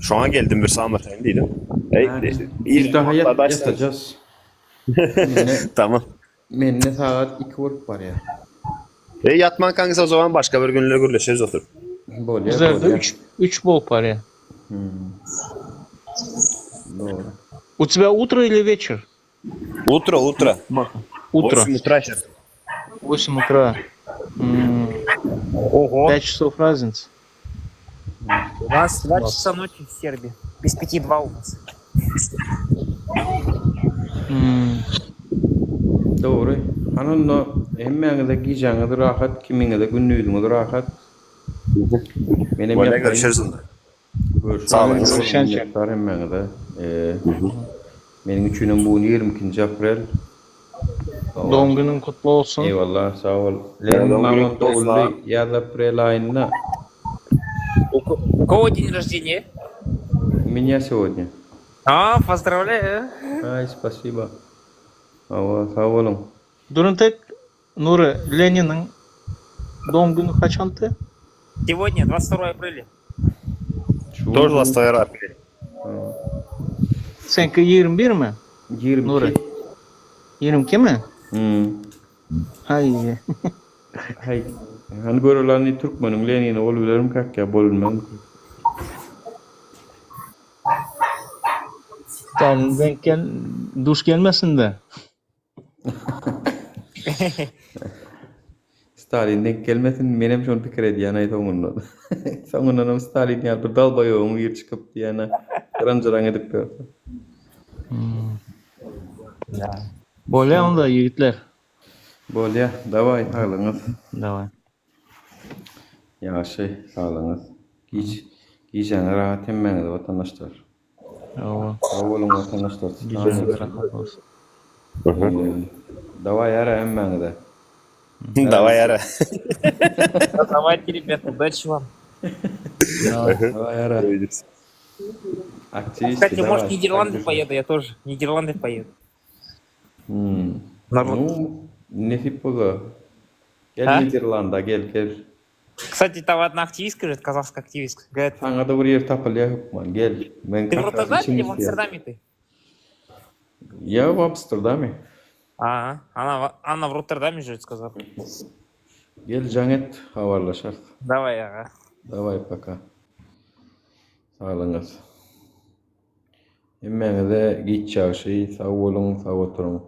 Şu an geldim bir samertendeydim. Biz daha yatacağız. Tamam. Menne saat 2 bolup bar ya. Yatman kankası o zaman başka bir günle görüşürüz otur. Güzel, 3 бол паре. Doğru. У тебя утро или вечер? Утро. Утро. 8 утра сейчас. 8 утра. Ого. 5 часов разница. У нас 2 часа ночи в Сербии. Без 5-2 у нас. Doğru. Hanonda hemmeňize gijaňyz rahat, kimiňize günnüýüňiz rahat. Benim Böyle görüşürüz onda. Sağ olun. Görüşençe. Hemmeňize. Meniň üçinem bu 22 aprel. Doğum günün kutlu olsun. Eyvallah, sağ ol. Lenin Doğum günün mamam kutlu olsun doğuldu abi. yaz aprel ayında. У кого день рождения? У меня сегодня. Поздравляю. Ай, спасибо. Sağ olun. Durun tek Nuri, Lenin'in doğum günü kaçantı? Сегодня 22 апреля. Тоже ластая рапли. Seninki 21 mi? 22. Nuri. 22 mi? Hay. Hay. Han görülani Türkmenin Lenin'i olabilirim kakya bolmam. Stalin denk duş gelmesin de. Stalin denk gelmesin menem şonu pikir edýän aýt oňundan. Soňundan Stalin ýa bir dal baýogyň ýer çykyp diýene ranjaran edip berdi. Bolya onda yigitler. Bolya, davay, halyňyz. Давай. Ýaşy, sağlygyňyz. Giýjäňe rahat hemmeňiz vatandaşlar. Ova. Sag bolun vatandaşlar. Giýjäňiz rahat bolsun. Давай ara hemmeňize. Давай ara. Давайте, ребята, удачи вам. Давай ara. Активисты, Кстати, может, давай. Нидерланды поеду, я тоже. Нидерланды поеду. Народ. Ну, ne futbolu. Gel Ha? Niderlanda, gel. Кстати, там одна активистка живет, казахская активистка. Говорит, Sana da bir yer tapılıyor hukman, gel. Ben ты в kalkar Роттердаме içim или в istiyor. Амстердаме ты? Я в Амстердаме. Ага, она в Роттердаме живет, сказал. Gel Canet, havarlaşar. Давай, ага. Давай пока. Sağlığınız. Hemmeňize giç ýaşy, sag bolun, sag oturun.